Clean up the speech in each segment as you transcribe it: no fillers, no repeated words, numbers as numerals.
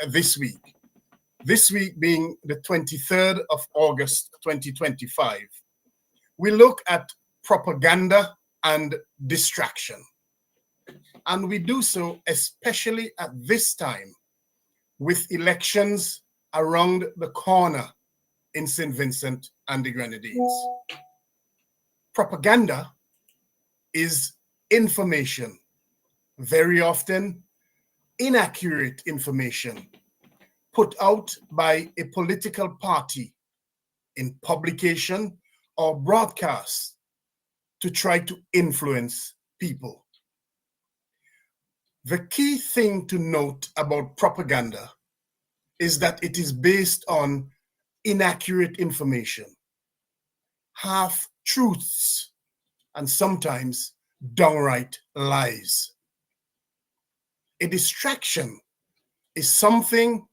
this week. This week being the 23rd of August, 2025. We look at propaganda and distraction. And we do so especially at this time with elections around the corner in St. Vincent and the Grenadines. Propaganda is information, very often inaccurate information, put out by a political party in publication or broadcast to try to influence people. The key thing to note about propaganda is that it is based on inaccurate information, half-truths, and sometimes downright lies. A distraction is something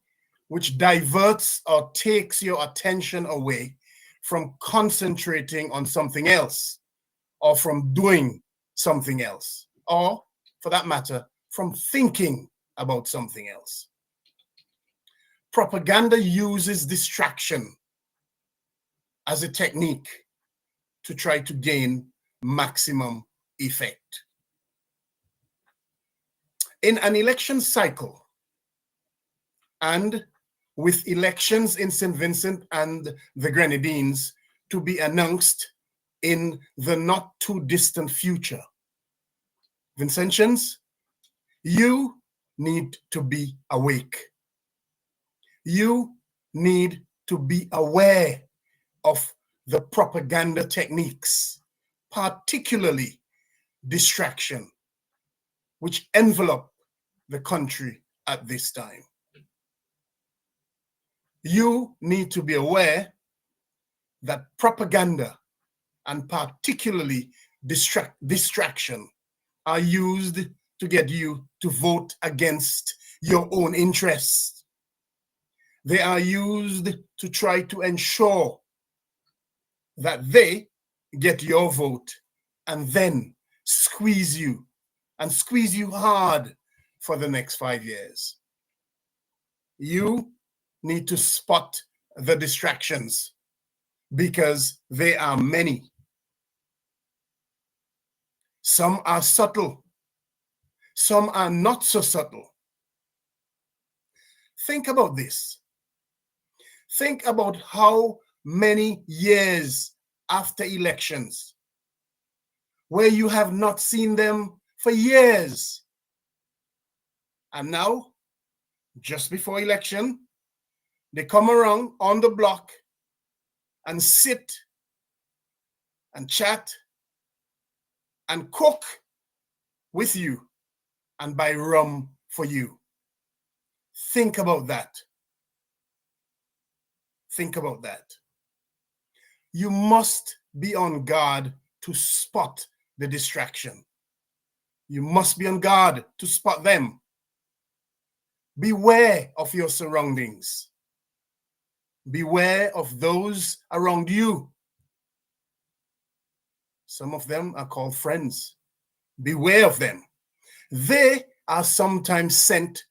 which diverts or takes your attention away from concentrating on something else, or from doing something else, or, for that matter, from thinking about something else. Propaganda uses distraction as a technique to try to gain maximum effect. In an election cycle, and with elections in St. Vincent and the Grenadines to be announced in the not too distant future, Vincentians, you need to be awake. You need to be aware of the propaganda techniques, particularly distraction, which envelop the country at this time. You need to be aware that propaganda and particularly distraction are used to get you to vote against your own interests. They are used to try to ensure that they get your vote and then squeeze you hard for the next 5 years. You need to spot the distractions because they are many. Some are subtle. Some are not so subtle. Think about this. Think about how many years after elections where you have not seen them for years. And now, just before election, they come around on the block and sit and chat and cook with you and buy rum for you. Think about that. Think about that. You must be on guard to spot the distraction. You must be on guard to spot them. Beware of your surroundings. Beware of those around you. Some of them are called friends. Beware of them. They are sometimes sent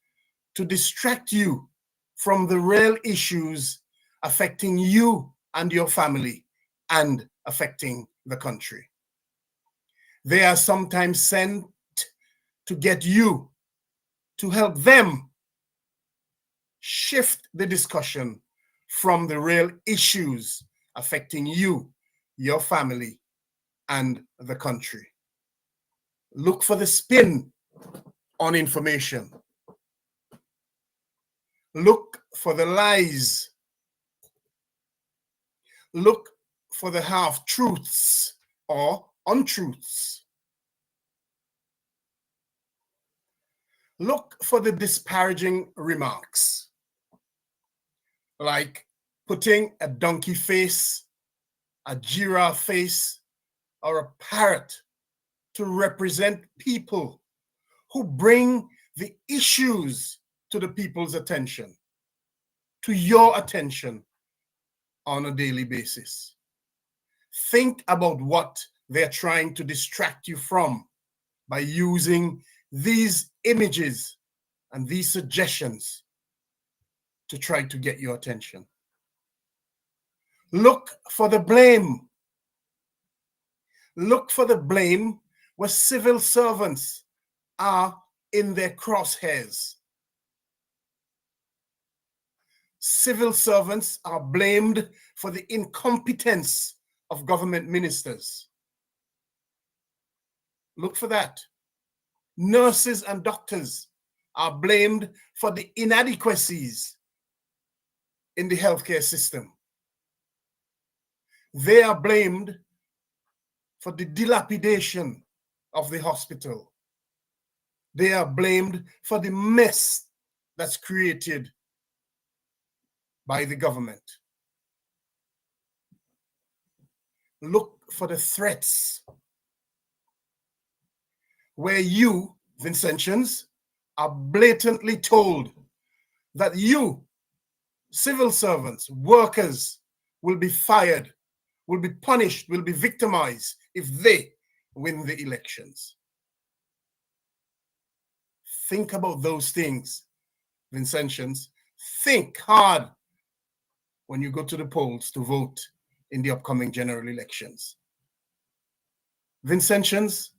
to distract you from the real issues affecting you and your family and affecting the country. They are sometimes sent to get you to help them shift the discussion from the real issues affecting you, your family, and the country. Look for the spin on information. Look for the lies. Look for the half-truths or untruths. Look for the disparaging remarks, like putting a donkey face, a giraffe face, or a parrot to represent people who bring the issues to the people's attention, to your attention on a daily basis. Think about what they're trying to distract you from by using these images and these suggestions to try to get your attention. Look for the blame. Look for the blame where civil servants are in their crosshairs. Civil servants are blamed for the incompetence of government ministers. Look for that. Nurses and doctors are blamed for the inadequacies in the healthcare system. They are blamed for the dilapidation of the hospital. They are blamed for the mess that's created by the government. Look for the threats where you, Vincentians, are blatantly told that you, civil servants, workers, will be fired, will be punished, will be victimized if they win the elections. Think about those things, Vincentians. Think hard when you go to the polls to vote in the upcoming general elections. Vincentians,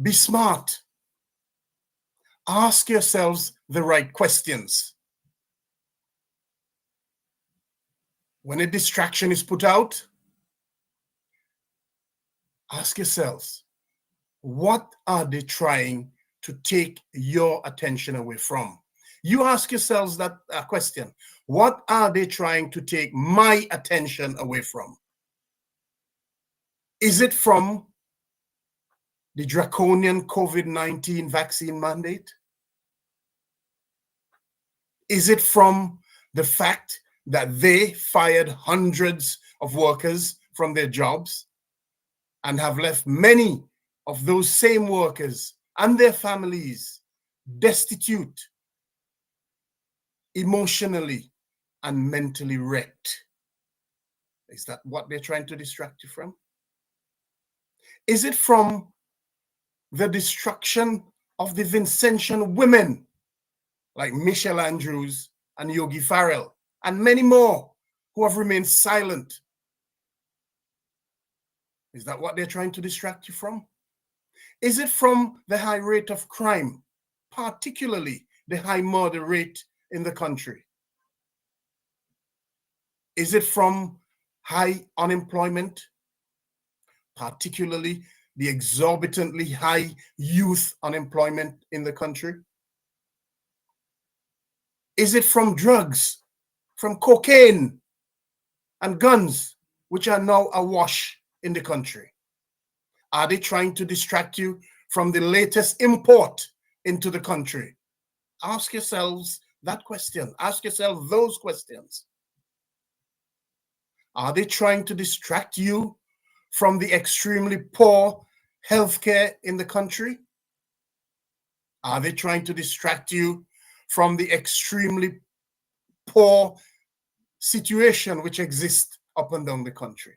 be smart. Ask yourselves the right questions. When a distraction is put out, ask yourselves, what are they trying to take your attention away from? You ask yourselves that question. What are they trying to take my attention away from? Is it from the draconian COVID-19 vaccine mandate? Is it from the fact that they fired hundreds of workers from their jobs and have left many of those same workers and their families destitute, emotionally and mentally wrecked? Is that what they're trying to distract you from? Is it from the destruction of the Vincentian women like Michelle Andrews and Yogi Farrell and many more who have remained silent? Is that what they're trying to distract you from? Is it from the high rate of crime, particularly the high murder rate in the country? Is it from high unemployment, particularly the exorbitantly high youth unemployment in the country? Is it from drugs, from cocaine and guns, which are now awash in the country? Are they trying to distract you from the latest import into the country? Ask yourselves that question. Ask yourself those questions. Are they trying to distract you from the extremely poor healthcare in the country? Are they trying to distract you from the extremely poor situation which exists up and down the country?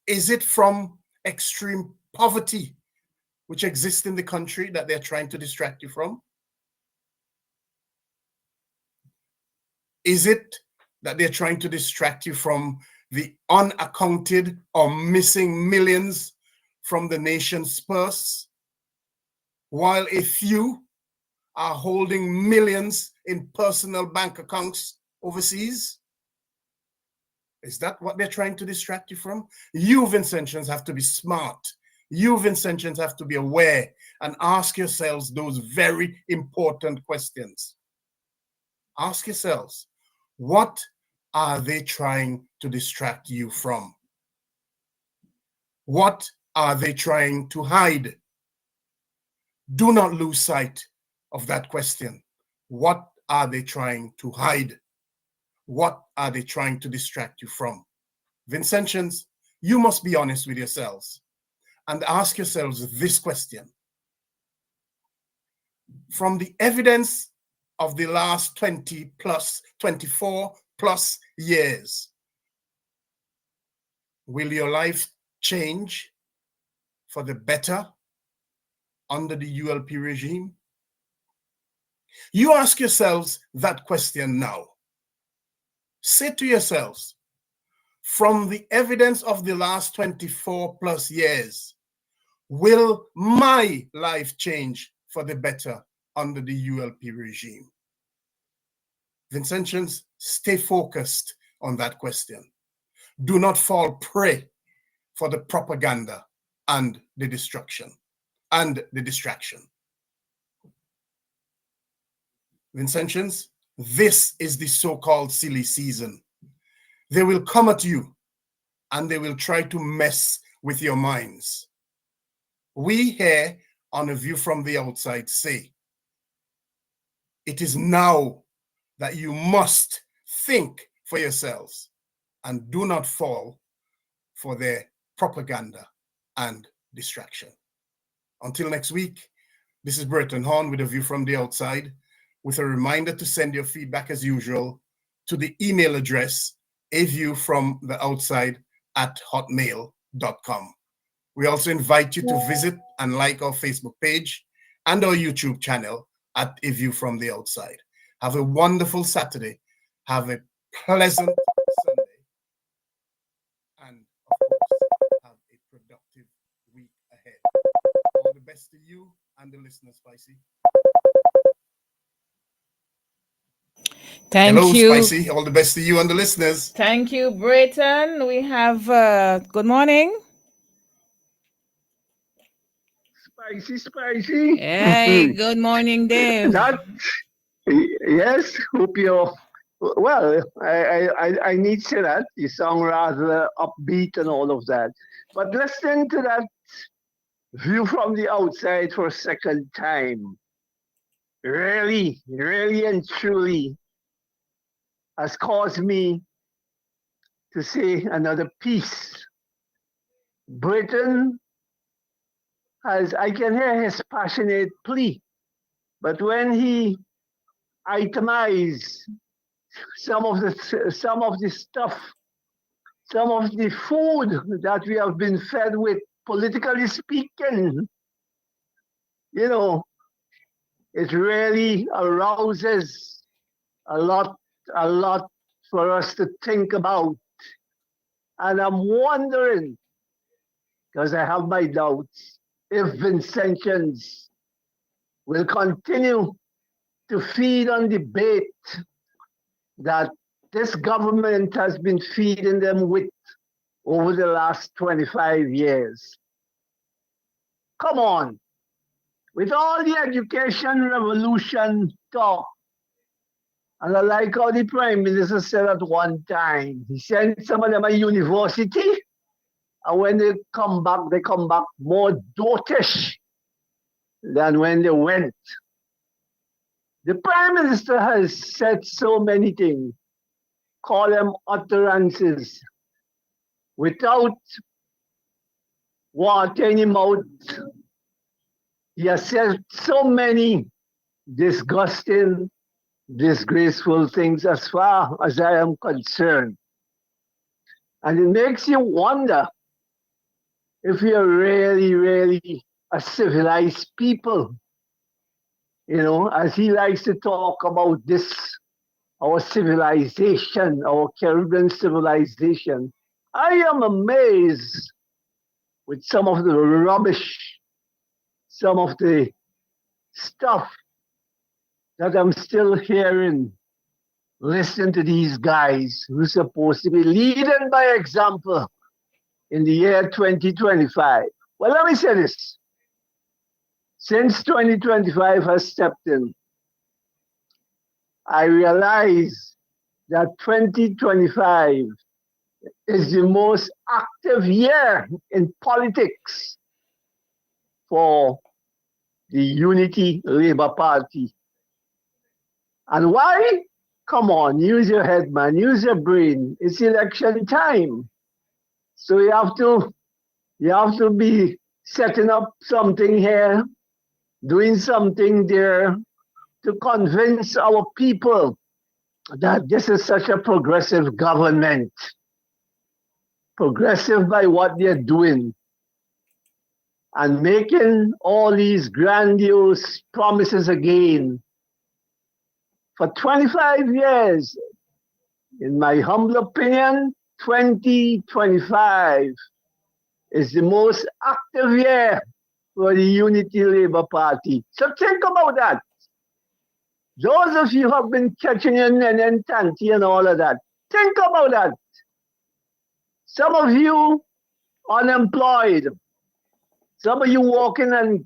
Is it from extreme poverty which exists in the country that they're trying to distract you from? Is it that they're trying to distract you from the unaccounted or missing millions from the nation's purse, while a few are holding millions in personal bank accounts overseas? Is that what they're trying to distract you from? You, Vincentians, have to be smart. You, Vincentians, have to be aware and ask yourselves those very important questions. Ask yourselves, what are they trying to distract you from? What are they trying to hide? Do not lose sight of that question. What are they trying to hide? What are they trying to distract you from? Vincentians, you must be honest with yourselves and ask yourselves this question. From the evidence of the last 20 plus, 24 plus years, will your life change for the better under the ULP regime? You ask yourselves that question now. Say to yourselves, from the evidence of the last 24 plus years, will my life change for the better under the ULP regime? Vincentians, stay focused on that question. Do not fall prey for the propaganda and the destruction and the distraction. Vincentians, this is the so-called silly season. They will come at you and they will try to mess with your minds. We here on A View from the Outside say, it is now that you must think for yourselves and do not fall for their propaganda and distraction. Until next week, this is Burton Horn with A View from the Outside, with a reminder to send your feedback as usual to the email address aviewfromtheoutside@hotmail.com. We also invite you to visit and like our Facebook page and our YouTube channel at A View from the Outside. Have a wonderful Saturday. Have a pleasant Sunday. And of course, have a productive week ahead. All the best to you and the listeners, Spicy. Thank you. Spicy. All the best to you and the listeners. Thank you, Brayton. We have good morning. Spicy. Hey, good morning, Dave. Yes, hope you're well. I need to say that you sound rather upbeat and all of that. But listening to that view from the outside for a second time, really, really and truly has caused me to say another piece. Britain has, I can hear his passionate plea, but when he itemized some of the stuff, some of the food that we have been fed with, politically speaking, you know, it really arouses a lot for us to think about. And I'm wondering, because I have my doubts, if Vincentians will continue to feed on the bait that this government has been feeding them with over the last 25 years. Come on, with all the education revolution talk, and I like how the Prime Minister said at one time, he sent some of them a university, and when they come back more dotish than when they went. The Prime Minister has said so many things, call them utterances, without watering him out. He has said so many disgusting, disgraceful things as far as I am concerned. And it makes you wonder if we are really, really a civilized people. You know, as he likes to talk about this, our civilization, our Caribbean civilization, I am amazed with some of the rubbish, some of the stuff that I'm still hearing, listening to these guys who are supposed to be leading by example in the year 2025. Well, let me say this. Since 2025 has stepped in, I realize that 2025 is the most active year in politics for the Unity Labour Party. And why? Come on, use your head, man, use your brain. It's election time. So you have to be setting up something here, doing something there to convince our people that this is such a progressive government. Progressive by what they're doing and making all these grandiose promises again. For 25 years, in my humble opinion, 2025 is the most active year for the Unity Labour Party. So think about that. Those of you who have been catching in and Tanti and all of that, think about that. Some of you unemployed, some of you walking and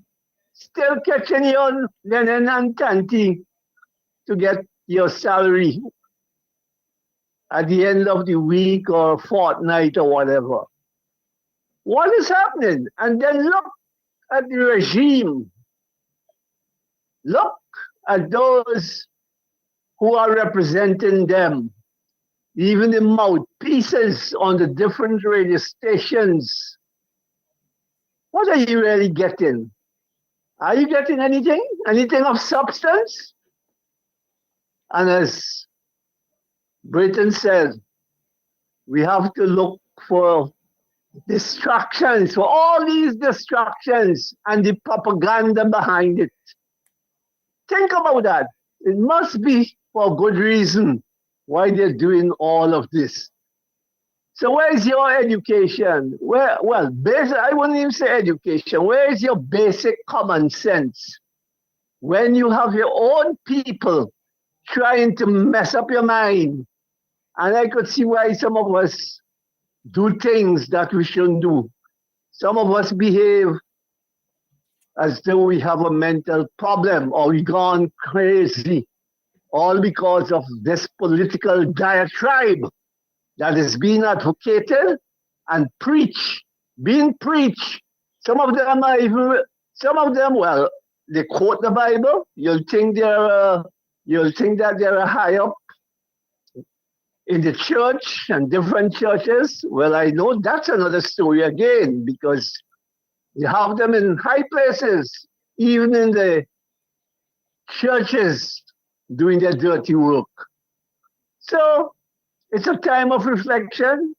still catching on Lenin and Tanti to get your salary at the end of the week or fortnight or whatever. What is happening? And then look at the regime. Look at those who are representing them, even the mouthpieces on the different radio stations. What are you really getting? Are you getting anything? Anything of substance? And as Britain said, we have to look for distractions, for all these distractions and the propaganda behind it. Think about that. It must be for good reason why they're doing all of this. So where's your education? I wouldn't even say education. Where is your basic common sense? When you have your own people trying to mess up your mind, and I could see why some of us do things that we shouldn't do. Some of us behave as though we have a mental problem or we gone crazy, all because of this political diatribe that is being advocated and being preached. Some of them, well, they quote the Bible. You'll think that they're high up in the church and different churches. Well, I know that's another story again, because you have them in high places, even in the churches, doing their dirty work. So it's a time of reflection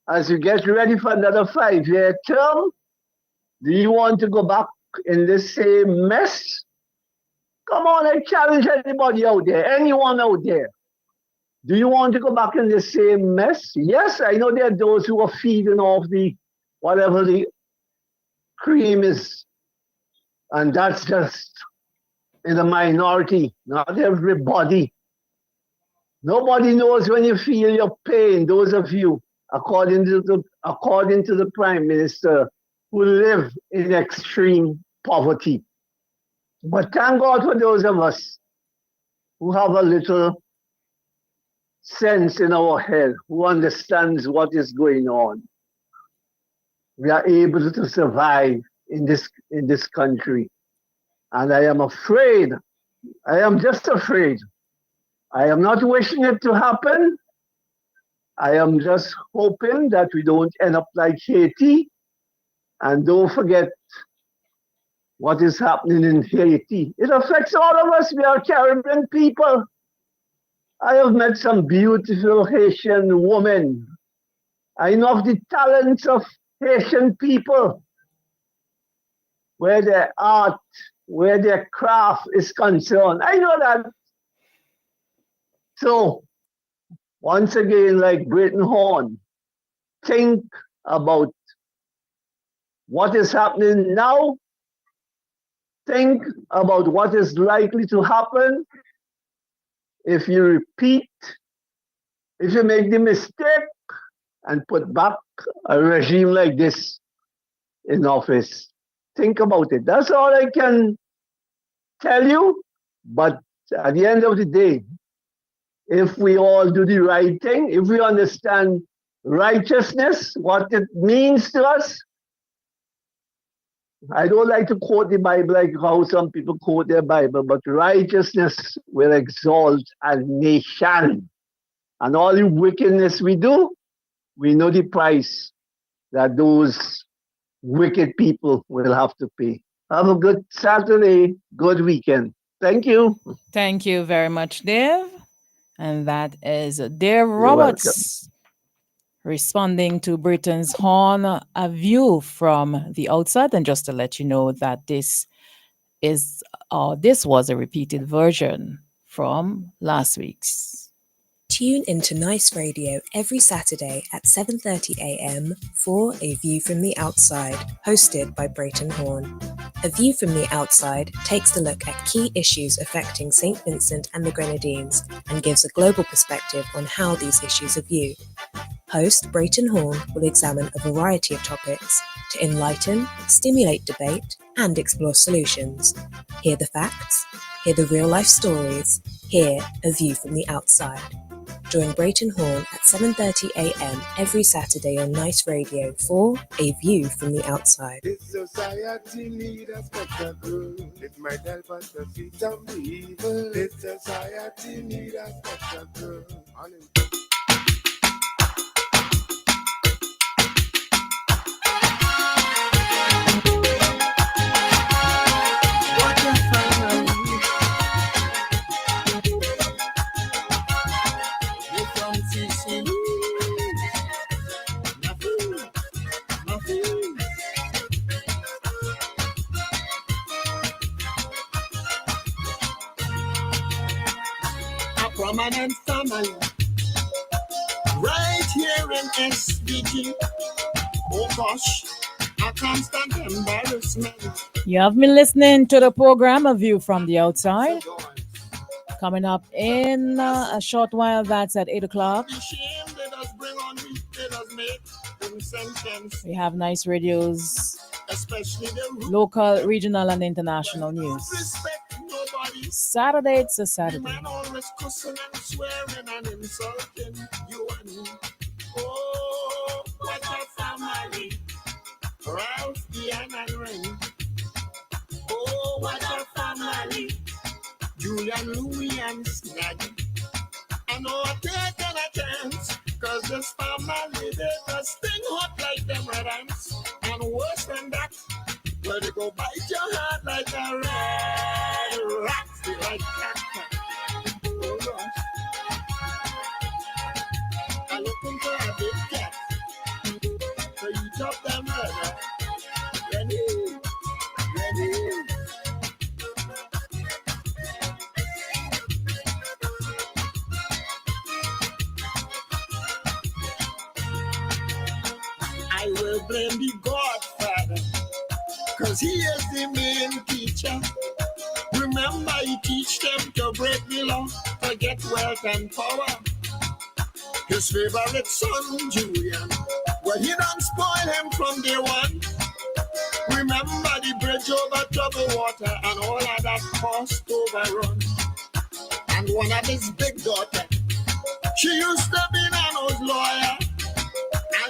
as you get ready for another 5-year term. Do you want to go back in the same mess? Come on, I challenge anybody out there, anyone out there. Do you want to go back in the same mess? Yes, I know there are those who are feeding off whatever the cream is. And that's just in the minority, not everybody. Nobody knows when you feel your pain, those of you, according to the Prime Minister, who live in extreme poverty. But thank God for those of us who have a little sense in our head, who understands what is going on. We are able to survive in this country. And I am afraid, I am just afraid. I am not wishing it to happen. I am just hoping that we don't end up like Haiti. And don't forget what is happening in Haiti. It affects all of us. We are Caribbean people. I have met some beautiful Haitian women. I know of the talents of Haitian people, where their art, where their craft is concerned. I know that. So, once again, like Britain Horn, think about what is happening now. Think about what is likely to happen if you repeat, if you make the mistake and put back a regime like this in office. Think about it. That's all I can tell you. But at the end of the day, if we all do the right thing, if we understand righteousness, what it means to us, I don't like to quote the Bible like how some people quote their Bible, but righteousness will exalt a nation. And all the wickedness we do, we know the price that those wicked people will have to pay. Have a good Saturday, good weekend. Thank you. Thank you very much, Dave. And that is Dave Roberts responding to Britain's Horn, a view from the outside. And just to let you know that this was a repeated version from last week's. Tune into Nice Radio every Saturday at 7:30 a.m. for A View from the Outside, hosted by Brayton Horn. A View from the Outside takes a look at key issues affecting St. Vincent and the Grenadines and gives a global perspective on how these issues are viewed. Host Brayton Horn will examine a variety of topics to enlighten, stimulate debate, and explore solutions. Hear the facts, hear the real-life stories, hear A View from the Outside. Join Brayton Horn at 7:30 a.m. every Saturday on Nice Radio for A View from the Outside. This society need a special girl. It might help us to see some evil. This society need a special girl. Prominent family right here in SBG. Oh gosh, a constant embarrassment. You have been listening to the program A View from the Outside. Coming up in a short while, that's at 8 o'clock. We have Nice Radio's local, regional, and international news. Saturday, it's a Saturday. Man always cussing and swearing and insulting you and me. Oh, what a family. Ralph, Ian, and Ring. Oh, what a family. Julian, Louis, and Snaggy. I know I'm taking a chance, cause this family, they just sting hot like them red ants. And worse than that, where they go bite your heart like a red rat. Like cactus. Oh gosh. I'm looking for a big cat. So you chop them murder. Ready? I will blame the Godfather, cause he is the main teacher. Remember, he teach them to break the law, to get wealth and power. His favorite son, Julian, well, he done spoil him from day one. Remember the bridge over troubled water and all of that cost overrun. And one of his big daughter, she used to be Nano's lawyer.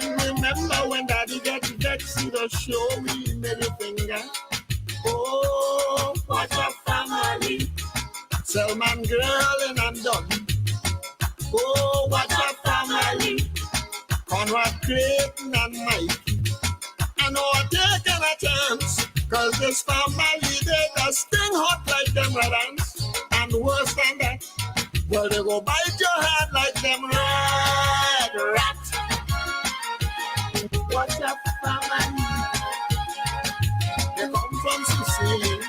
And remember when Daddy gets vexed, he does show me middle finger. Oh, what a family. Selman girl in Andon. Oh, what a family. Conrad Creighton and Mikey. I know I'm taking a chance, cause this family, they just sting hot like them red ants. And worse than that, well, they go bite your head like them red rats. What a family. They come from Sicily.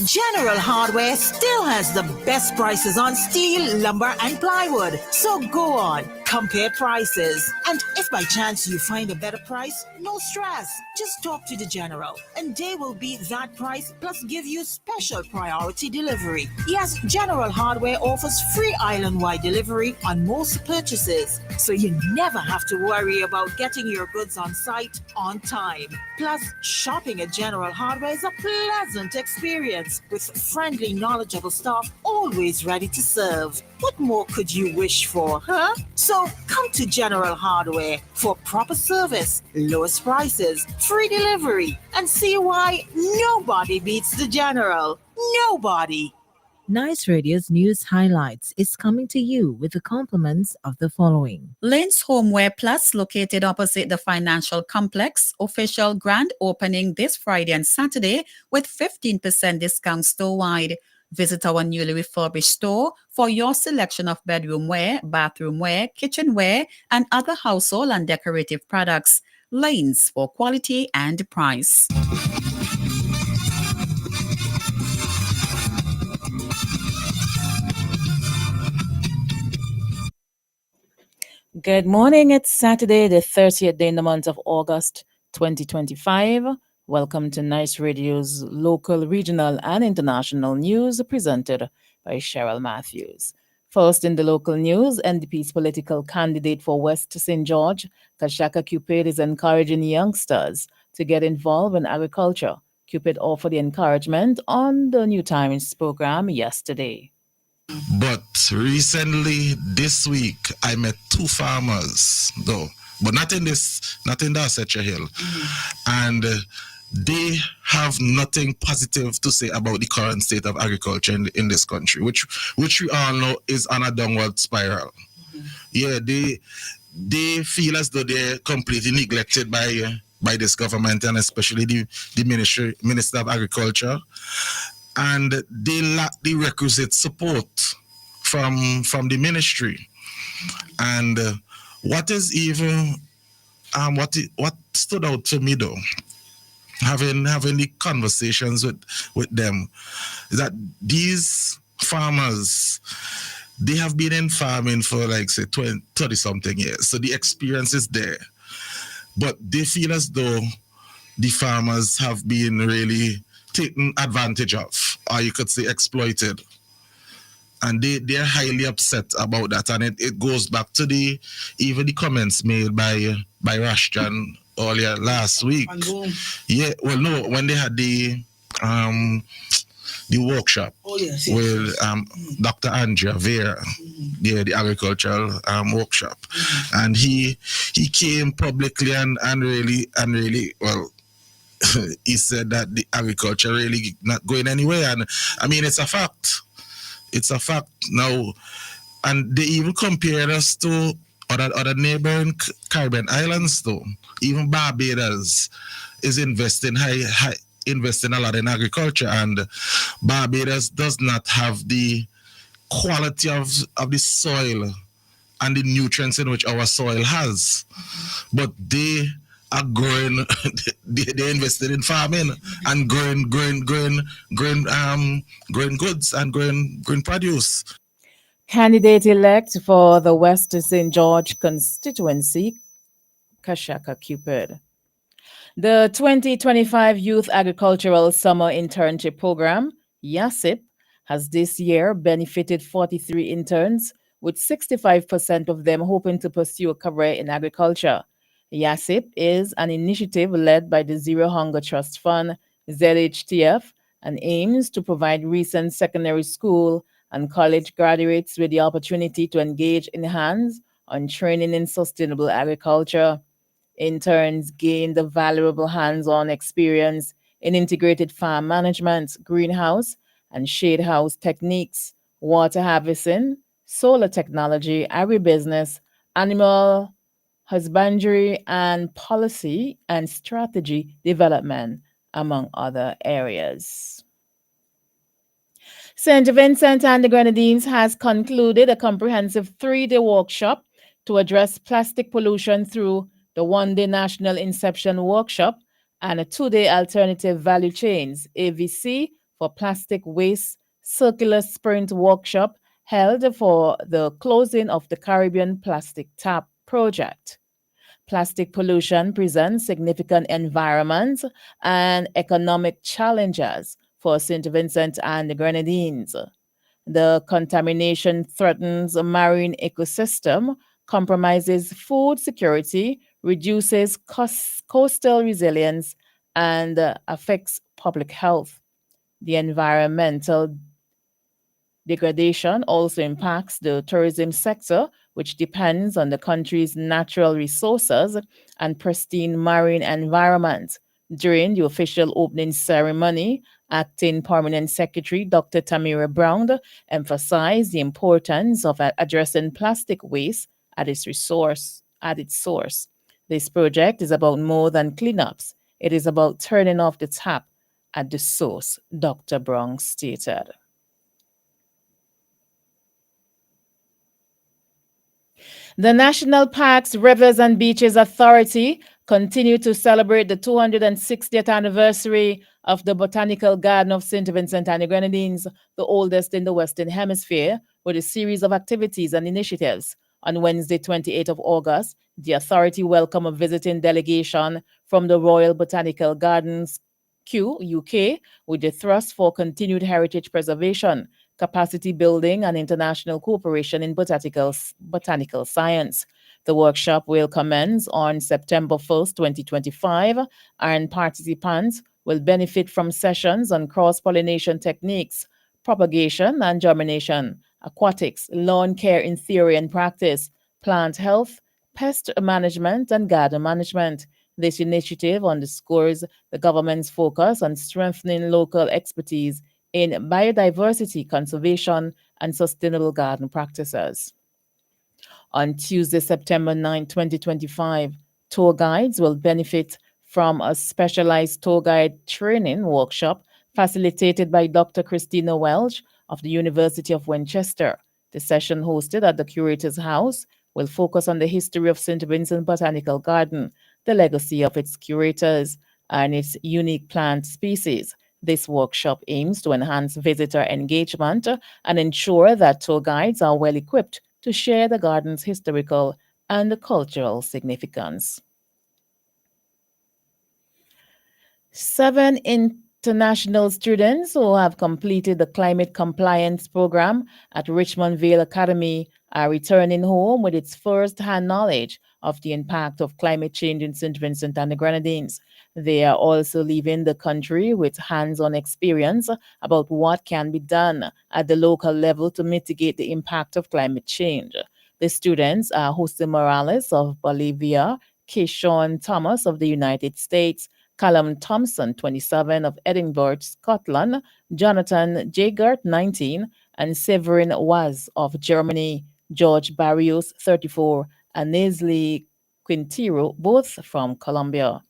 General Hardware still has the best prices on steel, lumber, and plywood. So go on, compare prices. And if by chance you find a better price, no stress. Just talk to the General, and they will beat that price plus give you special priority delivery. Yes, General Hardware offers free island-wide delivery on most purchases, so you never have to worry about getting your goods on site on time. Plus, shopping at General Hardware is a pleasant experience with friendly, knowledgeable staff always ready to serve. What more could you wish for, huh? So come to General Hardware for proper service, lowest prices, free delivery, and see why nobody beats the General. Nobody. Nice Radio's news highlights is coming to you with the compliments of the following. Lynn's Homeware Plus, located opposite the financial complex, official grand opening this Friday and Saturday with 15% discount store-wide. Visit our newly refurbished store for your selection of bedroom wear, bathroom wear, kitchenware, and other household and decorative products. Lanes for quality and price. Good morning. It's Saturday, the 30th day in the month of August 2025. Welcome to Nice Radio's local, regional, and international news presented by Cheryl Matthews. First in the local news, NDP's political candidate for West St. George, Kashaka Cupid, is encouraging youngsters to get involved in agriculture. Cupid offered the encouragement on the New Times program yesterday. But recently, this week, I met two farmers, though, but not in the Setcher Hill. And they have nothing positive to say about the current state of agriculture in this country, which we all know is on a downward spiral. Yeah, they feel as though they're completely neglected by this government, and especially the Minister of Agriculture. And they lack the requisite support from the ministry. And what stood out to me though, having the conversations with them, is that these farmers, they have been in farming for like say 30 something years, so the experience is there, but they feel as though the farmers have been really taken advantage of, or you could say exploited. And they're highly upset about that. And it goes back to even the comments made by Rashjan earlier last week. Yeah, well, no, when they had the workshop with Dr. Andrea Vera, the agricultural workshop. And he came publicly and really, well, he said that the agriculture really not going anywhere. And I mean, it's a fact. It's a fact now. And they even compared us to other neighboring Caribbean islands though. Even Barbados is investing a lot in agriculture, and Barbados does not have the quality of the soil and the nutrients in which our soil has. But they are growing, they invested in farming and growing goods and growing produce. Candidate-elect for the West St. George constituency, Kashaka Cupid. The 2025 Youth Agricultural Summer Internship Program, YASIP, has this year benefited 43 interns, with 65% of them hoping to pursue a career in agriculture. YASIP is an initiative led by the Zero Hunger Trust Fund, ZHTF, and aims to provide recent secondary school and college graduates with the opportunity to engage in hands-on training in sustainable agriculture. Interns gain the valuable hands-on experience in integrated farm management, greenhouse and shade house techniques, water harvesting, solar technology, agribusiness, animal husbandry, and policy and strategy development, among other areas. St. Vincent and the Grenadines has concluded a comprehensive 3-day workshop to address plastic pollution through the 1-day National Inception Workshop and a 2-day Alternative Value Chains, AVC, for Plastic Waste Circular Sprint Workshop held for the closing of the Caribbean Plastic Tap project. Plastic pollution presents significant environment and economic challenges for St. Vincent and the Grenadines. The contamination threatens a marine ecosystem, compromises food security, reduces coastal resilience, and affects public health. The environmental degradation also impacts the tourism sector, which depends on the country's natural resources and pristine marine environment. During the official opening ceremony, Acting Permanent Secretary Dr. Tamira Brown emphasized the importance of addressing plastic waste at its source. This project is about more than cleanups. It is about turning off the tap at the source, Dr. Brown stated. The National Parks, Rivers and Beaches Authority continued to celebrate the 260th anniversary of the Botanical Garden of St. Vincent and the Grenadines, the oldest in the Western Hemisphere, with a series of activities and initiatives. On Wednesday, 28th of August, the authority welcomed a visiting delegation from the Royal Botanical Gardens, Kew, UK, with the thrust for continued heritage preservation, capacity building, and international cooperation in botanical science. The workshop will commence on September 1st, 2025, and participants will benefit from sessions on cross-pollination techniques, propagation and germination, aquatics, lawn care in theory and practice, plant health, pest management, and garden management. This initiative underscores the government's focus on strengthening local expertise in biodiversity conservation and sustainable garden practices. On Tuesday, September 9, 2025, tour guides will benefit from a specialized tour guide training workshop facilitated by Dr. Christina Welch of the University of Winchester. The session, hosted at the Curator's House, will focus on the history of St. Vincent Botanical Garden, the legacy of its curators, and its unique plant species. This workshop aims to enhance visitor engagement and ensure that tour guides are well equipped to share the garden's historical and cultural significance. 7 international students who have completed the climate compliance program at Richmond Vale Academy are returning home with its first-hand knowledge of the impact of climate change in St. Vincent and the Grenadines. They are also leaving the country with hands-on experience about what can be done at the local level to mitigate the impact of climate change. The students are Jose Morales of Bolivia, Keyshawn Thomas of the United States, Callum Thompson, 27, of Edinburgh, Scotland, Jonathan Jagert, 19, and Severin Waz of Germany, George Barrios, 34, and Nesli Quintero, both from Colombia.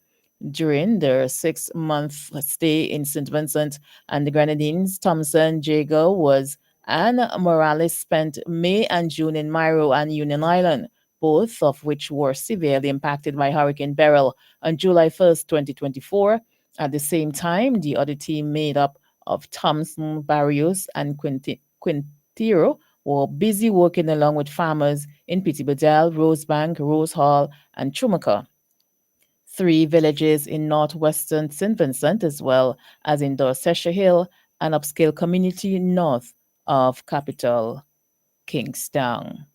During their 6-month stay in St. Vincent and the Grenadines, Thompson, Jago and Morales spent May and June in Mairo and Union Island, both of which were severely impacted by Hurricane Beryl on July 1st, 2024. At the same time, the other team, made up of Thompson, Barrios, and Quintero, were busy working along with farmers in Pitibadel, Rosebank, Rose Hall, and Chumaka, 3 villages in northwestern St. Vincent, as well as in Dorsetshire Hill, an upscale community north of capital Kingstown.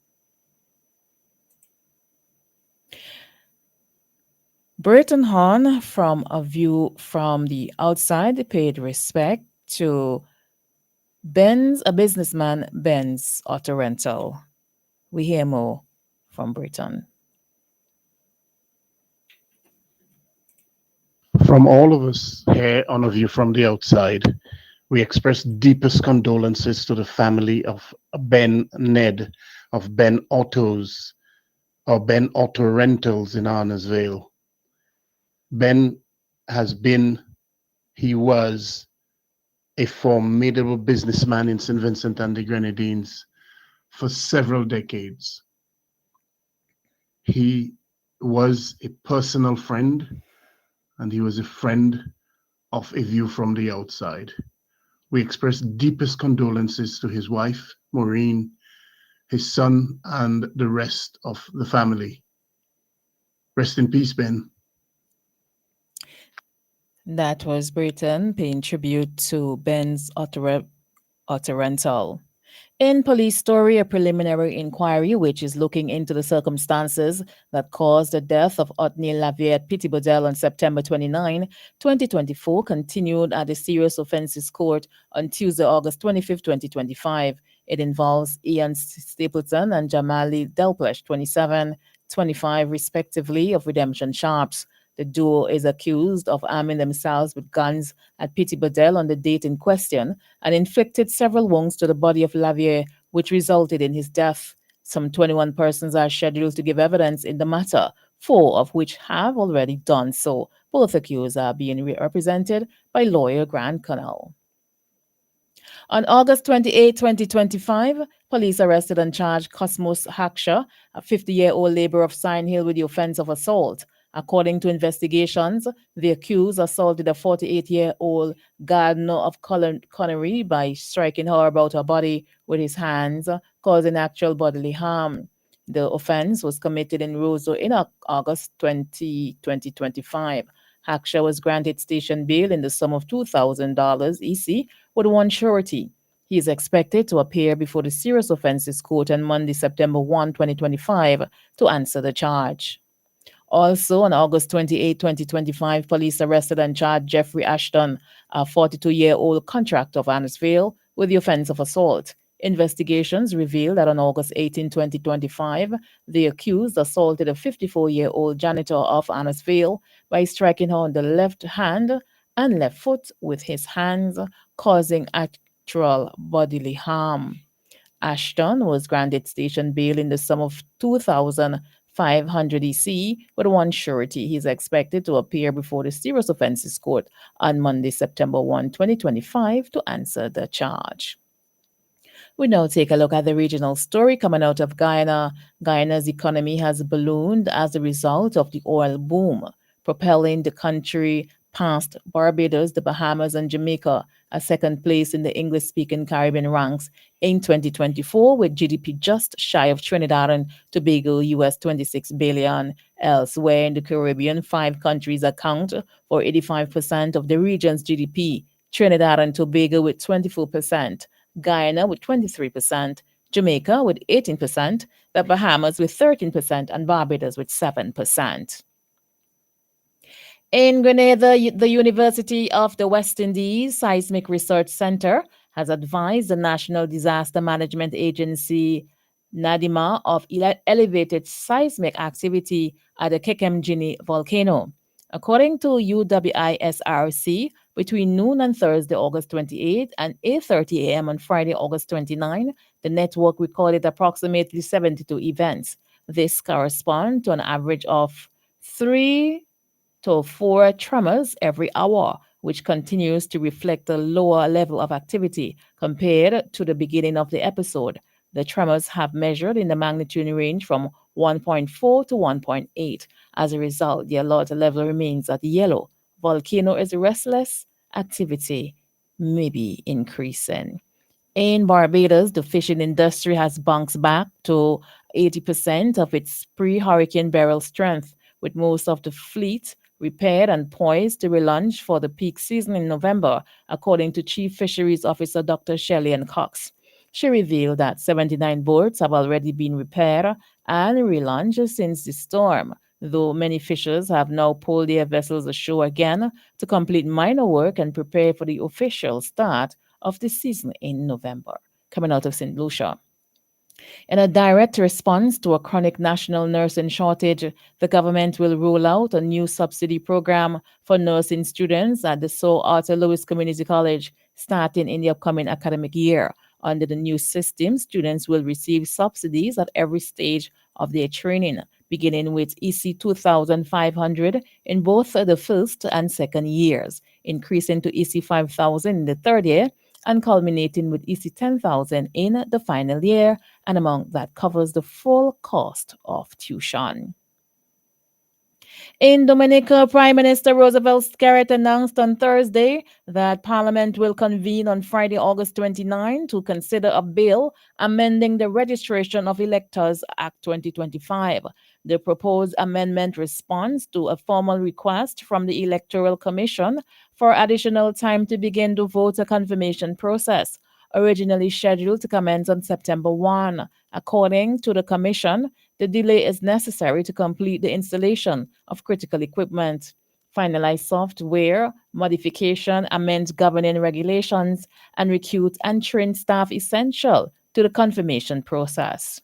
Burton Horn, from A View from the Outside, paid respect to a businessman, Ben's Auto Rental. We hear more from Burton. From all of us here on A View from the Outside, we express deepest condolences to the family of Ben Ned of Ben Autos, or Ben Auto Rentals in Arnersville. Ben he was a formidable businessman in St. Vincent and the Grenadines for several decades. He was a personal friend, and he was a friend of A View from the Outside. We express deepest condolences to his wife, Maureen, his son, and the rest of the family. Rest in peace, Ben. That was Britain paying tribute to Ben's Auto Rental. In Police Story, a preliminary inquiry which is looking into the circumstances that caused the death of Othniel Lavier at Pitibadel on September 29, 2024, continued at the Serious Offences Court on Tuesday, August 25, 2025. It involves Ian Stapleton and Jamali Delplesh, 27, 25, respectively, of Redemption Sharps. The duo is accused of arming themselves with guns at Pitibadel on the date in question and inflicted several wounds to the body of Lavier, which resulted in his death. Some 21 persons are scheduled to give evidence in the matter, 4 of which have already done so. Both accused are being represented by lawyer Grant Connell. On August 28, 2025, police arrested and charged Cosmos Haksha, a 50-year-old laborer of Sign Hill, with the offense of assault. According to investigations, the accused assaulted a 48-year-old gardener of Connery by striking her about her body with his hands, causing actual bodily harm. The offense was committed in Roseau in August 2025. Haksha was granted station bail in the sum of $2,000 EC with one surety. He is expected to appear before the Serious Offences Court on Monday, September 1, 2025, to answer the charge. Also, on August 28, 2025, police arrested and charged Jeffrey Ashton, a 42-year-old contractor of Annisville, with the offense of assault. Investigations revealed that on August 18, 2025, the accused assaulted a 54-year-old janitor of Annisville by striking her on the left hand and left foot with his hands, causing actual bodily harm. Ashton was granted station bail in the sum of $2,500 EC with one surety. He is expected to appear before the Serious Offences Court on Monday, September 1, 2025, to answer the charge. We now take a look at the regional story coming out of Guyana. Guyana's economy has ballooned as a result of the oil boom, propelling the country past Barbados, the Bahamas, and Jamaica, a second place in the English-speaking Caribbean ranks in 2024, with GDP just shy of Trinidad and Tobago, US $26 billion. Elsewhere in the Caribbean, 5 countries account for 85% of the region's GDP. Trinidad and Tobago with 24%, Guyana with 23%, Jamaica with 18%, the Bahamas with 13%, and Barbados with 7%. In Grenada, the University of the West Indies Seismic Research Center has advised the National Disaster Management Agency, NADIMA, of elevated seismic activity at the Kekemjini volcano. According to UWISRC, between noon on Thursday, August 28 and 8:30 a.m. on Friday, August 29, the network recorded approximately 72 events. This corresponds to an average of 3 to 4 tremors every hour, which continues to reflect a lower level of activity compared to the beginning of the episode. The tremors have measured in the magnitude range from 1.4 to 1.8. As a result, the alert level remains at yellow. Volcano is restless. Activity may be increasing. In Barbados, the fishing industry has bounced back to 80% of its pre-hurricane barrel strength, with most of the fleet repaired and poised to relaunch for the peak season in November, according to Chief Fisheries Officer Dr. Shelley Cox. She revealed that 79 boats have already been repaired and relaunched since the storm, though many fishers have now pulled their vessels ashore again to complete minor work and prepare for the official start of the season in November. Coming out of St. Lucia. In a direct response to a chronic national nursing shortage, the government will roll out a new subsidy program for nursing students at the Sir Arthur Lewis Community College starting in the upcoming academic year. Under the new system, students will receive subsidies at every stage of their training, beginning with EC 2,500 in both the first and second years, increasing to EC 5,000 in the third year, and culminating with EC 10,000 in the final year, an amount that covers the full cost of tuition. In Dominica, Prime Minister Roosevelt Skerrit announced on Thursday that Parliament will convene on Friday, August 29, to consider a bill amending the Registration of Electors Act 2025. The proposed amendment responds to a formal request from the Electoral Commission for additional time to begin the voter confirmation process, originally scheduled to commence on September 1. According to the Commission, the delay is necessary to complete the installation of critical equipment, finalize software modification, amend governing regulations, and recruit and train staff essential to the confirmation process.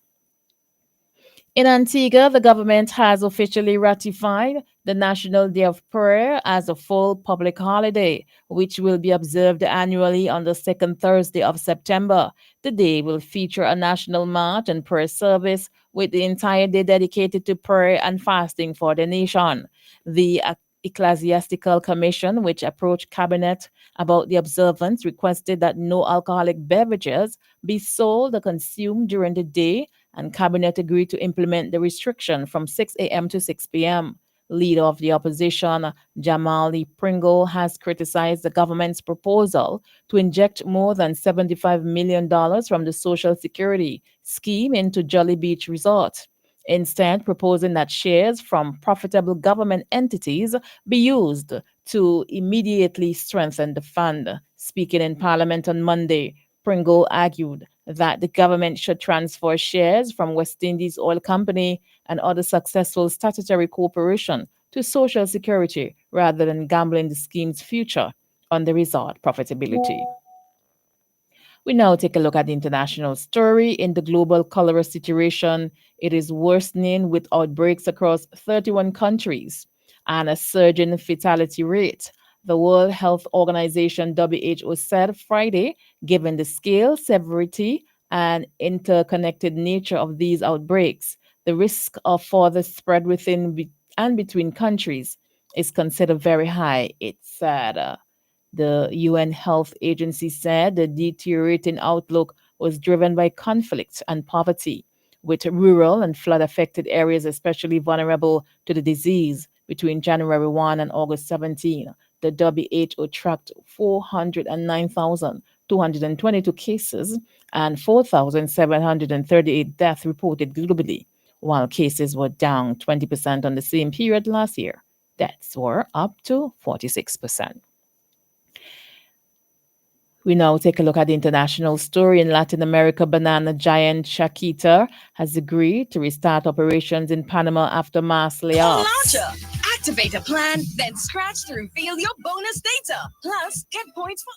In Antigua, the government has officially ratified the National Day of Prayer as a full public holiday, which will be observed annually on the second Thursday of September. The day will feature a national march and prayer service with the entire day dedicated to prayer and fasting for the nation. The Ecclesiastical Commission, which approached Cabinet about the observance, requested that no alcoholic beverages be sold or consumed during the day, and Cabinet agreed to implement the restriction from 6 a.m. to 6 p.m. Leader of the opposition, Jamali Pringle, has criticized the government's proposal to inject more than $75 million from the Social Security scheme into Jolly Beach Resort, instead proposing that shares from profitable government entities be used to immediately strengthen the fund. Speaking in Parliament on Monday, Pringle argued that the government should transfer shares from West Indies Oil Company and other successful statutory corporations to Social Security rather than gambling the scheme's future on the resort profitability. We now take a look at the international story. In the global cholera situation, it is worsening with outbreaks across 31 countries and a surge in fatality rate. The World Health Organization, WHO, said Friday, given the scale, severity, and interconnected nature of these outbreaks, the risk of further spread within and between countries is considered very high, it said. The UN Health Agency said the deteriorating outlook was driven by conflict and poverty, with rural and flood-affected areas especially vulnerable to the disease. Between January 1 and August 17, the WHO tracked 409,222 cases and 4,738 deaths reported globally, while cases were down 20% on the same period last year. Deaths were up to 46%. We now take a look at the international story. In Latin America, banana giant Chiquita has agreed to restart operations in Panama after mass layoffs. Launcher. Activate a plan, then scratch to reveal your bonus data. Plus, get points for...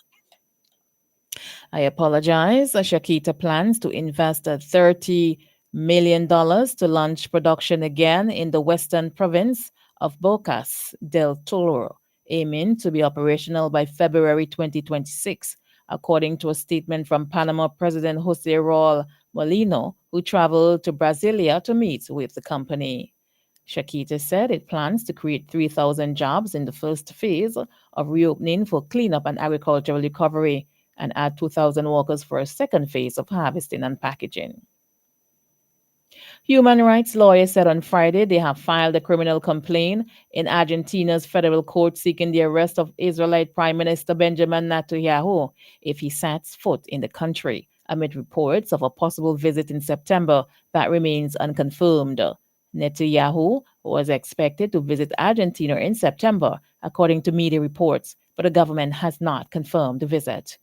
I apologize. Chiquita plans to invest $30 million to launch production again in the western province of Bocas del Toro, aiming to be operational by February 2026. According to a statement from Panama President Jose Raul Molino, who traveled to Brasilia to meet with the company. Chiquita said it plans to create 3,000 jobs in the first phase of reopening for cleanup and agricultural recovery and add 2,000 workers for a second phase of harvesting and packaging. Human rights lawyers said on Friday they have filed a criminal complaint in Argentina's federal court seeking the arrest of Israelite Prime Minister Benjamin Netanyahu if he sets foot in the country, amid reports of a possible visit in September that remains unconfirmed. Netanyahu was expected to visit Argentina in September, according to media reports, but the government has not confirmed the visit.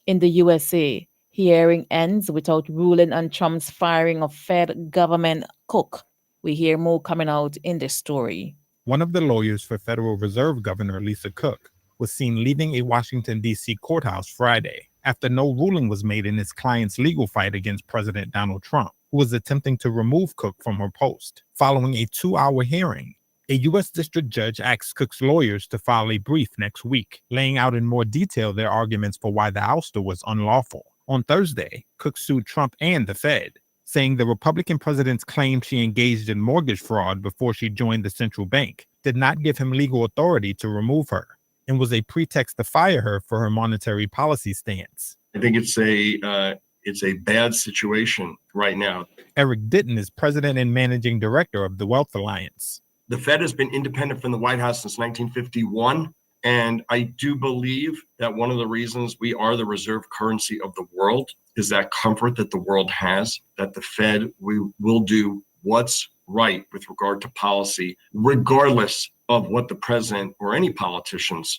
In the USA, hearing ends without ruling on Trump's firing of Fed government Cook. We hear more coming out in this story. One of the lawyers for Federal Reserve Governor Lisa Cook was seen leaving a Washington, D.C. courthouse Friday after no ruling was made in his client's legal fight against President Donald Trump, who was attempting to remove Cook from her post. Following a 2-hour hearing, a U.S. district judge asked Cook's lawyers to file a brief next week, laying out in more detail their arguments for why the ouster was unlawful. On Thursday, Cook sued Trump and the Fed, saying the Republican president's claim she engaged in mortgage fraud before she joined the central bank did not give him legal authority to remove her and was a pretext to fire her for her monetary policy stance. I think it's a bad situation right now. Eric Ditton is president and managing director of the Wealth Alliance. The Fed has been independent from the White House since 1951. And I do believe that one of the reasons we are the reserve currency of the world is that comfort that the world has, that the Fed will do what's right with regard to policy, regardless of what the president or any politicians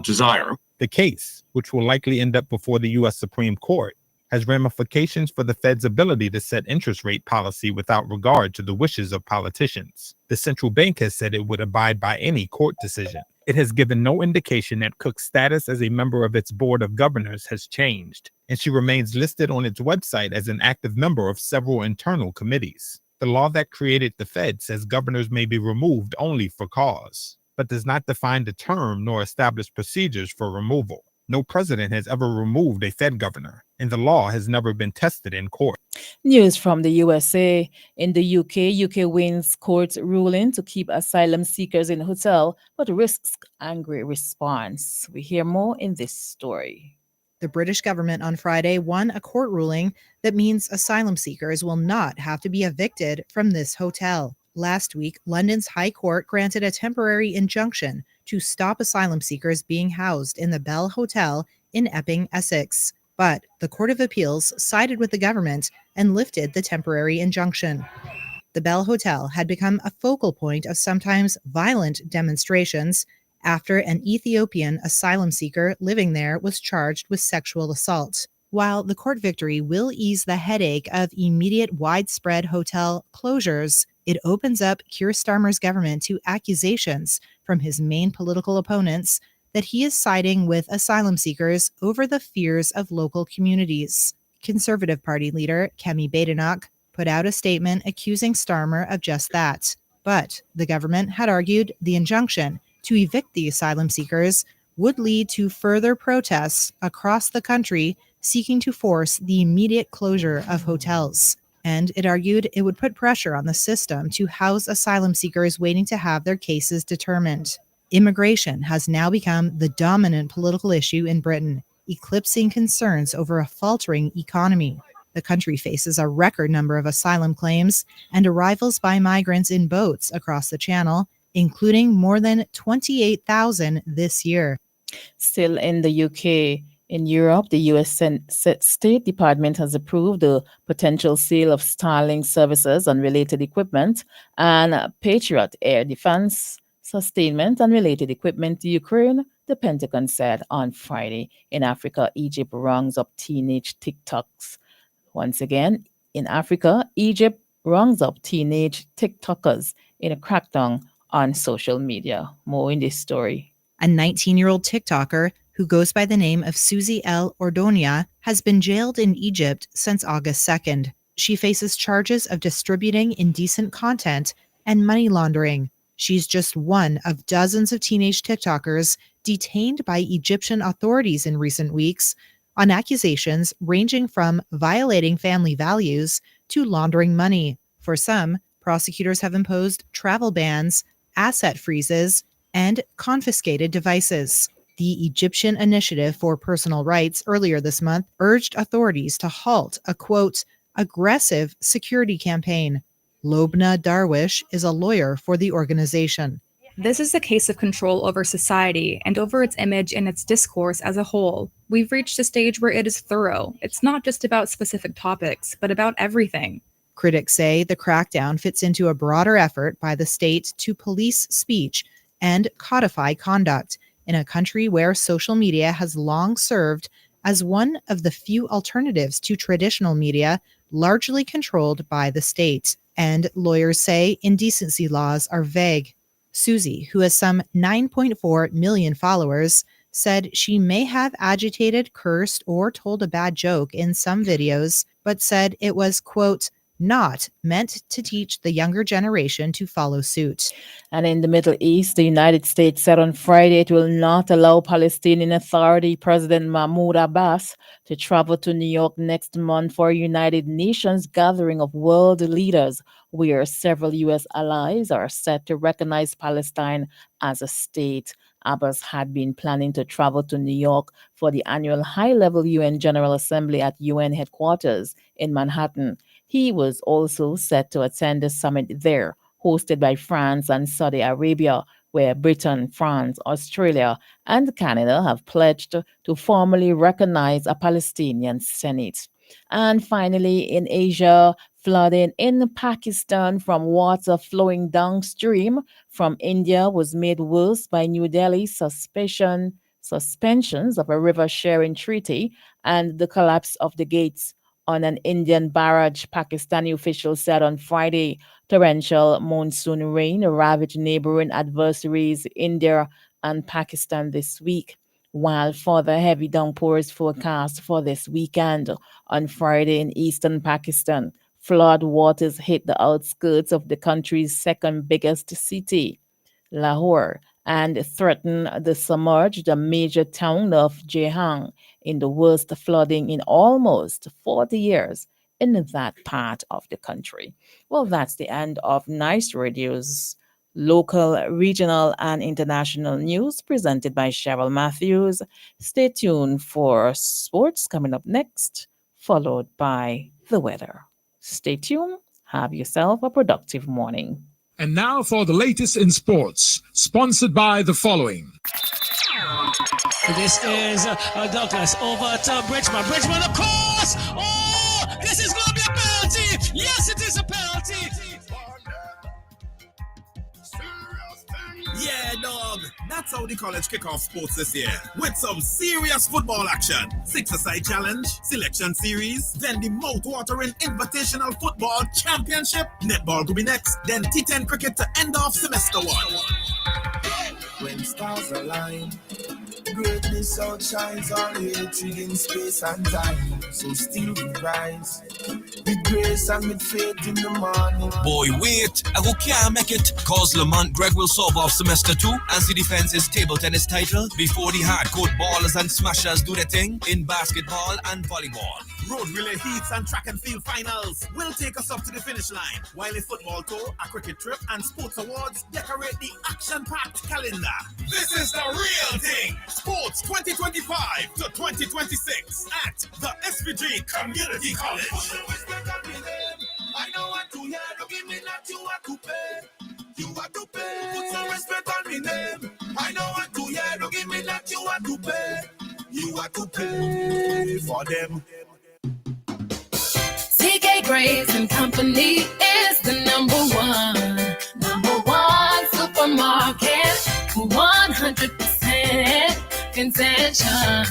desire. The case, which will likely end up before the U.S. Supreme Court, has ramifications for the Fed's ability to set interest rate policy without regard to the wishes of politicians. The central bank has said it would abide by any court decision. It has given no indication that Cook's status as a member of its board of governors has changed, and she remains listed on its website as an active member of several internal committees. The law that created the Fed says governors may be removed only for cause, but does not define the term nor establish procedures for removal. No president has ever removed a Fed governor, and the law has never been tested in court. News from the USA. In the UK wins court ruling to keep asylum seekers in hotel, but risks angry response. We hear more in this story. The British government on Friday won a court ruling that means asylum seekers will not have to be evicted from this hotel. Last week, London's High Court granted a temporary injunction to stop asylum seekers being housed in the Bell Hotel in Epping, Essex. But the Court of Appeals sided with the government and lifted the temporary injunction. The Bell Hotel had become a focal point of sometimes violent demonstrations after an Ethiopian asylum seeker living there was charged with sexual assault. While the court victory will ease the headache of immediate widespread hotel closures, it opens up Keir Starmer's government to accusations from his main political opponents that he is siding with asylum seekers over the fears of local communities. Conservative Party leader Kemi Badenoch put out a statement accusing Starmer of just that. But the government had argued the injunction to evict the asylum seekers would lead to further protests across the country seeking to force the immediate closure of hotels. And it argued it would put pressure on the system to house asylum seekers waiting to have their cases determined. Immigration has now become the dominant political issue in Britain, eclipsing concerns over a faltering economy. The country faces a record number of asylum claims and arrivals by migrants in boats across the Channel, including more than 28,000 this year. Still in the UK, in Europe, the US State Department has approved the potential sale of Starlink services and related equipment and Patriot air defense, sustainment and related equipment to Ukraine, the Pentagon said on Friday. In Africa, Egypt rounds up teenage TikToks. Once again, in Africa, Egypt rounds up teenage TikTokers in a crackdown on social media. More in this story. A 19-year-old TikToker who goes by the name of Susie L. Ordonia has been jailed in Egypt since August 2nd. She faces charges of distributing indecent content and money laundering. She's just one of dozens of teenage TikTokers detained by Egyptian authorities in recent weeks on accusations ranging from violating family values to laundering money. For some, prosecutors have imposed travel bans, asset freezes, and confiscated devices. The Egyptian Initiative for Personal Rights earlier this month urged authorities to halt a, quote, aggressive security campaign. Lobna Darwish is a lawyer for the organization. This is a case of control over society and over its image and its discourse as a whole. We've reached a stage where it is thorough. It's not just about specific topics, but about everything. Critics say the crackdown fits into a broader effort by the state to police speech and codify conduct in a country where social media has long served as one of the few alternatives to traditional media, largely controlled by the state. And lawyers say indecency laws are vague. Susie, who has some 9.4 million followers, said she may have agitated, cursed, or told a bad joke in some videos, but said it was, quote, not meant to teach the younger generation to follow suit. And in the Middle East, the United States said on Friday it will not allow Palestinian Authority President Mahmoud Abbas to travel to New York next month for a United Nations gathering of world leaders, where several U.S. allies are set to recognize Palestine as a state. Abbas had been planning to travel to New York for the annual high-level UN General Assembly at UN headquarters in Manhattan. He was also set to attend a summit there, hosted by France and Saudi Arabia, where Britain, France, Australia, and Canada have pledged to formally recognize a Palestinian Senate. And finally, in Asia, flooding in Pakistan from water flowing downstream from India was made worse by New Delhi's suspensions of a river sharing treaty and the collapse of the gates on an Indian barrage, Pakistani officials said on Friday. Torrential monsoon rain ravaged neighboring adversaries India and Pakistan this week, while further heavy downpours forecast for this weekend. On Friday in eastern Pakistan, flood waters hit the outskirts of the country's second biggest city, Lahore, and threatened to submerge the major town of Jehang in the worst flooding in almost 40 years in that part of the country. Well, that's the end of Nice Radio's local, regional, and international news presented by Cheryl Matthews. Stay tuned for sports coming up next, followed by the weather. Stay tuned. Have yourself a productive morning. And now for the latest in sports, sponsored by the following. This is Douglas over to Bridgman. Bridgman, of course! Oh, this is going to be a penalty! Yes, it is a penalty! Yeah, dog. That's how the college kick off sports this year. With some serious football action. 6-a-side challenge, selection series, then the mouth-watering Invitational Football Championship. Netball will be next, then T10 cricket to end off semester 1. When stars align, greatness outshines all hatred in space and time. So still we rise, with grace and with faith in the morning. Boy, wait, I go can't make it. Cause Lamont Greg will solve off semester 2 and see defense his table tennis title before the hardcore ballers and smashers do their thing in basketball and volleyball. Road relay heats and track and field finals will take us up to the finish line, while a football tour, a cricket trip, and sports awards decorate the action-packed calendar. This is the real thing. Sports 2025 to 2026 at the SVG Community College. I know what to hear, don't give me that you are to pay. You are to pay. Put some respect on me name. I know what to hear, don't give me that you are to pay. You are to pay for them. TK Graves and Company is the number one supermarket, 100% contention.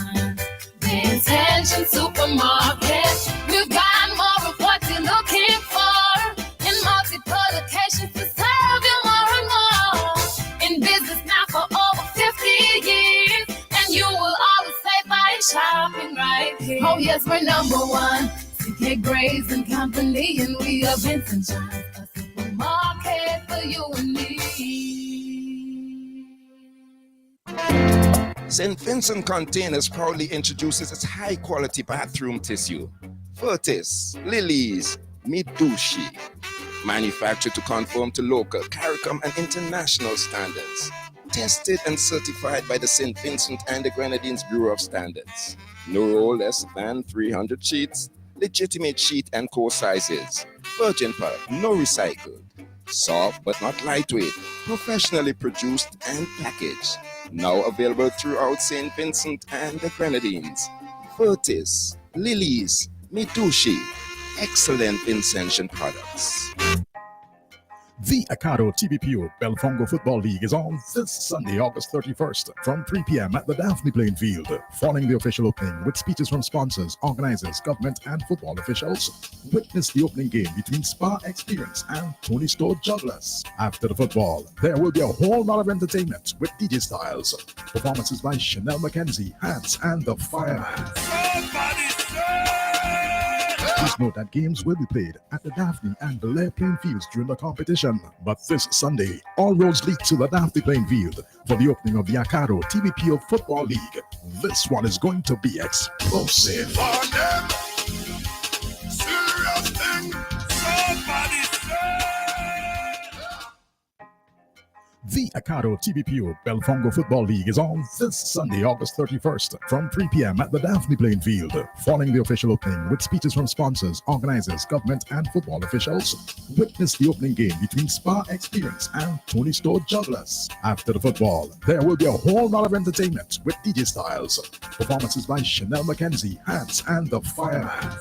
The Intention Supermarket. We've got more of what you're looking for in multiple locations to serve you more and more. In business now for over 50 years, and you will always save by shopping right here. Oh yes, we're number one. TK Graves and Company, and we are Vincent John, a supermarket for you and me. St. Vincent Containers proudly introduces its high-quality bathroom tissue. Furtis, Lilies, Midushi. Manufactured to conform to local, CARICOM, and international standards. Tested and certified by the St. Vincent and the Grenadines Bureau of Standards. No less than 300 sheets. Legitimate sheet and core sizes. Virgin product, no recycled. Soft but not lightweight. Professionally produced and packaged. Now available throughout St. Vincent and the Grenadines. Furtis, Lilies, Midushi. Excellent Vincentian products. The Acado TBPO Belfongo Football League is on this Sunday, August 31st from 3 p.m. at the Daphne playing field. Following the official opening with speeches from sponsors, organizers, government, and football officials, witness the opening game between Spa Experience and Tony Store Jugglers. After the football, there will be a whole lot of entertainment with DJ Styles, performances by Chanel McKenzie, Hans, and the Fireman. Please note that games will be played at the Daphne and Belair playing fields during the competition. But this Sunday, all roads lead to the Daphne playing field for the opening of the Acado TBPO Football League. This one is going to be explosive. For them, serious thing, somebody say. The Acado TBPO Belfongo Football League is on this Sunday, August 31st from 3 p.m. at the Daphne playing field. Following the official opening with speeches from sponsors, organizers, government, and football officials, witness the opening game between Spa Experience and Tony Store Jugglers. After the football, there will be a whole lot of entertainment with DJ Styles, performances by Chanel McKenzie, Hans, and the Fireman.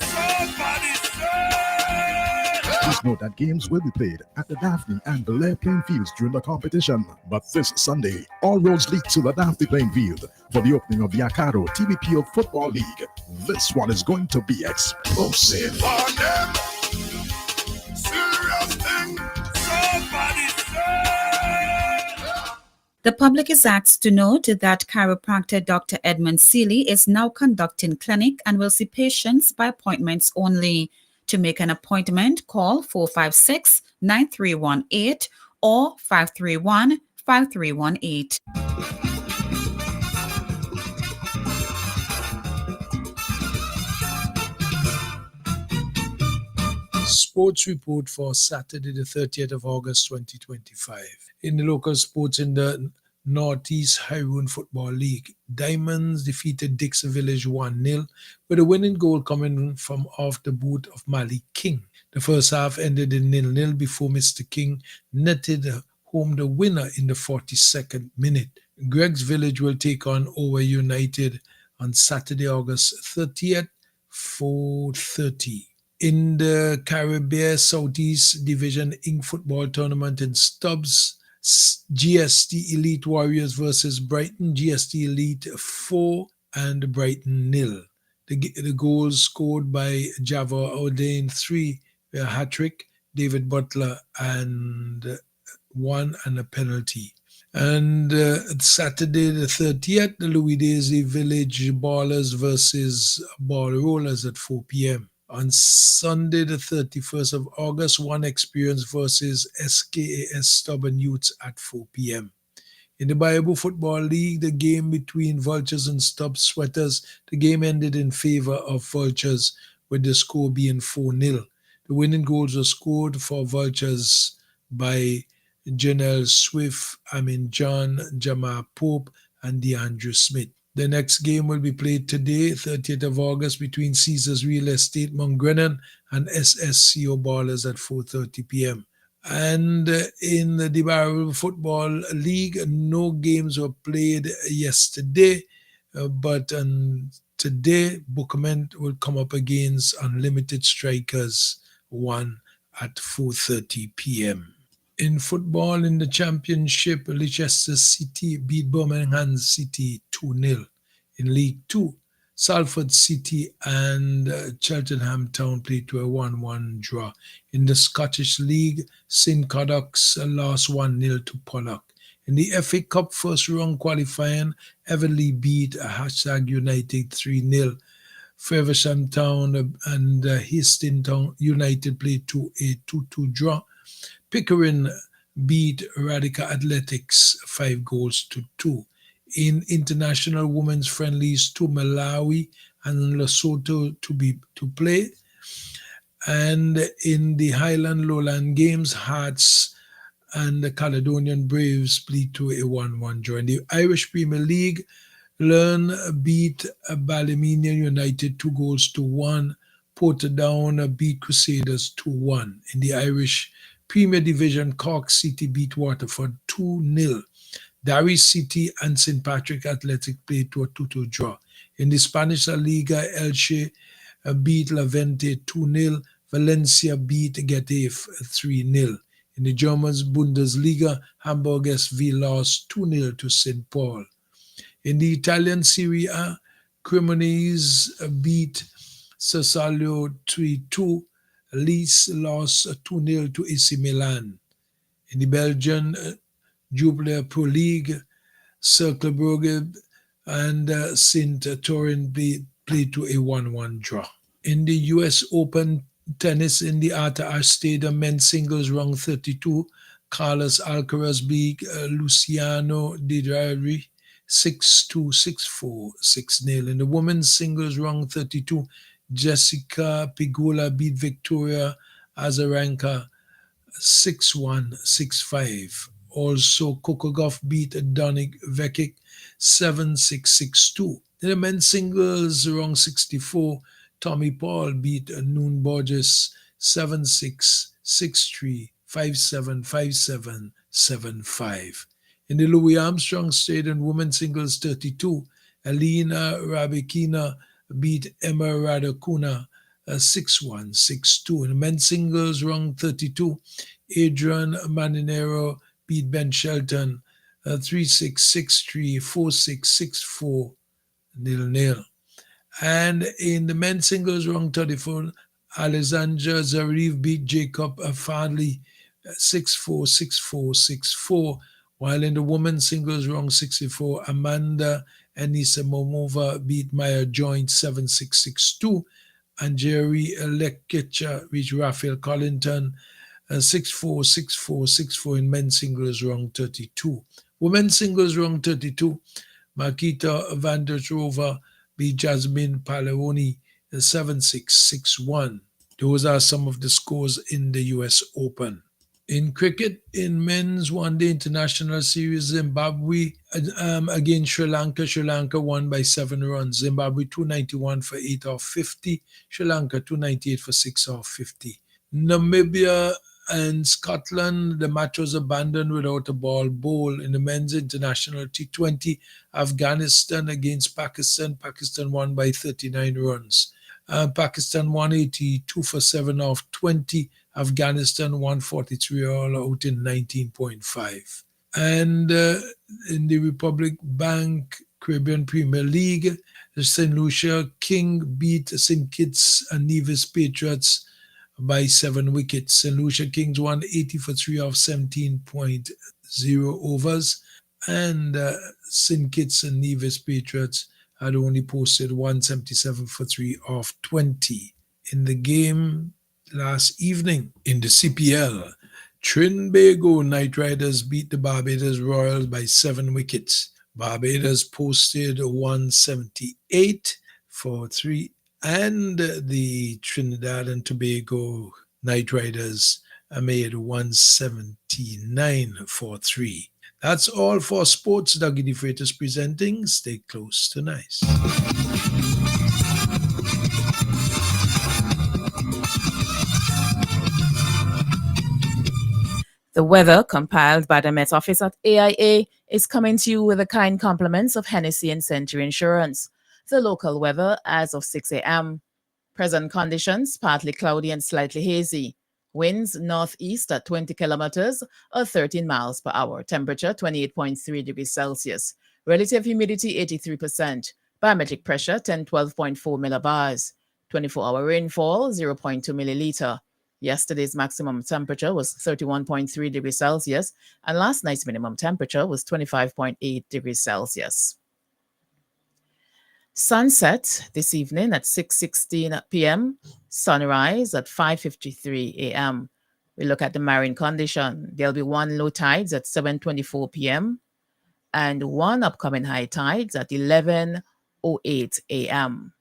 Please note that games will be played at the Daphne and Belair playing fields during the competition. But this Sunday, all roads lead to the Daphne playing field for the opening of the Acado TBPO Football League. This one is going to be explosive. For them, serious thing, somebody say. The public is asked to note that chiropractor Dr. Edmund Seeley is now conducting clinic and will see patients by appointments only. To make an appointment, call 456-9318 or 5318. Sports report for Saturday, the 30th of August 2025. In the local sports in the Northeast Highroon Football League, Diamonds defeated Dixon Village 1-0, with a winning goal coming from off the boot of Malik King. The first half ended in 0-0 before Mr. King netted home the winner in the 42nd minute. Greg's Village will take on Ower United on Saturday, August 30th, 4:30. In the Caribbean Southeast Division Inc. football tournament in Stubbs, GST Elite Warriors versus Brighton, GST Elite 4 and Brighton 0. The goals scored by Java Ordain 3, a hat-trick, David Butler and 1 and a penalty. And Saturday the 30th, the Louis Daisy Village Ballers versus Ball Rollers at 4 p.m. On Sunday, the 31st of August, One Experience versus SKAS Stubborn Youths at 4 p.m. In the Bible Football League, the game between Vultures and Stubbs Sweaters, the game ended in favor of Vultures, with the score being 4-0. The winning goals were scored for Vultures by Janelle Swift, Amin John, Jamal Pope, and DeAndre Smith. The next game will be played today, 30th of August, between Caesars Real Estate Mount Brennan and SSCO Ballers at 4:30 p.m. And in the Bible Football League, no games were played yesterday, but today, Bookament will come up against Unlimited Strikers 1 at 4:30 p.m. In football, in the championship, Leicester City beat Birmingham City 2-0. In League 2, Salford City and Cheltenham Town played to a 1-1 draw. In the Scottish League, St. Cadox lost 1-0 to Pollock. In the FA Cup first round qualifying, Everley beat United 3-0. Feversham Town and Hastings Town United played to a 2-2 draw. Pickering beat Radical Athletics 5-2. In international women's friendlies, to Malawi and Lesotho to play. And in the Highland Lowland Games, Hearts and the Caledonian Braves played to a 1-1 draw. In the Irish Premier League, Learn beat Ballymena United 2-1. Portadown beat Crusaders 2-1. In the Irish Premier Division, Cork City beat Waterford 2-0. Derry City and St. Patrick Athletic played to a 2-2 draw. In the Spanish La Liga, Elche beat Levante 2-0. Valencia beat Getafe 3-0. In the German Bundesliga, Hamburg SV lost 2-0 to St. Paul. In the Italian Serie A, Cremonese beat Sassuolo 3-2. Leeds lost 2-0 to AC Milan. In the Belgian Jupiler Pro League, Cercle Brugge and St. Torin played to a 1-1 draw. In the US Open tennis in the Arthur Ashe Stadium men's singles round 32, Carlos Alcaraz beat Luciano Di 6-2, 6-4, 6-0. In the women's singles round 32, Jessica Pegula beat Victoria Azarenka 6-1, 6-5. Also, Coco Gauff beat Dominik Vekic 7-6, 6-2. In the men's singles round 64, Tommy Paul beat Noon Borges 7-6, 6-3, 5-7, 5-7, 7-5. In the Louis Armstrong Stadium women's singles 32, Alina Rabikina beat Emma Raducanu 6-1, 6-2. In the men's singles round 32, Adrian Maninero beat Ben Shelton 3-6, 6-3, 4-6, 6-4, 0-0. And in the men's singles round 34, Alexandra Zarif beat Jacob Fadley 6-4, 6-4, 6-4. While in the women's singles round 64, Amanda Anisimova beat Maya Joint 7-6, 6-2. And Jerry Lekicha reached Raphael Collington 6-4, 6-4, 6-4 in men's singles round 32. Women's singles round 32, Marketa van der Rover beat Jasmine Paleroni 7-6, 6-1. Those are some of the scores in the US Open. In cricket, in men's one-day international series, Zimbabwe against Sri Lanka. Sri Lanka won by 7 runs. Zimbabwe 291 for 8 off 50. Sri Lanka 298 for 6 off 50. Namibia and Scotland, the match was abandoned without a ball bowl in the men's international T20. Afghanistan against Pakistan. Pakistan won by 39 runs. Pakistan 182 for 7 off 20. Afghanistan 143 all out in 19.5. And in the Republic Bank Caribbean Premier League, the St. Lucia King beat St. Kitts and Nevis Patriots by 7 wickets. St. Lucia Kings won 80 for 3 off 17.0 overs. And St. Kitts and Nevis Patriots had only posted 177 for 3 off 20. In the game last evening in the CPL, Trinbago Knight Riders beat the Barbados Royals by 7 wickets. Barbados posted 178 for 3, and the Trinidad and Tobago Knight Riders made 179 for 3. That's all for sports. Dougie the Freitas presenting. Stay close to nice. The weather, compiled by the Met Office at AIA, is coming to you with the kind compliments of Hennessy and Century Insurance. The local weather as of 6 a.m. Present conditions, partly cloudy and slightly hazy. Winds northeast at 20 kilometers or 13 miles per hour. Temperature 28.3 degrees Celsius. Relative humidity 83%. Barometric pressure 1012.4 millibars. 24-hour rainfall 0.2 milliliter. Yesterday's maximum temperature was 31.3 degrees Celsius, and last night's minimum temperature was 25.8 degrees Celsius. Sunset this evening at 6:16 p.m., sunrise at 5:53 a.m. We look at the marine condition. There'll be 1 low tides at 7:24 p.m. and 1 upcoming high tides at 11:08 a.m.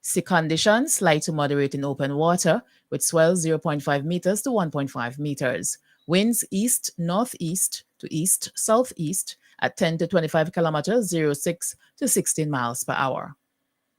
Sea conditions, slight to moderate in open water, with swells 0.5 meters to 1.5 meters. Winds east, northeast to east, southeast at 10 to 25 kilometers, 06 to 16 miles per hour.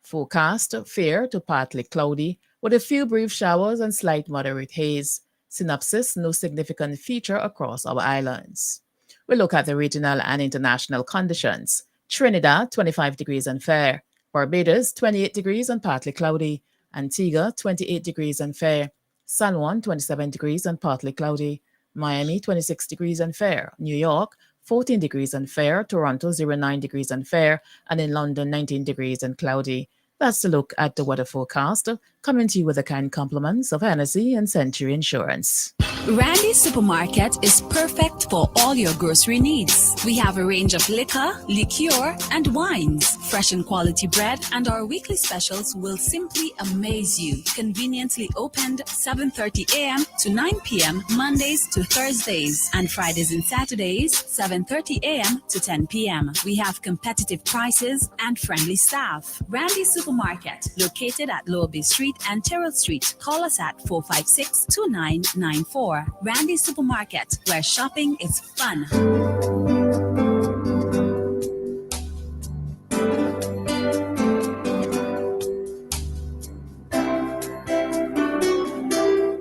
Forecast, fair to partly cloudy, with a few brief showers and slight moderate haze. Synopsis, no significant feature across our islands. We look at the regional and international conditions. Trinidad, 25 degrees and fair. Barbados, 28 degrees and partly cloudy. Antigua, 28 degrees and fair. San Juan, 27 degrees and partly cloudy. Miami, 26 degrees and fair. New York, 14 degrees and fair. Toronto, 09 degrees and fair. And in London, 19 degrees and cloudy. That's a look at the weather forecast, coming to you with the kind compliments of Hennessy and Century Insurance. Randy Supermarket is perfect for all your grocery needs. We have a range of liquor, liqueur, and wines, fresh and quality bread, and our weekly specials will simply amaze you. Conveniently opened 7:30 a.m. to 9 p.m. Mondays to Thursdays, and Fridays and Saturdays 7:30 a.m. to 10 p.m. We have competitive prices and friendly staff. Randy Supermarket, located at Lower Bay Street and Terrell Street. Call us at 456-2994. Randy Supermarket, where shopping is fun.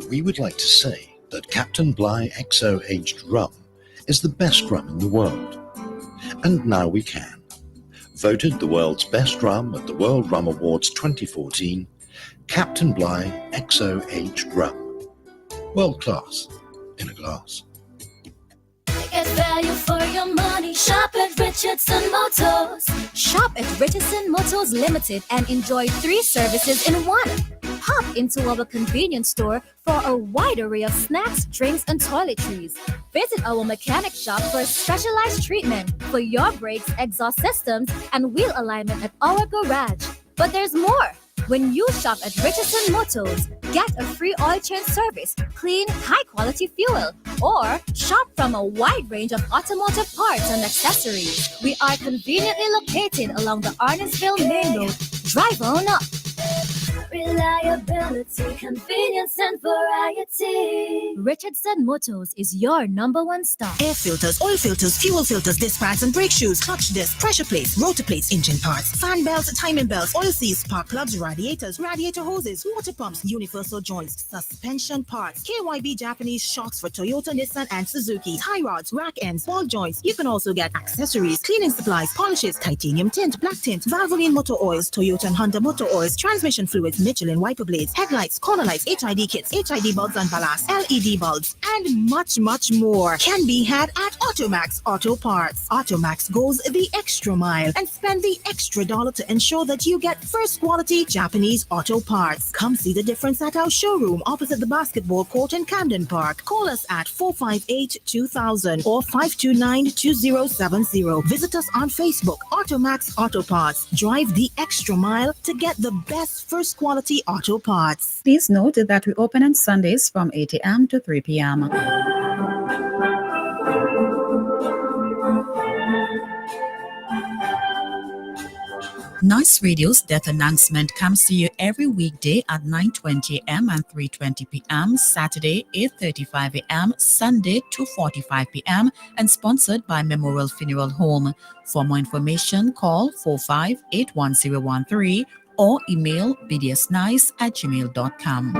We would like to say that Captain Bligh XO Aged Rum is the best rum in the world. And now we can. Voted the world's best rum at the World Rum Awards 2014, Captain Bligh XO Aged Rum. World class in a glass. Get value for your money. Shop at Richardson Motors. Shop at Richardson Motors Limited and enjoy 3 services in 1. Hop into our convenience store for a wide array of snacks, drinks, and toiletries. Visit our mechanic shop for specialized treatment for your brakes, exhaust systems, and wheel alignment at our garage. But there's more. When you shop at Richardson Motors, get a free oil change service, clean, high-quality fuel, or shop from a wide range of automotive parts and accessories. We are conveniently located along the Arnesville Main Road. Drive on up. Reliability, convenience, and variety. Richardson Motors is your #1 stop. Air filters, oil filters, fuel filters, disc pads and brake shoes, clutch disc, pressure plates, rotor plates, engine parts, fan belts, timing belts, oil seals, spark plugs, radiators, radiator hoses, water pumps, universal joints, suspension parts, KYB Japanese shocks for Toyota, Nissan, and Suzuki, tie rods, rack ends, ball joints. You can also get accessories, cleaning supplies, polishes, titanium tint, black tint, Valvoline motor oils, Toyota and Honda motor oils, transmission fluids, Michelin wiper blades, headlights, corner lights, HID kits, HID bulbs and ballast, LED bulbs, and much, much more can be had at Automax Auto Parts. Automax goes the extra mile and spend the extra dollar to ensure that you get first quality Japanese auto parts. Come see the difference at our showroom opposite the basketball court in Camden Park. Call us at 458-2000 or 529-2070. Visit us on Facebook, Automax Auto Parts. Drive the extra mile to get the best first quality auto parts. Please note that we open on Sundays from 8 a.m. to 3 p.m. Noise Radio's Death Announcement comes to you every weekday at 9:20 a.m. and 3:20 p.m., Saturday 8:35 a.m., Sunday 2:45 p.m., and sponsored by Memorial Funeral Home. For more information, call 45-81013 or email bdsnice@gmail.com.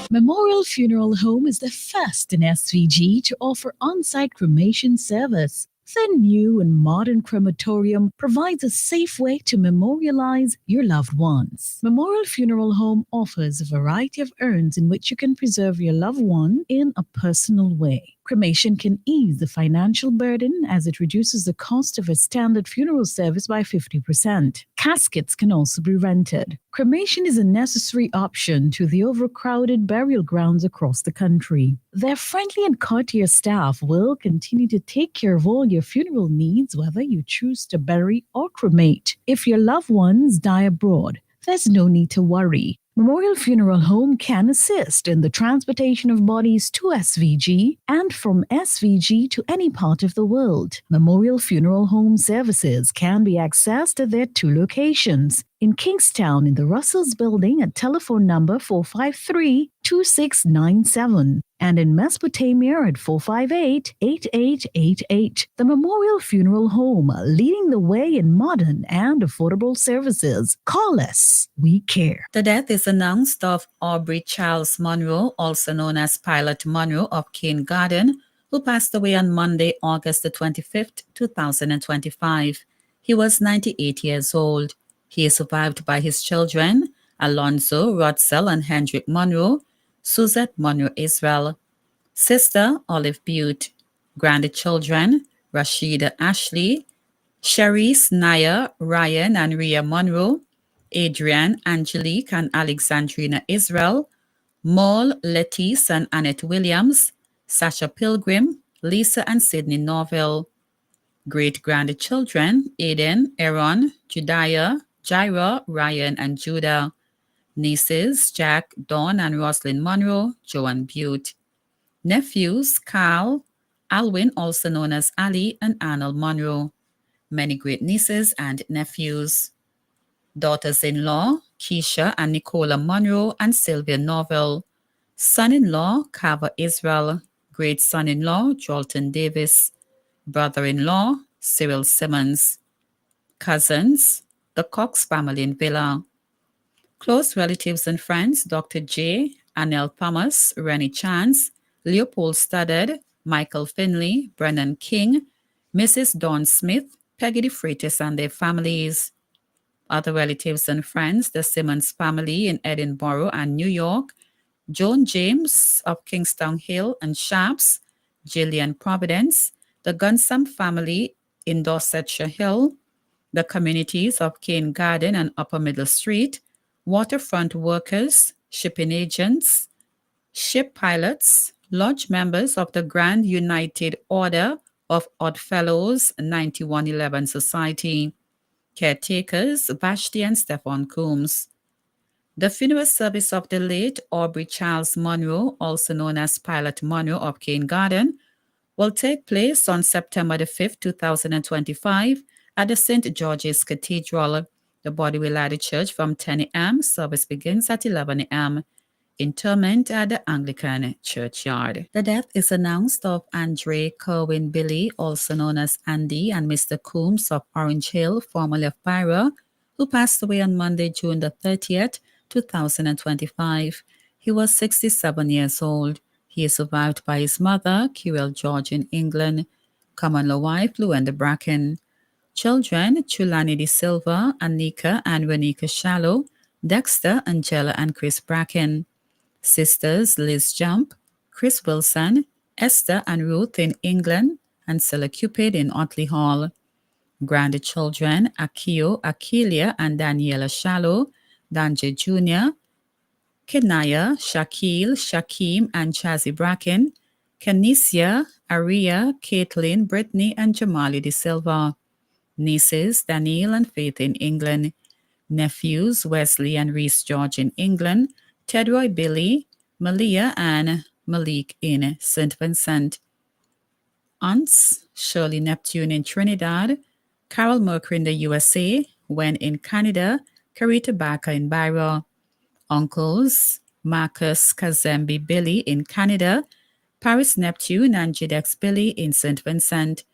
Memorial Funeral Home is the first in SVG to offer on-site cremation service. The new and modern crematorium provides a safe way to memorialize your loved ones. Memorial Funeral Home offers a variety of urns in which you can preserve your loved one in a personal way. Cremation can ease the financial burden as it reduces the cost of a standard funeral service by 50%. Caskets can also be rented. Cremation is a necessary option to the overcrowded burial grounds across the country. Their friendly and courteous staff will continue to take care of all your funeral needs, whether you choose to bury or cremate. If your loved ones die abroad, there's no need to worry. Memorial Funeral Home can assist in the transportation of bodies to SVG and from SVG to any part of the world. Memorial Funeral Home services can be accessed at their 2 locations. In Kingstown in the Russells Building at telephone number 453-2697 and in Mesopotamia at 458-8888. The Memorial Funeral Home, leading the way in modern and affordable services. Call us. We care. The death is announced of Aubrey Charles Monroe, also known as Pilot Monroe of Cane Garden, who passed away on Monday, August the 25th, 2025. He was 98 years old. He is survived by his children, Alonzo, Rodsell, and Hendrick Monroe, Suzette Monroe Israel, sister Olive Butte, grandchildren Rashida Ashley, Cherise, Naya, Ryan, and Rhea Monroe, Adrian, Angelique, and Alexandrina Israel, Maul, Lettice, and Annette Williams, Sasha Pilgrim, Lisa, and Sydney Norville. Great-grandchildren Aiden, Aaron, Judiah, Jaira, Ryan, and Judah. Nieces Jack, Dawn, and Roslyn Monroe, Joan Butte. Nephews Carl, Alwyn, also known as Ali, and Arnold Monroe. Many great nieces and nephews. Daughters-in-law Keisha and Nicola Monroe and Sylvia Norville. Son-in-law Carver Israel. Great son-in-law Jolton Davis. Brother-in-law Cyril Simmons. Cousins the Cox family in Villa. Close relatives and friends, Dr. J. Anel Thomas, Rennie Chance, Leopold Studdard, Michael Finley, Brennan King, Mrs. Dawn Smith, Peggy de Freitas and their families. Other relatives and friends, the Simmons family in Edinburgh and New York, Joan James of Kingstown Hill and Sharps, Gillian Providence, the Gunsam family in Dorsetshire Hill, the communities of Cane Garden and Upper Middle Street, waterfront workers, shipping agents, ship pilots, lodge members of the Grand United Order of Oddfellows 9111 Society. Caretakers Vashti and Stefan Coombs. The funeral service of the late Aubrey Charles Monroe, also known as Pilot Monroe of Cane Garden, will take place on September the 5th, 2025 at the St. George's Cathedral. The body will lie at the church from 10 a.m. Service begins at 11 a.m. Interment at the Anglican churchyard. The death is announced of Andre Kerwin Billy, also known as Andy, and Mr. Coombs of Orange Hill, formerly of Byra, who passed away on Monday, June the 30th, 2025. He was 67 years old. He is survived by his mother, Kirill George in England, common law wife, Luenda Bracken. Children, Chulani De Silva, Anika and Renika Shallow, Dexter, Angela and Chris Bracken. Sisters, Liz Jump, Chris Wilson, Esther and Ruth in England, and Scylla Cupid in Otley Hall. Grandchildren, Akio, Akelia and Daniela Shallow, Danje Jr., Kenaya, Shaquille, Shakim, and Chazzy Bracken, Kenesia, Aria, Caitlin, Brittany, and Jamali De Silva. Nieces, Danielle and Faith in England. Nephews, Wesley and Reese George in England. Tedroy Billy, Malia, and Malik in St. Vincent. Aunts, Shirley Neptune in Trinidad. Carol Mercury in the USA. When in Canada, Carita Barker in Byra. Uncles, Marcus Kazembe Billy in Canada, Paris Neptune and Jidex Billy in St. Vincent.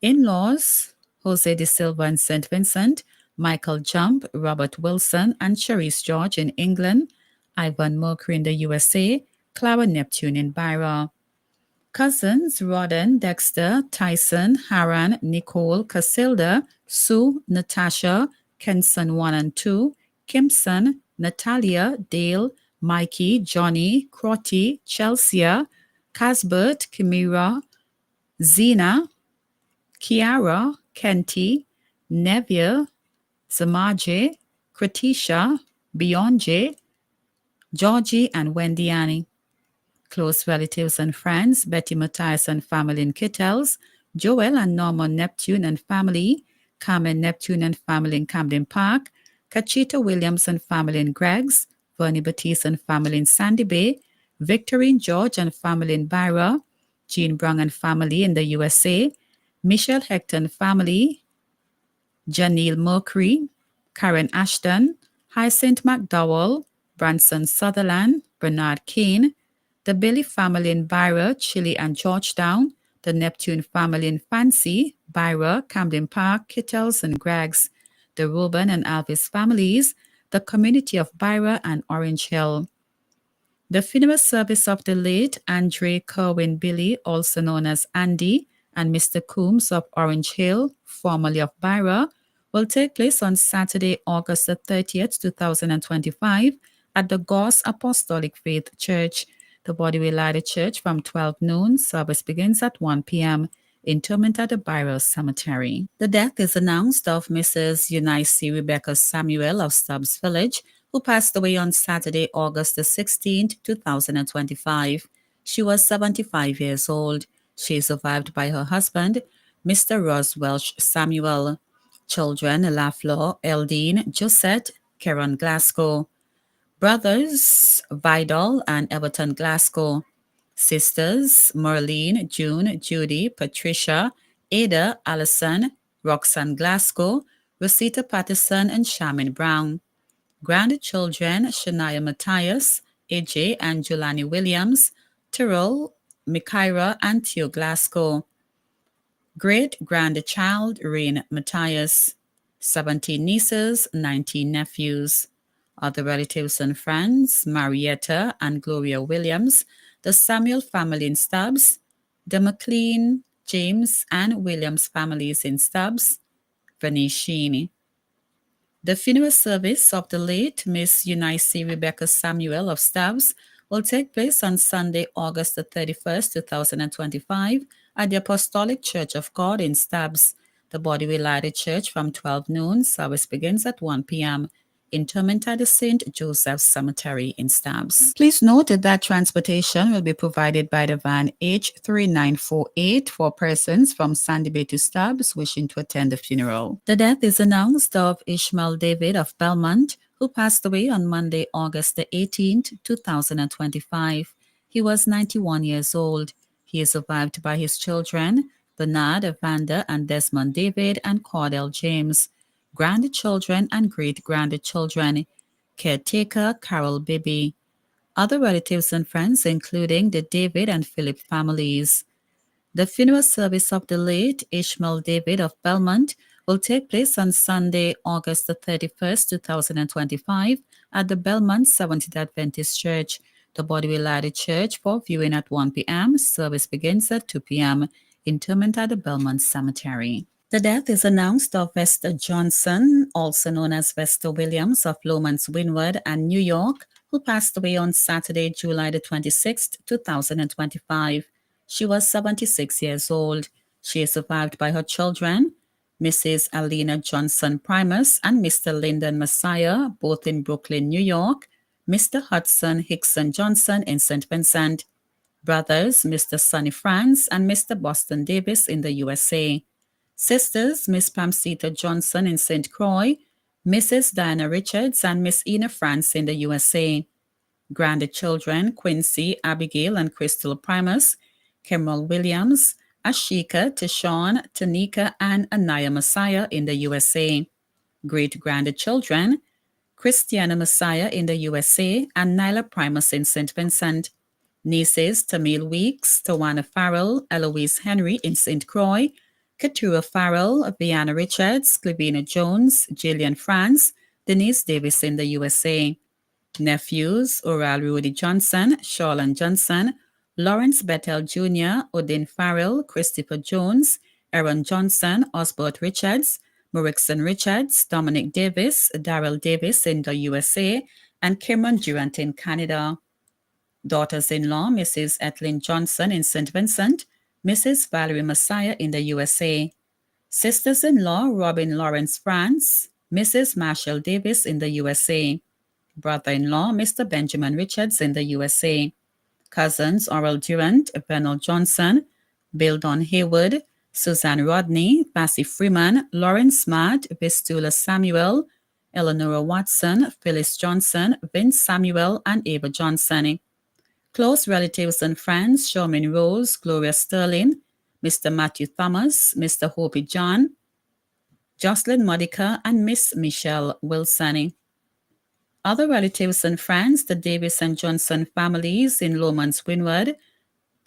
In-laws, Jose De Silva in St. Vincent, Michael Jump, Robert Wilson, and Cherise George in England, Ivan Mercury in the USA, Clara Neptune in Byra. Cousins, Rodden, Dexter, Tyson, Haran, Nicole, Casilda, Sue, Natasha, Kenson 1 and 2, Kimson, Natalia, Dale, Mikey, Johnny, Crotty, Chelsea, Casbert, Kimira, Zena, Kiara, Kenty, Nevia, Samaje, Kratisha, Beyonce, Georgie, and Wendy Annie. Close relatives and friends, Betty Matthias and family in Kittels, Joel and Norman Neptune and family, Carmen Neptune and family in Camden Park, Cachita Williams and family in Greggs, Vernie Batiste and family in Sandy Bay, Victorine George and family in Byra, Jean Brown and family in the USA, Michelle Hector and family, Janelle Mercury, Karen Ashton, Hyacinth McDowell, Branson Sutherland, Bernard Kane, the Billy family in Byra, Chile and Georgetown, the Neptune family in Fancy, Byra, Camden Park, Kittels and Greggs, the Reuben and Alvis families, the community of Byra and Orange Hill. The funeral service of the late Andre Kerwin Billy, also known as Andy, and Mr. Coombs of Orange Hill, formerly of Byra, will take place on Saturday, August the 30th, 2025 at the Goss Apostolic Faith Church. The body will lie at the church from 12 noon. Service begins at 1 p.m. Interment at the Byra Cemetery. The death is announced of Mrs. Eunice Rebecca Samuel of Stubbs Village, who passed away on Saturday, August the 16th, 2025. She was 75 years old. She is survived by her husband, Mr. Ross Welsh Samuel. Children, Lafleur, Eldine, Josette, Karen Glasgow. Brothers, Vidal and Everton Glasgow. Sisters, Marlene, June, Judy, Patricia, Ada, Allison, Roxanne Glasgow, Rosita Patterson, and Shaman Brown. Grandchildren, Shania Matthias, AJ and Jelani Williams, Tyrrell, Mikaira, and Theo Glasgow. Great-grandchild, Rain Matthias. 17 nieces, 19 nephews. Other relatives and friends, Marietta and Gloria Williams, the Samuel family in Stubbs, the McLean, James, and Williams families in Stubbs, Venice Sheeny. The funeral service of the late Miss Eunice Rebecca Samuel of Stubbs will take place on Sunday, August the 31st, 2025 at the Apostolic Church of God in Stubbs. The body will lie at the church from 12 noon. Service begins at 1 p.m. interment at the St. Joseph's Cemetery in Stubbs. Please note that transportation will be provided by the van H3948 for persons from Sandy Bay to Stubbs wishing to attend the funeral. The death is announced of Ishmael David of Belmont, who passed away on Monday, August the 18th, 2025. He was 91 years old. He is survived by his children, Bernard, Vanda, and Desmond David, and Cordell James, grandchildren and great-grandchildren, caretaker Carol Bibby, other relatives and friends including the David and Philip families. The funeral service of the late Ishmael David of Belmont will take place on Sunday, August the 31st, 2025 at the Belmont Seventh-day Adventist Church. The body will lie at the church for viewing at 1 p.m. Service begins at 2 p.m. Interment at the Belmont Cemetery. The death is announced of Vesta Johnson, also known as Vesta Williams of Lomans Windward and New York, who passed away on Saturday, July the 26th, 2025. She was 76 years old. She is survived by her children, Mrs. Alina Johnson Primus and Mr. Lyndon Messiah, both in Brooklyn, New York, Mr. Hudson Hickson Johnson in St. Vincent, brothers Mr. Sonny France and Mr. Boston Davis in the USA, sisters Miss Pamsita Johnson in St. Croix, Mrs. Diana Richards and Miss Ina France in the USA, grandchildren Quincy, Abigail and Crystal Primus, Kemal Williams, Ashika, Tishon, Tanika and Anaya Messiah in the USA, great-grandchildren Christiana Messiah in the USA and Nyla Primus in St. Vincent, nieces Tamil Weeks, Tawana Farrell, Eloise Henry in St. Croix, Katura Farrell, Vianna Richards, Clivina Jones, Jillian France, Denise Davis in the USA, nephews Oral Rudy Johnson, Charlene Johnson, Lawrence Bethel Jr., Odin Farrell, Christopher Jones, Aaron Johnson, Osbert Richards, Morrison Richards, Dominic Davis, Darrell Davis in the USA, and Cameron Durant in Canada. Daughters-in-law, Mrs. Etlyn Johnson in St. Vincent, Mrs. Valerie Messiah in the USA. Sisters-in-law, Robin Lawrence France, Mrs. Marshall Davis in the USA. Brother-in-law, Mr. Benjamin Richards in the USA. Cousins, Oral Durant, Bernal Johnson, Bill Don Haywood, Suzanne Rodney, Bessie Freeman, Lauren Smart, Vistula Samuel, Eleanor Watson, Phyllis Johnson, Vince Samuel, and Ava Johnson. Close relatives and friends, Sherman Rose, Gloria Sterling, Mr. Matthew Thomas, Mr. Hopi John, Jocelyn Modica, and Miss Michelle Wilson. Other relatives and friends, the Davis and Johnson families in Lomans Windward,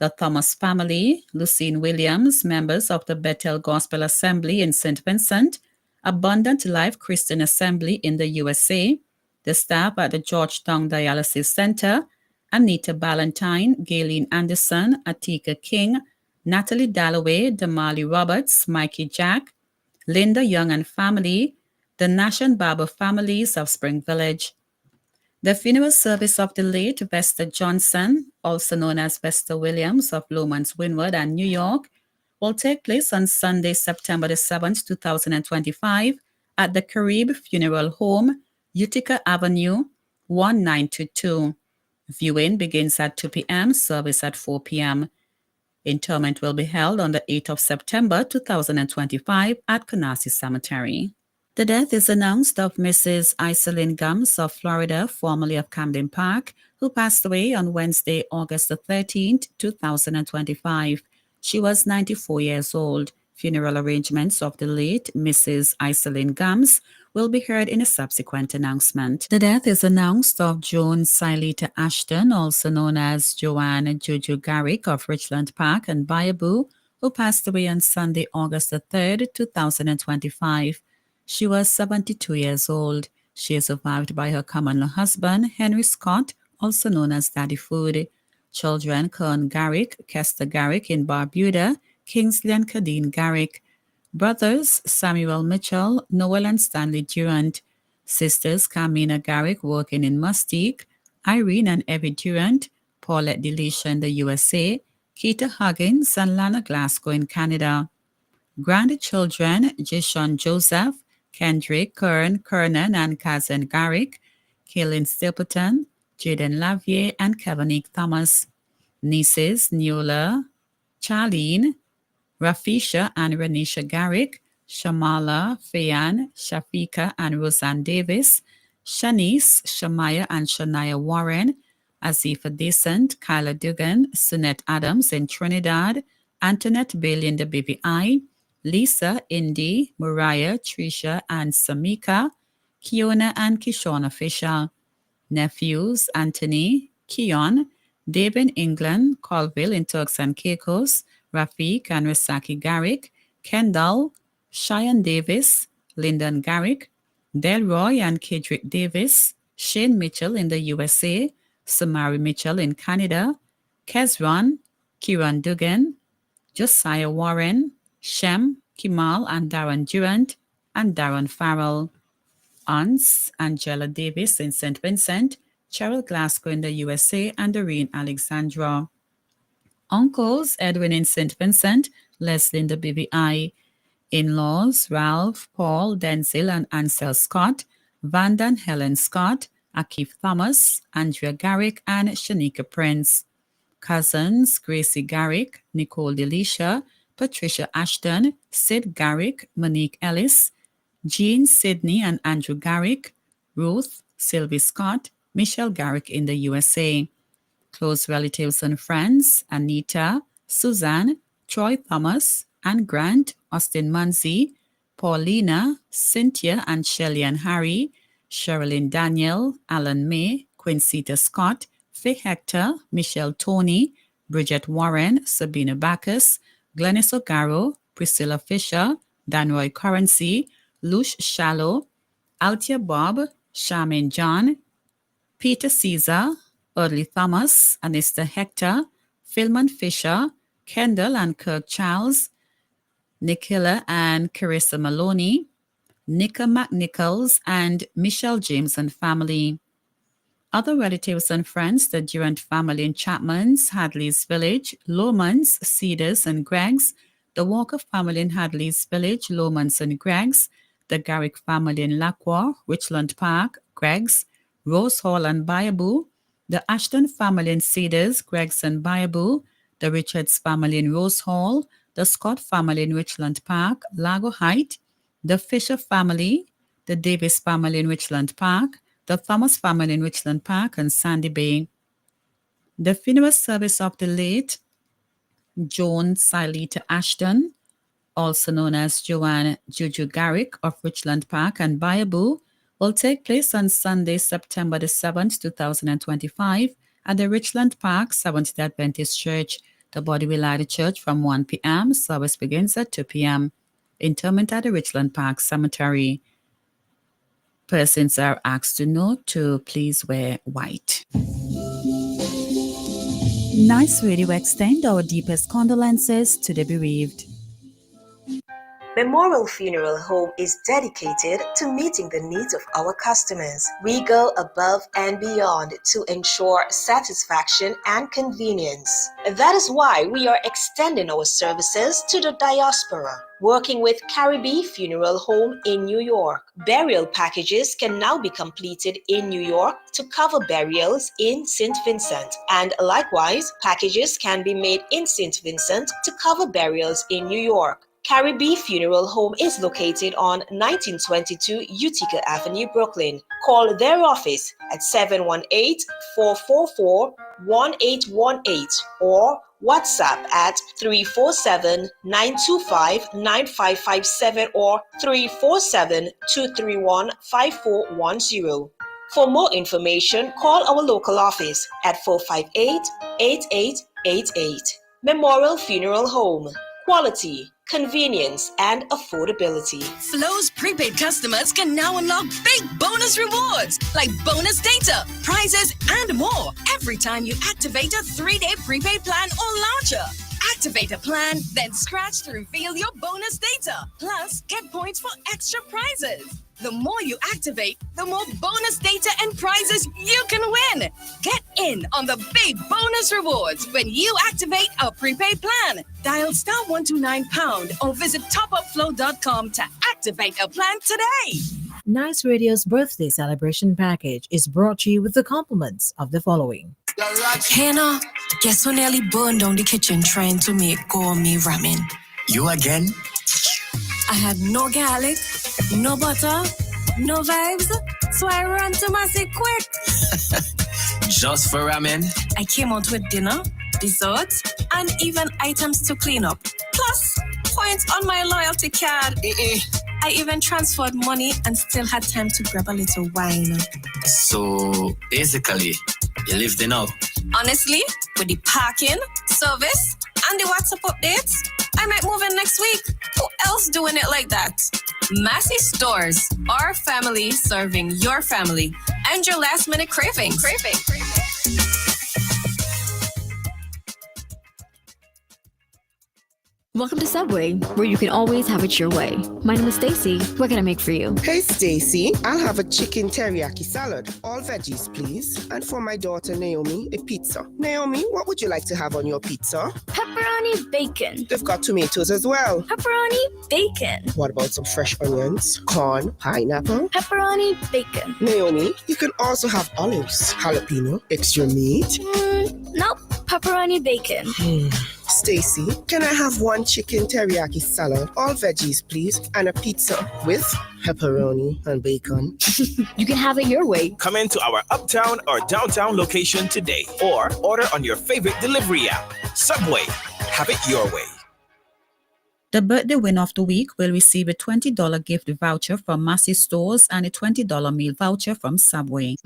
the Thomas family, Lucine Williams, members of the Bethel Gospel Assembly in St. Vincent, Abundant Life Christian Assembly in the USA, the staff at the Georgetown Dialysis Center, Anita Ballantyne, Gayleen Anderson, Atika King, Natalie Dalloway, Damali Roberts, Mikey Jack, Linda Young and family, the Nash and Barber families of Spring Village. The funeral service of the late Vesta Johnson, also known as Vesta Williams of Lomans Windward and New York, will take place on Sunday, September the 7th, 2025 at the Carib Funeral Home, Utica Avenue, 1922. Viewing begins at 2 p.m., service at 4 p.m. Interment will be held on the 8th of September 2025 at Canarsie Cemetery. The death is announced of Mrs. Iselin Gums of Florida, formerly of Camden Park, who passed away on Wednesday, August the 13th, 2025. She was 94 years old. Funeral arrangements of the late Mrs. Iselin Gums will be heard in a subsequent announcement. The death is announced of Joan Silita Ashton, also known as Joanne Juju Garrick of Richland Park and Bayaboo, who passed away on Sunday, August the 3rd, 2025. She was 72 years old. She is survived by her common law husband, Henry Scott, also known as Daddy Food. Children, Kern Garrick, Kester Garrick in Barbuda, Kingsley and Kadeen Garrick. Brothers, Samuel Mitchell, Noel and Stanley Durant. Sisters, Carmina Garrick working in Mustique, Irene and Evie Durant, Paulette Delisha in the USA, Keita Huggins and Lana Glasgow in Canada. Grandchildren, Jishon Joseph, Kendrick, Kernan, and Kazan Garrick, Kaylin Stapleton, Jaden Lavier, and Kevinique Thomas. Nieces, Neula, Charlene, Rafisha and Renisha Garrick, Shamala, Fayan, Shafika and Roseanne Davis, Shanice, Shamaya and Shania Warren, Azifa Decent, Kyla Dugan, Sunette Adams in Trinidad, Antoinette Bailey in the BVI, Lisa, Indy, Mariah, Trisha and Samika, Kiona and Kishona Fisher. Nephews, Anthony, Keon, Dave in England, Colville in Turks and Caicos, Rafiq and Risaki Garrick, Kendall, Cheyenne Davis, Lyndon Garrick, Delroy and Kedrick Davis, Shane Mitchell in the USA, Samari Mitchell in Canada, Kezron, Kieran Dugan, Josiah Warren, Shem, Kimal and Darren Durant, and Darren Farrell. Aunts, Angela Davis in St. Vincent, Cheryl Glasgow in the USA, and Doreen Alexandra. Uncles, Edwin in St. Vincent, Leslie in the BVI. In-laws, Ralph, Paul, Denzel, and Ansel Scott, Vanda and Helen Scott, Akif Thomas, Andrea Garrick, and Shanika Prince. Cousins, Gracie Garrick, Nicole Delisha, Patricia Ashton, Sid Garrick, Monique Ellis, Jean Sidney and Andrew Garrick, Ruth, Sylvie Scott, Michelle Garrick in the USA. Close relatives and friends, Anita, Suzanne, Troy Thomas, Anne Grant, Austin Munzie, Paulina, Cynthia and Shelley and Harry, Sherilyn Daniel, Alan May, Quincita Scott, Faye Hector, Michelle Tony, Bridget Warren, Sabina Bacchus, Glennis O'Garo, Priscilla Fisher, Danroy Currency, Lush Shallow, Altia Bob, Charmaine John, Peter Caesar, Audley Thomas, Anista Hector, Philman Fisher, Kendall and Kirk Charles, Nicola and Carissa Maloney, Nika McNichols, and Michelle James and family. Other relatives and friends, the Durant family in Chapman's, Hadley's Village, Lomans, Cedars, and Greggs, the Walker family in Hadley's Village, Lomans and Greggs, the Garrick family in Lacroix, Richland Park, Greggs, Rose Hall and Bayaboo, the Ashton family in Cedars, Greggs and Bayaboo, the Richards family in Rose Hall, the Scott family in Richland Park, Lago Height, the Fisher family, the Davis family in Richland Park, the Thomas family in Richland Park and Sandy Bay. The funeral service of the late Joan Silita Ashton, also known as Joanne Juju Garrick of Richland Park and Bayaboo, will take place on Sunday, September the 7th, 2025 at the Richland Park Seventh-day Adventist Church. The body will lie at the church from 1 p.m. Service begins at 2 p.m. Interment at the Richland Park Cemetery. Persons are asked to note to please wear white. Nice Radio extend our deepest condolences to the bereaved. Memorial Funeral Home is dedicated to meeting the needs of our customers. We go above and beyond to ensure satisfaction and convenience. That is why we are extending our services to the diaspora. Working with Caribbean Funeral Home in New York. Burial packages can now be completed in New York to cover burials in St. Vincent. And likewise, packages can be made in St. Vincent to cover burials in New York. Caribbean Funeral Home is located on 1922 Utica Avenue, Brooklyn. Call their office at 718-444-1818 or WhatsApp at 347-925-9557 or 347-231-5410. For more information, call our local office at 458-8888. Memorial Funeral Home. Quality, convenience, and affordability. Flo's prepaid customers can now unlock big bonus rewards like bonus data, prizes, and more every time you activate a 3-day prepaid plan or launcher. Activate a plan, then scratch to reveal your bonus data. Plus, get points for extra prizes. The more you activate, the more bonus data and prizes you can win. Get in on the big bonus rewards when you activate a prepaid plan. Dial *129# or visit topupflow.com to activate a plan today. Nice Radio's birthday celebration package is brought to you with the compliments of the following. Hannah, guess who nearly burned down the kitchen trying to make gourmet ramen? You again? I had no garlic, no butter, no vibes, so I ran to Massey quick. Just for ramen? I came out with dinner, desserts, and even items to clean up. Plus, points on my loyalty card. I even transferred money and still had time to grab a little wine. So, basically, you lived in now? Honestly, with the parking, service, and the WhatsApp updates, I might move in next week. Who else doing it like that? Massey Stores, our family serving your family and your last minute cravings. Welcome to Subway, where you can always have it your way. My name is Stacy. What can I make for you? Hey, Stacy. I'll have a chicken teriyaki salad. All veggies, please. And for my daughter, Naomi, a pizza. Naomi, what would you like to have on your pizza? Pepperoni bacon. They've got tomatoes as well. Pepperoni bacon. What about some fresh onions, corn, pineapple? Pepperoni bacon. Naomi, you can also have olives, jalapeno, extra meat. Nope. Pepperoni bacon. Stacy, can I have one chicken teriyaki salad, all veggies, please, and a pizza with pepperoni and bacon? You can have it your way. Come into our uptown or downtown location today or order on your favorite delivery app. Subway, have it your way. The birthday winner of the week will receive a $20 gift voucher from Massey Stores and a $20 meal voucher from Subway.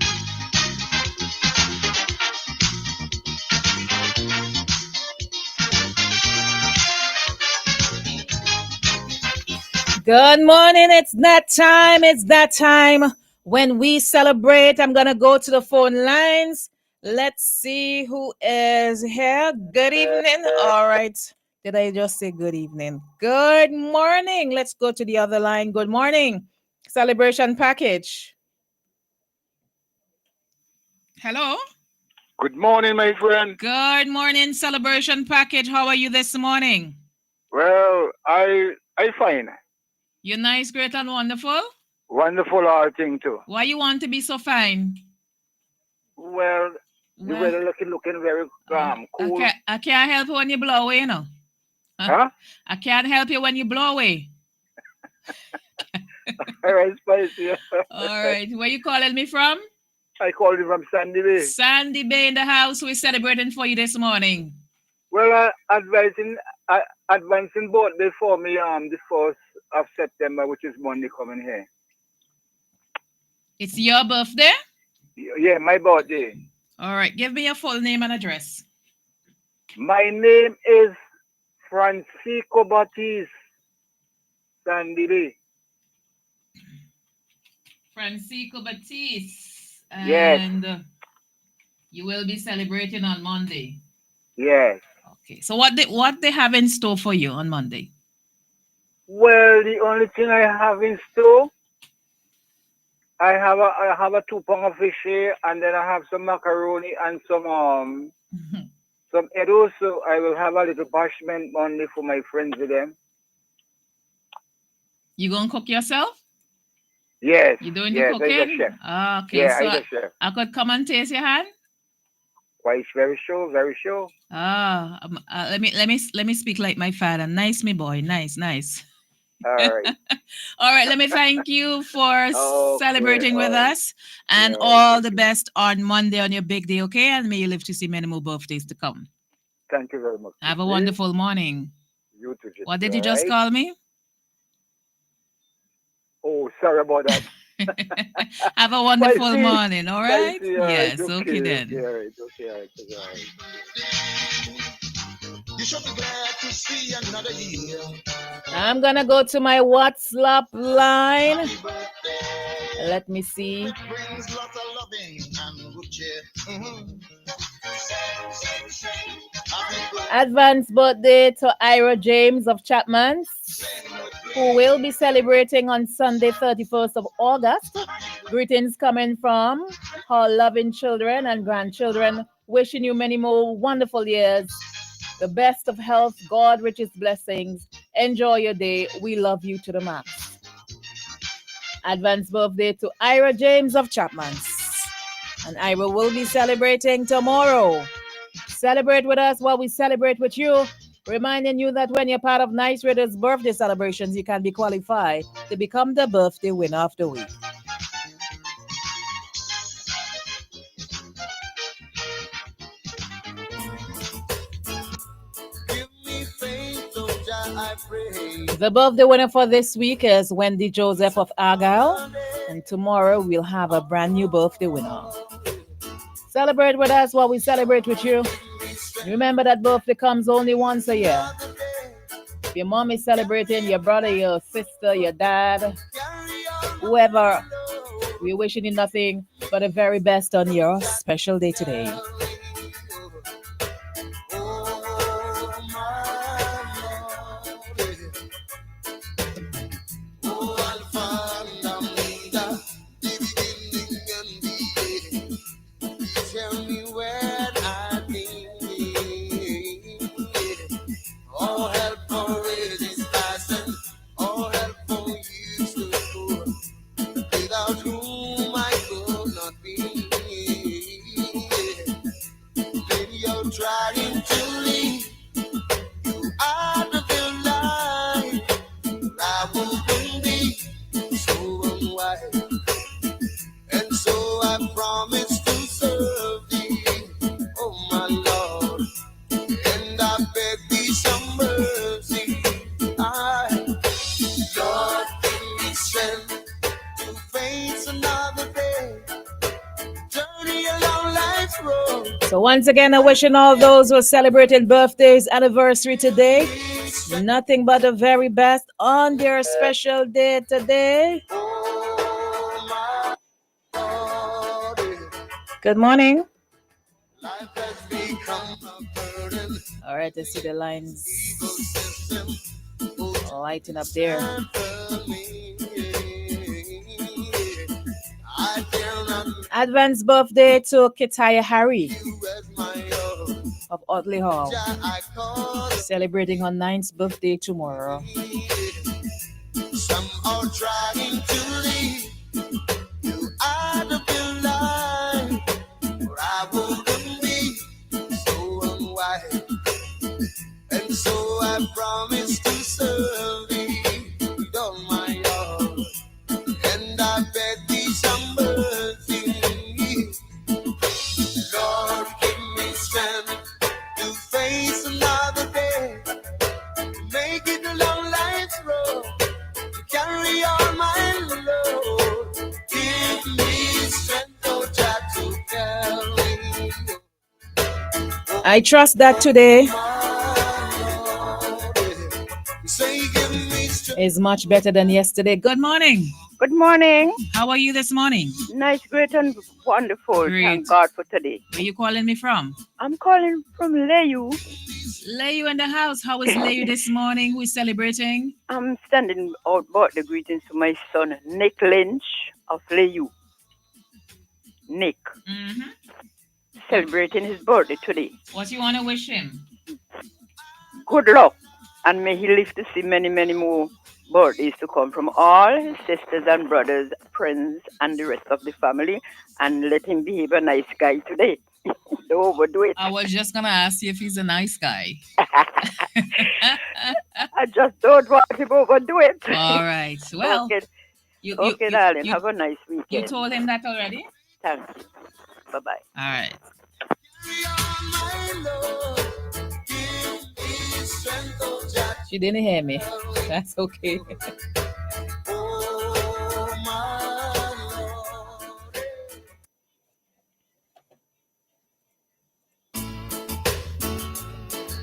Good morning. It's that time. It's that time when we celebrate. I'm going to go to the phone lines. Let's see who is here. Good evening. All right. Did I just say good evening? Good morning. Let's go to the other line. Good morning. Celebration package. Hello. Good morning, my friend. Good morning, celebration package. How are you this morning? Well, I fine. You're nice, great, and wonderful? Wonderful all thing too. Why you want to be so fine? Well, the weather looking very cool. I can't help you when you blow away, you know. Huh? I can't help you when you blow away. All right, spicy. All right. Where you calling me from? I called you from Sandy Bay. Sandy Bay in the house. We're celebrating for you this morning. Well, advancing birthday for me the 1st of September, which is Monday coming here. It's your birthday? Yeah, my birthday. All right. Give me your full name and address. My name is Francisco Batiste, Sandy Bay. Francisco Batiste. Yes. And you will be celebrating on Monday. Yes. Okay. So what they have in store for you on Monday? Well, the only thing I have in store, I have a 2-pound of fish here, and then I have some macaroni and some Edo. So I will have a little parchment Monday for my friends with them. You gonna cook yourself? Yes. You doing the cooking? I'm a chef. Okay. Yeah, So I'm a chef. I could come and taste your hand. Quite very sure, very sure. Let me speak like my father. Nice, me boy. Nice. All right. All right. Let me thank you for celebrating with us, and all the best on Monday on your big day. Okay, and may you live to see many more birthdays to come. Thank you very much. Have a wonderful morning. You too. What did you just call me? Oh, sorry about that. Have a wonderful Spicy. morning. All right. Spicy, all right. Yes. Okay then. Okay, all right. Okay, all right. Okay, all right. You should be glad to see another year. I'm gonna go to my WhatsApp line. Let me see. Brings lots of loving and good cheer. Advance birthday to Ira James of Chapman's. who will be celebrating on Sunday, 31st of August. Greetings coming from our loving children and grandchildren, wishing you many more wonderful years, the best of health, God, richest blessings. Enjoy your day. We love you to the max. Advance birthday to Ira James of Chapman's. And Ira will be celebrating tomorrow. Celebrate with us while we celebrate with you. Reminding you that when you're part of Nice Raiders birthday celebrations, you can be qualified to become the birthday winner of the week. The birthday winner for this week is Wendy Joseph of Argyle. And tomorrow we'll have a brand new birthday winner. Celebrate with us while we celebrate with you. Remember that birthday comes only once a year. If your mom is celebrating, your brother, your sister, your dad, whoever, we're wishing you nothing but the very best on your special day today. So once again, I'm wishing all those who are celebrating birthdays, anniversary today, nothing but the very best on their special day today. Good morning. All right, I see the lines lighting up there. Advance birthday to Ketaya Harry of Otley Hall, celebrating her 9th birthday tomorrow. Some are trying to leave you out of your life, or I wouldn't be so unwise. And so I promise to serve thee with all my heart, and I beg thee some mercy. Lord, give me strength to face another day, make it a long life's road, to carry on my load. Give me strength, oh God, to carry. I trust that today is much better than yesterday. Good morning. Good morning. How are you this morning? Nice, great, and wonderful. Great. Thank God for today. Where are you calling me from? I'm calling from Layu. Layu in the house. How is Layu this morning? Who is celebrating? I'm sending out birthday greetings to my son, Nick Lynch of Layu. Nick. Mm-hmm. Celebrating his birthday today. What you want to wish him? Good luck. And may he live to see many, many more birthdays to come from all his sisters and brothers, friends, and the rest of the family. And let him behave a nice guy today. Don't overdo it. I was just going to ask you if he's a nice guy. I just don't want him to overdo it. All right. Well, okay, darling. Have a nice weekend. You told him that already? Thank you. Bye-bye. All right. She didn't hear me. That's okay.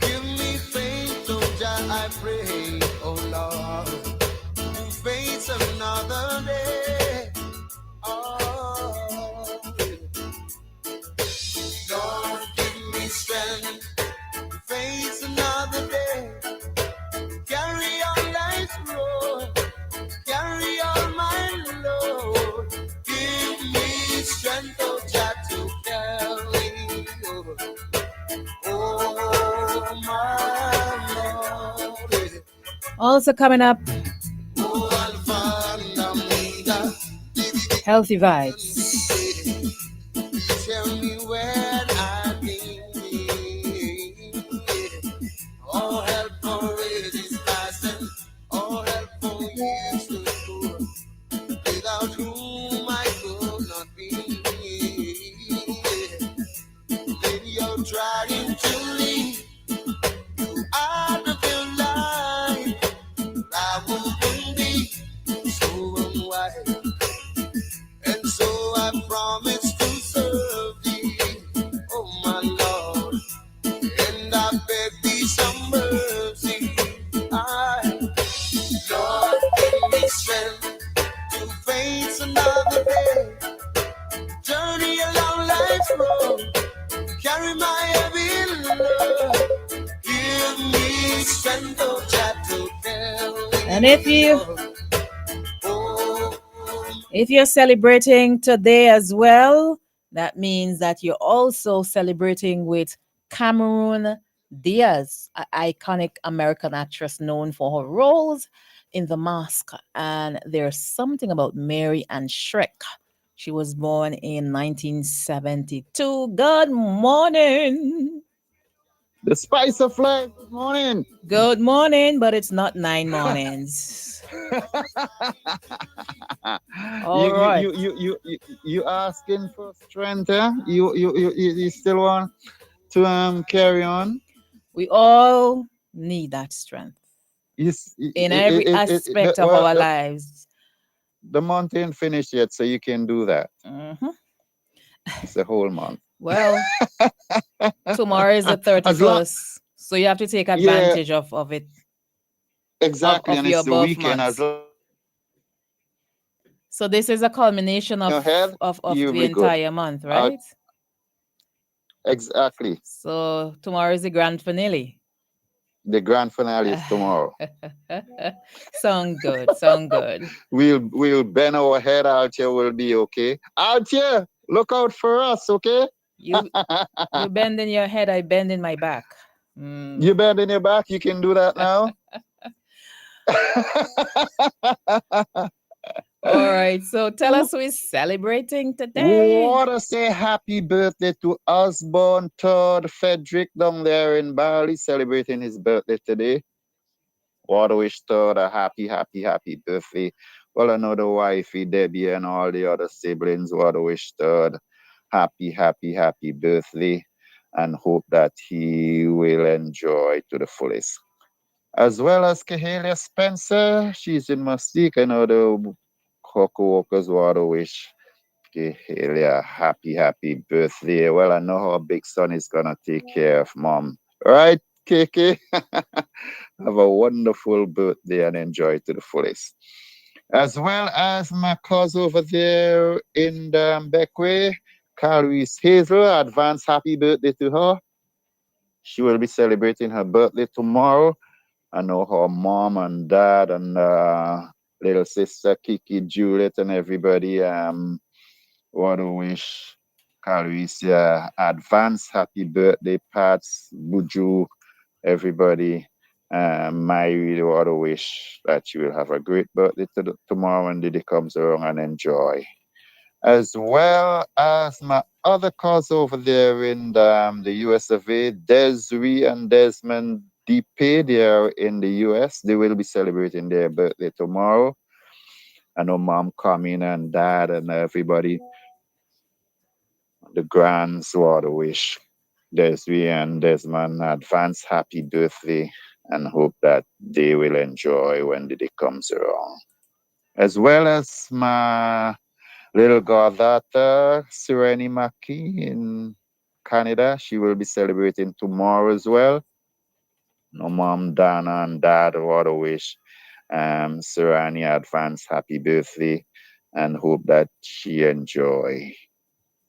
Give me faith, oh Jah, I pray, oh Lord, to face another day. Oh, Lord, give me strength to face another day. Carry on life's road. Also coming up, healthy vibes. Tell me when I've been all help for it is passing, all help for years to go, without whom I could not be. When you're trying to leave out of your life, I wouldn't be so unwise. And so I promise to serve thee, oh my Lord, and I beg thee some mercy. Lord, give me strength to face another day, journey along life's road, carry my heavy load. Give me strength, oh Jah, to tell And if you're celebrating today as well, that means that you're also celebrating with Cameron Diaz, an iconic American actress known for her roles in The Mask. And there's something about Mary and Shrek. She was born in 1972. Good morning. The spice of life. Good morning. Good morning, but it's not 9 mornings. All right. You asking for strength, eh? You still want to carry on? We all need that strength in every aspect of our lives. The month ain't finished yet, so you can do that. Mhm. It's a whole month. Well, tomorrow is the 31st, so you have to take advantage of it. Exactly, of and your it's the birth weekend months. as well. So this is a culmination of you'll the be good. entire month, right? Exactly. So tomorrow is the grand finale. The grand finale is tomorrow. Sound good. Sound good. We'll bend our head out here. We'll be okay. Out here, look out for us, okay? You bend in your head, I bend in my back. You bend in your back. You can do that now. All right. So tell us who is celebrating today. Want to say happy birthday to Osborne Todd Frederick down there in Bali, celebrating his birthday today. Want to wish Todd a happy birthday. Well, I know the wifey, Debbie, and all the other siblings want to wish Todd happy birthday, and hope that he will enjoy to the fullest. As well as Kahelia Spencer, she's in Mustique. I know the co-workers want to wish Kahelia happy birthday. Well, I know her big son is gonna take care of mom. Right, KK? Have a wonderful birthday and enjoy to the fullest. As well as my cousin over there in the Beckway, Carlos Hazel, advance happy birthday to her. She will be celebrating her birthday tomorrow. I know her mom and dad and little sister Kiki, Juliet, and everybody want to wish Carissa advance happy birthday, Pats, Buju, everybody. My really want to wish that you will have a great birthday tomorrow when the day comes around and enjoy. As well as my other cause over there in the US of A, Desiree and Desmond Depe, they are in the US. They will be celebrating their birthday tomorrow. I know mom coming and dad and everybody. The grands want to wish Desiree and Desmond advance happy birthday and hope that they will enjoy when the day comes around. As well as my little goddaughter, Sereni Maki in Canada. She will be celebrating tomorrow as well. No mom, Dana, and dad want to wish Sereni advance happy birthday and hope that she enjoy.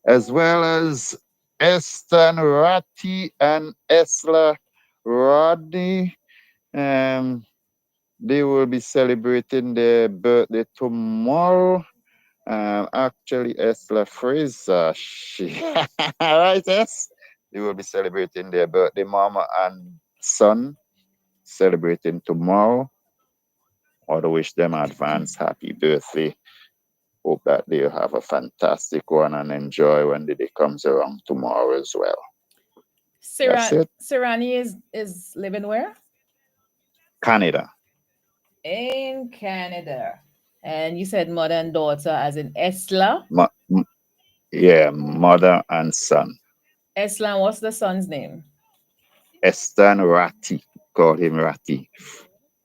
As well as Esther Ratti and Esla Rodney. They will be celebrating their birthday tomorrow. Actually, Esla Fraser, she right, yes. They will be celebrating their birthday, mama and son, celebrating tomorrow. Want to wish them advance happy birthday. Hope that they'll have a fantastic one and enjoy when the day comes around tomorrow as well. That's it. Sirani is living where? Canada. In Canada. And you said mother and daughter as in Esla? Yeah, mother and son. Esla, what's the son's name? Estan Ratti. Call him Ratti.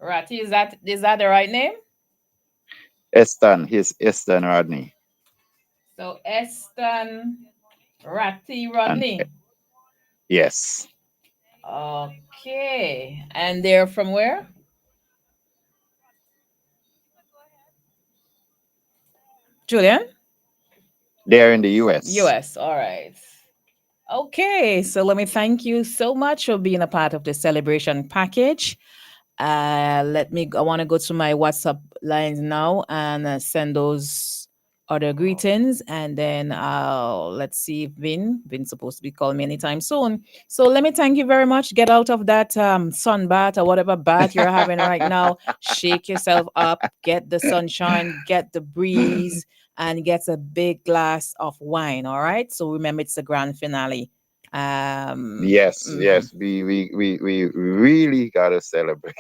Ratti, is that the right name? Estan, he's Estan Rodney. So Estan Ratti Rodney. Yes. Okay. And they're from where? Julian? They're in the US. US, all right. Okay, so let me thank you so much for being a part of the celebration package. I want to go to my WhatsApp lines now and send those other greetings, and then let's see if Vin's supposed to be calling me anytime soon. So let me thank you very much. Get out of that sun bath or whatever bath you're having right now. Shake yourself up, get the sunshine, get the breeze, and get a big glass of wine. All right. So remember, it's the grand finale. Yes, we really gotta celebrate.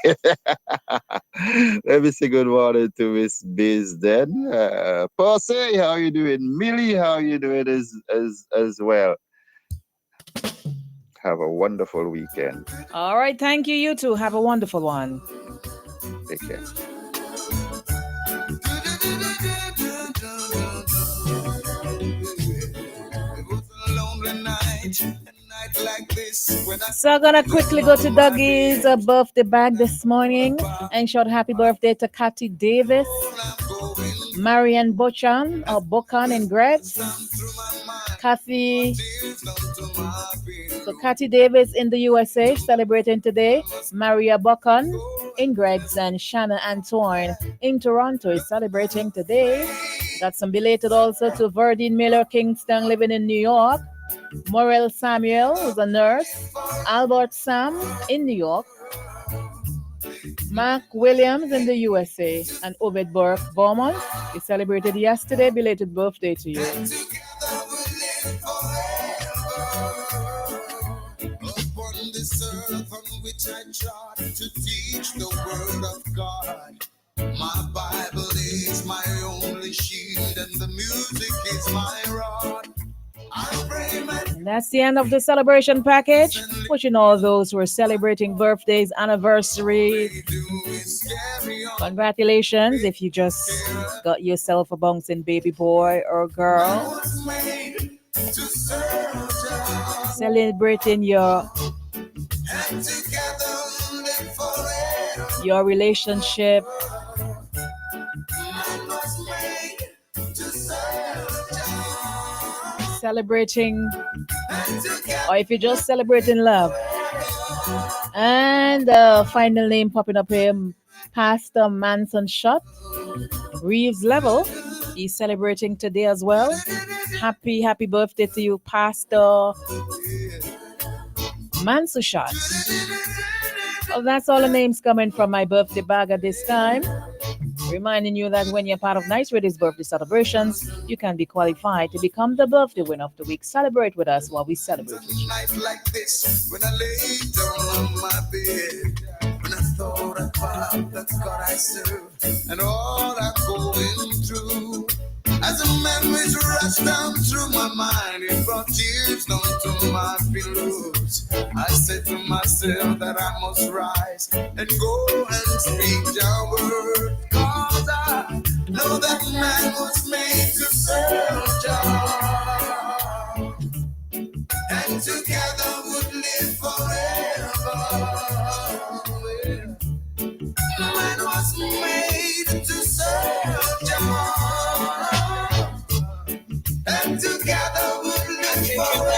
Let me say good morning to Miss Biz then. Percy, how you doing? Millie, how you doing as well? Have a wonderful weekend. All right, thank you. You too. Have a wonderful one. Take care. So I'm gonna quickly go to Dougie's birthday bag this morning and shout happy birthday to Kathy Davis, Marianne Bocan in Greg's. Kathy Davis in the USA celebrating today. Maria Bocan in Greg's, and Shanna Antoine in Toronto is celebrating today. Got some belated also to Verdine Miller Kingston living in New York. Morel Samuel, who's a nurse. Albert Sam in New York. Mark Williams in the USA. And Obed Burke Beaumont. He celebrated yesterday. Belated birthday to you. Upon this earth on which I trod to teach the word of God. My Bible is my only shield, and the music is my rod. And that's the end of the celebration package. Wishing all those who are celebrating birthdays, anniversaries. Congratulations if you just got yourself a bouncing baby boy or girl. Celebrating your relationship. Celebrating, or if you're just celebrating love. And final name popping up here, Pastor Manson Shot, Reeves Level. He's celebrating today as well. Happy birthday to you, Pastor Manson Shot. Well, that's all the names coming from my birthday bag at this time. Reminding you that when you're part of Nice Radio's birthday celebrations, you can be qualified to become the birthday winner of the week. Celebrate with us while we celebrate with you. Night like this, when I lay down on my bed, when I thought about the God I serve and all I'm going through, as a memories rush down through my mind, it brought tears down to my pillows. I said to myself that I must rise and go and speak your word, 'cause I know that man was made to serve God, and together would live forever. Man was made to serve God, and together would live forever.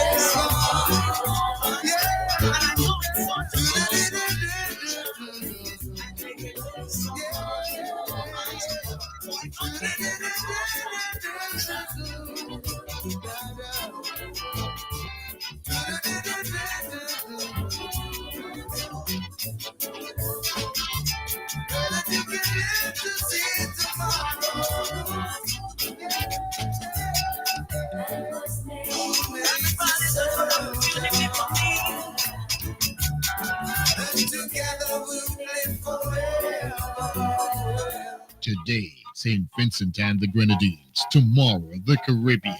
Today, St. Vincent and the Grenadines. Tomorrow, the Caribbean.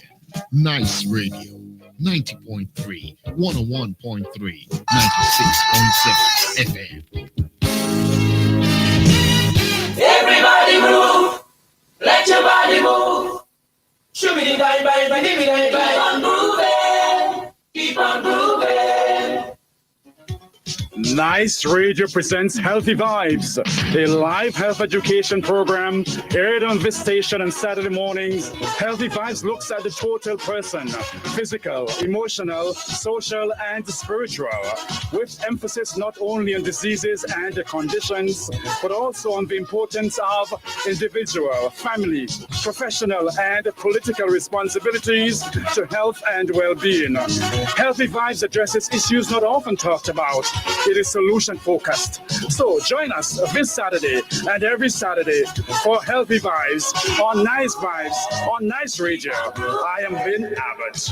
Nice Radio. 90.3, 101.3, 96.7 FM. Everybody move. Let your body move. Shoot me the bang, bang, bang, give me that bang. Keep on grooving. Nice Radio presents Healthy Vibes, a live health education program aired on this station on Saturday mornings. Healthy Vibes looks at the total person, physical, emotional, social, and spiritual, with emphasis not only on diseases and conditions, but also on the importance of individual, family, professional, and political responsibilities to health and well-being. Healthy Vibes addresses issues not often talked about. It is solution focused. So join us this Saturday and every Saturday for Healthy Vibes on Nice Vibes on Nice Radio. I am Vin Abbott.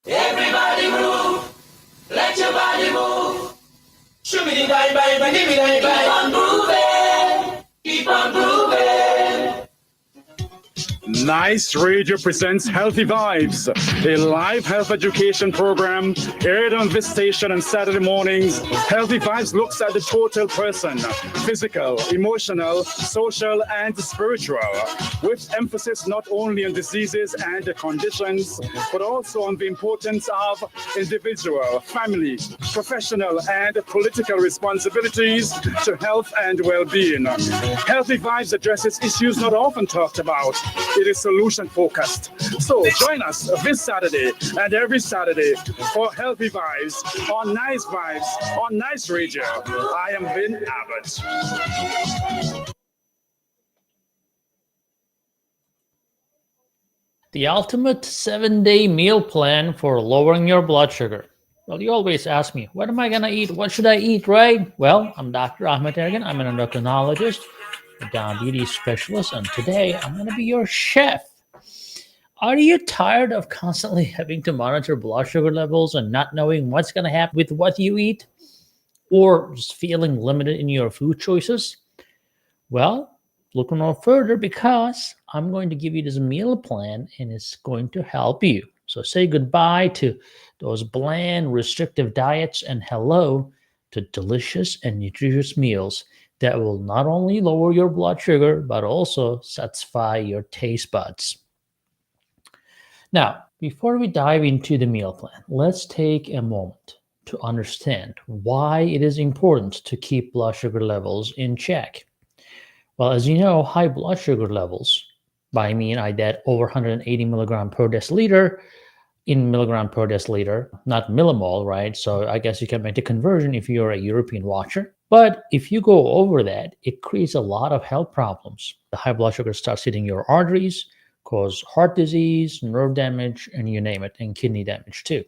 Everybody move. Let your body move. Shoot me the bang, bang, bang, give me that bang. Keep on grooving. Nice Radio presents Healthy Vibes, a live health education program aired on this station on Saturday mornings. Healthy Vibes looks at the total person, physical, emotional, social, and spiritual, with emphasis not only on diseases and conditions, but also on the importance of individual, family, professional, and political responsibilities to health and well-being. Healthy Vibes addresses issues not often talked about. It is solution focused. So join us this Saturday and every Saturday for Healthy Vibes on Nice Vibes on Nice Radio. I am Vin Abbott. The ultimate 7-day meal plan for lowering your blood sugar. Well, you always ask me, what am I going to eat? What should I eat, right? Well, I'm Dr. Ahmed Ergan. I'm an endocrinologist, a diabetes specialist, and today I'm going to be your chef. Are you tired of constantly having to monitor blood sugar levels and not knowing what's going to happen with what you eat? Or just feeling limited in your food choices? Well, look no further, because I'm going to give you this meal plan and it's going to help you. So say goodbye to those bland, restrictive diets and hello to delicious and nutritious meals that will not only lower your blood sugar, but also satisfy your taste buds. Now, before we dive into the meal plan, let's take a moment to understand why it is important to keep blood sugar levels in check. Well, as you know, high blood sugar levels, by that over 180 milligram per deciliter, in milligram per deciliter, not millimole, right? So I guess you can make the conversion if you're a European watcher. But if you go over that, it creates a lot of health problems. The high blood sugar starts hitting your arteries, cause heart disease, nerve damage, and you name it, and kidney damage too.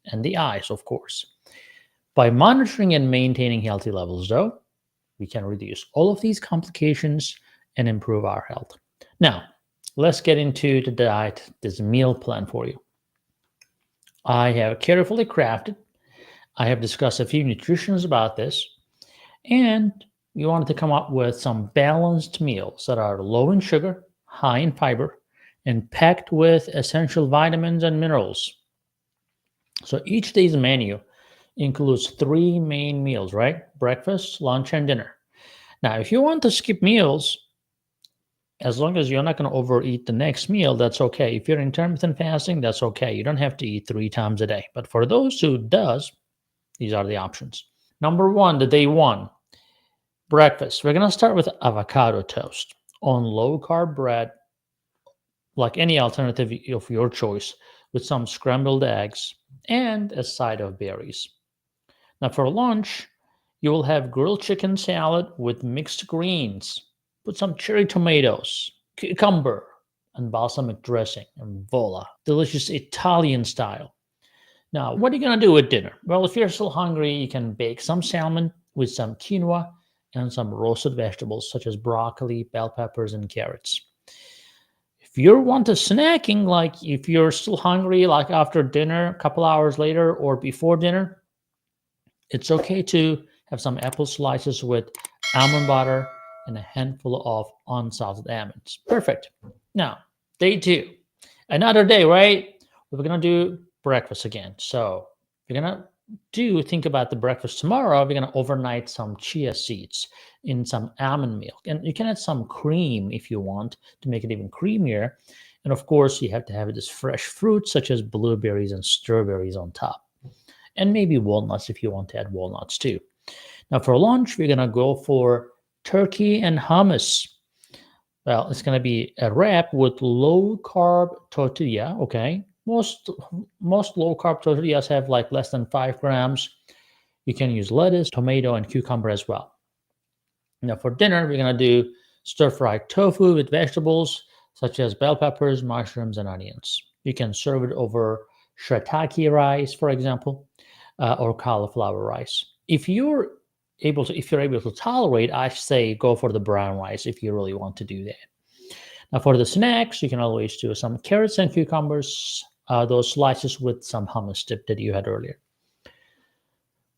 And the eyes, of course. By monitoring and maintaining healthy levels, though, we can reduce all of these complications and improve our health. Now, let's get into the diet, this meal plan for you. I have carefully crafted. I have discussed a few nutritionists about this, and we wanted to come up with some balanced meals that are low in sugar, high in fiber, and packed with essential vitamins and minerals. So each day's menu includes 3 main meals, right? Breakfast, lunch, and dinner. Now, if you want to skip meals, as long as you're not going to overeat the next meal, that's okay. If you're intermittent fasting, that's okay. You don't have to eat 3 times a day. But for those who does, these are the options. Number 1, the day 1, breakfast. We're going to start with avocado toast on low-carb bread, like any alternative of your choice, with some scrambled eggs and a side of berries. Now for lunch, you will have grilled chicken salad with mixed greens. Put some cherry tomatoes, cucumber, and balsamic dressing, and voila, delicious Italian style. Now, what are you going to do with dinner? Well, if you're still hungry, you can bake some salmon with some quinoa and some roasted vegetables such as broccoli, bell peppers, and carrots. If you want a snacking, like if you're still hungry, like after dinner, a couple hours later or before dinner, it's okay to have some apple slices with almond butter and a handful of unsalted almonds. Perfect. Now, day 2. Another day, right? We're going to do breakfast again. So we're going to think about the breakfast tomorrow. We're going to overnight some chia seeds in some almond milk. And you can add some cream if you want to make it even creamier. And of course, you have to have this fresh fruit such as blueberries and strawberries on top. And maybe walnuts if you want to add walnuts too. Now for lunch, we're going to go for turkey and hummus. Well, it's going to be a wrap with low-carb tortilla, okay? Most low-carb tortillas have like less than 5 grams. You can use lettuce, tomato, and cucumber as well. Now for dinner, we're going to do stir-fried tofu with vegetables such as bell peppers, mushrooms, and onions. You can serve it over shiitake rice, for example, or cauliflower rice. If you're able to tolerate, I say go for the brown rice if you really want to do that. Now for the snacks, you can always do some carrots and cucumbers, those slices with some hummus dip that you had earlier.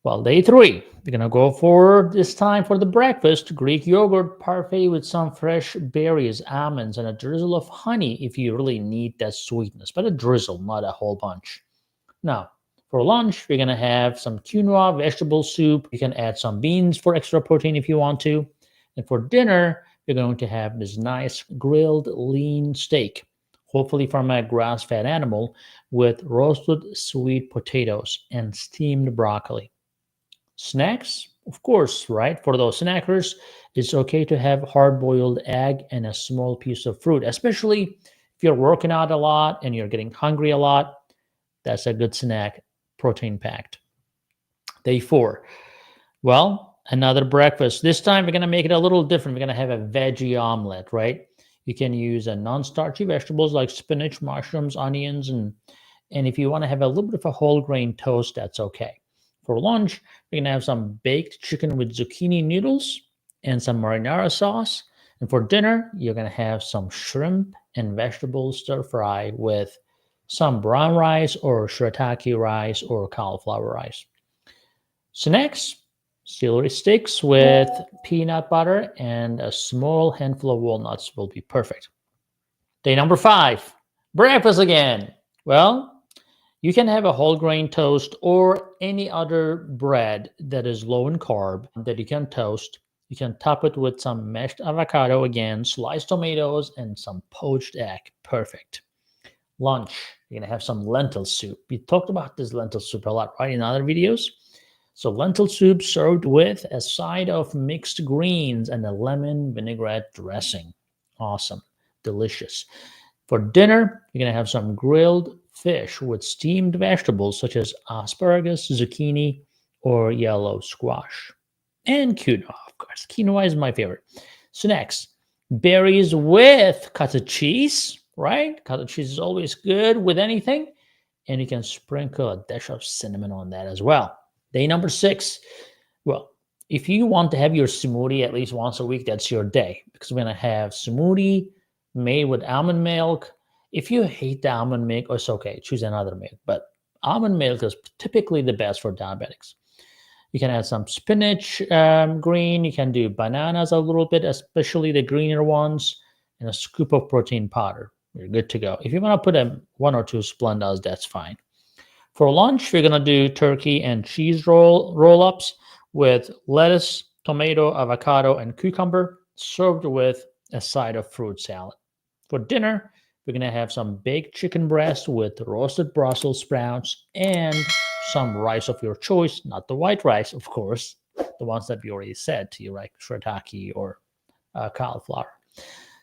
Well, day 3, we're going to go for this time for the breakfast, Greek yogurt parfait with some fresh berries, almonds, and a drizzle of honey if you really need that sweetness, but a drizzle, not a whole bunch. Now, for lunch, we're going to have some quinoa, vegetable soup. You can add some beans for extra protein if you want to. And for dinner, we're going to have this nice grilled lean steak, hopefully from a grass-fed animal, with roasted sweet potatoes and steamed broccoli. Snacks, of course, right? For those snackers, it's okay to have hard-boiled egg and a small piece of fruit, especially if you're working out a lot and you're getting hungry a lot. That's a good snack, protein-packed. Day 4. Well, another breakfast. This time, we're going to make it a little different. We're going to have a veggie omelet, right? You can use a non-starchy vegetables like spinach, mushrooms, onions, and if you want to have a little bit of a whole grain toast, that's okay. For lunch, we're going to have some baked chicken with zucchini noodles and some marinara sauce. And for dinner, you're going to have some shrimp and vegetable stir fry with some brown rice or shiitake rice or cauliflower rice. Snacks, celery sticks with peanut butter and a small handful of walnuts will be perfect. Day number 5, breakfast again. Well, you can have a whole grain toast or any other bread that is low in carb that you can toast. You can top it with some mashed avocado again, sliced tomatoes, and some poached egg. Perfect. Lunch, you're going to have some lentil soup. We talked about this lentil soup a lot, right, in other videos? So lentil soup served with a side of mixed greens and a lemon vinaigrette dressing. Awesome. Delicious. For dinner, you're going to have some grilled fish with steamed vegetables such as asparagus, zucchini, or yellow squash. And quinoa, of course. Quinoa is my favorite. Snacks, berries with cottage cheese, right? Cottage cheese is always good with anything. And you can sprinkle a dash of cinnamon on that as well. Day number 6. Well, if you want to have your smoothie at least once a week, that's your day. Because we're going to have smoothie made with almond milk. If you hate the almond milk, it's okay. Choose another milk. But almond milk is typically the best for diabetics. You can add some spinach green. You can do bananas a little bit, especially the greener ones, and a scoop of protein powder. You're good to go. If you want to put 1 or 2 Splendas, that's fine. For lunch, we're going to do turkey and cheese roll-ups with lettuce, tomato, avocado, and cucumber, served with a side of fruit salad. For dinner, we're going to have some baked chicken breast with roasted Brussels sprouts and some rice of your choice, not the white rice, of course, the ones that we already said to you, like shiitake or cauliflower.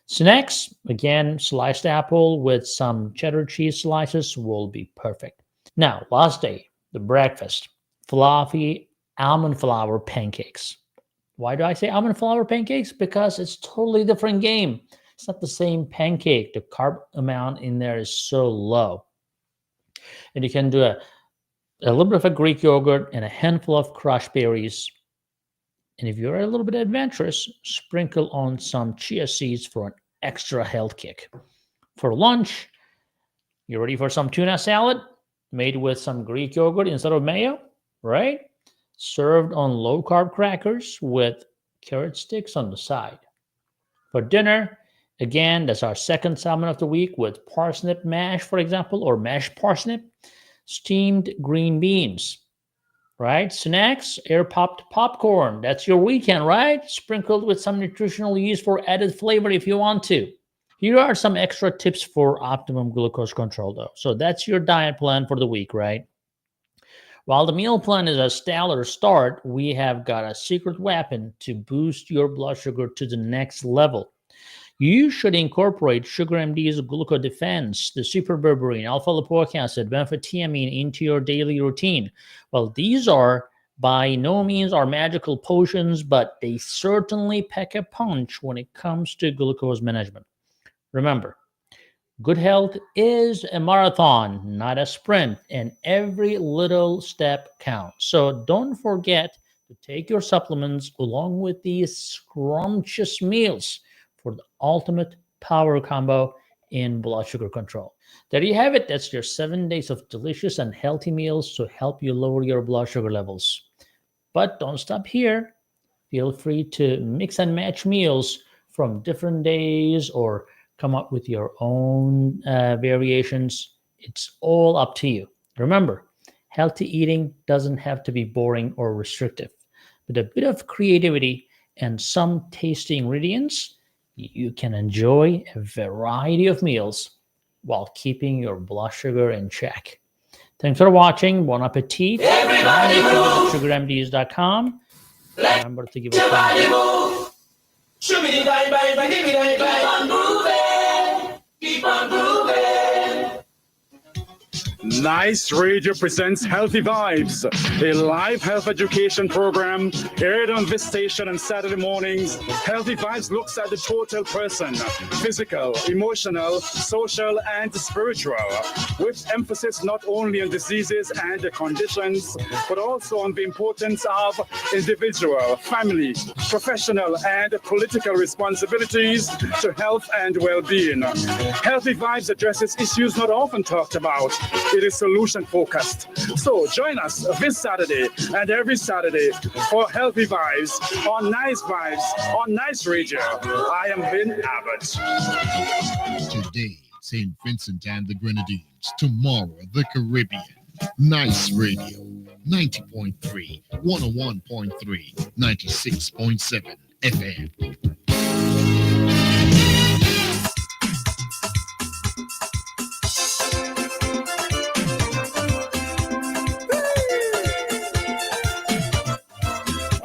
Snacks, again, sliced apple with some cheddar cheese slices will be perfect. Now, last day, the breakfast, fluffy almond flour pancakes. Why do I say almond flour pancakes? Because it's totally different game. It's not the same pancake. The carb amount in there is so low. And you can do a little bit of a Greek yogurt and a handful of crushed berries And if you're a little bit adventurous, sprinkle on some chia seeds for an extra health kick. For lunch, you ready for some tuna salad made with some Greek yogurt instead of mayo, right? Served on low-carb crackers with carrot sticks on the side. For dinner, again, that's our second salmon of the week with parsnip mash, for example, or mashed parsnip, steamed green beans, right? Snacks, air-popped popcorn. That's your weekend, right? Sprinkled with some nutritional yeast for added flavor if you want to. Here are some extra tips for optimum glucose control, though. So that's your diet plan for the week, right? While the meal plan is a stellar start, we have got a secret weapon to boost your blood sugar to the next level. You should incorporate Sugar MD's Glucodefense, the super berberine, alpha-lipoic acid, benfotiamine into your daily routine. Well, these are by no means are magical potions, but they certainly pack a punch when it comes to glucose management. Remember, good health is a marathon, not a sprint, and every little step counts. So don't forget to take your supplements along with these scrumptious meals for the ultimate power combo in blood sugar control. There you have it. That's your 7 days of delicious and healthy meals to help you lower your blood sugar levels. But don't stop here. Feel free to mix and match meals from different days or come up with your own variations. It's all up to you. Remember, healthy eating doesn't have to be boring or restrictive. With a bit of creativity and some tasty ingredients, you can enjoy a variety of meals while keeping your blood sugar in check. Thanks for watching. Bon appetit. SugarMDs.com. Remember to give us a Keep on grooving. Nice Radio presents Healthy Vibes, a live health education program aired on this station on Saturday mornings. Healthy Vibes looks at the total person, physical, emotional, social, and spiritual, with emphasis not only on diseases and conditions, but also on the importance of individual, family, professional, and political responsibilities to health and well-being. Healthy Vibes addresses issues not often talked about. It is solution-focused. So join us this Saturday and every Saturday for Healthy Vibes on Nice Vibes on Nice Radio. I am Ben Abbott. Today, St. Vincent and the Grenadines. Tomorrow, the Caribbean. Nice Radio. 90.3, 101.3, 96.7 FM.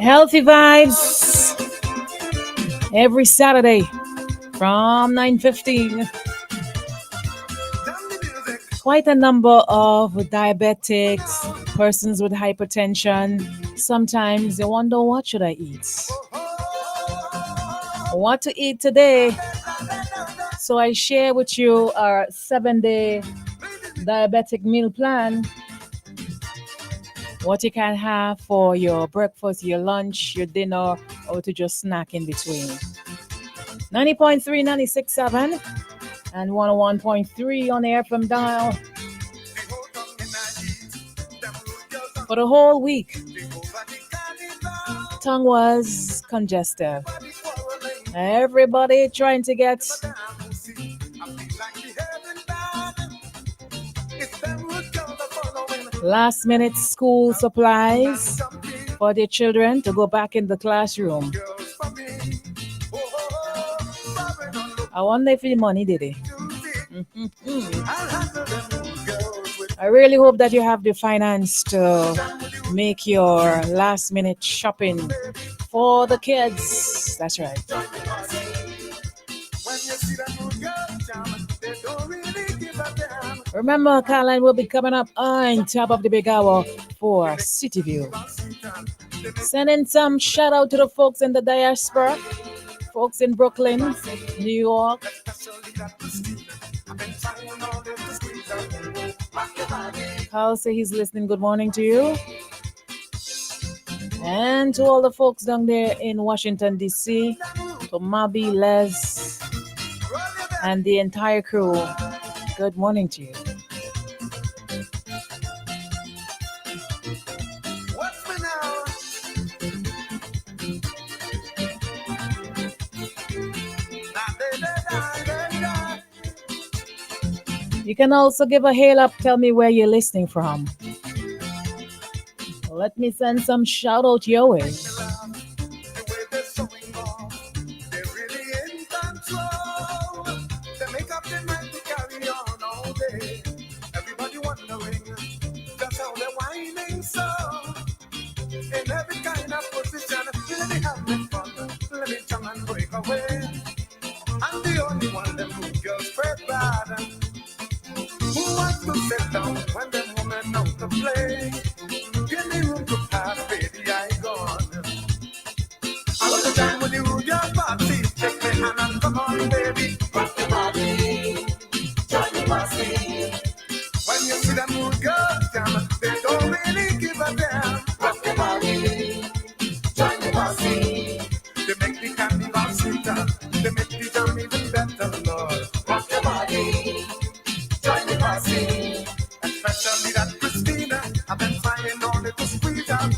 Healthy Vibes every Saturday from 9:15. Quite a number of diabetics, persons with hypertension. Sometimes they wonder, what should I eat? What to eat today? So I share with you our 7-day diabetic meal plan. What you can have for your breakfast, your lunch, your dinner, or to just snack in between. 90.3, 96.7, and 101.3 on the FM dial. For the whole week, tongue was congestive. Everybody trying to get last minute school supplies for their children to go back in the classroom. I wonder if the money did it. I really hope that you have the finance to make your last minute shopping for the kids. That's right. Remember, Caroline will be coming up on top of the big hour for City View. Sending some shout out to the folks in the diaspora, folks in Brooklyn, New York. Carl say he's listening. Good morning to you. And to all the folks down there in Washington, D.C., to Mabi, Les, and the entire crew, good morning to you. You can also give a hail up, tell me where you're listening from. Let me send some shout out your way. Everybody wondering just how they're whining so. In every kind of position, let me have me fun, let me come and break away. I'm the only one that moves girls spread bad. Who wants to sit down when the women know to play? Give me room to pass, baby, I gone. I want the time when you rule your party. Take me hand and come on, baby. Rock your body, join your party. When you see them mood girls jam, they don't really give a damn. Rock your body, join your party. They make the carnival sweeter, they make the jam even better, Lord. Rock your body, join the party. Especially that Christina, I've been trying on it to squeeze her.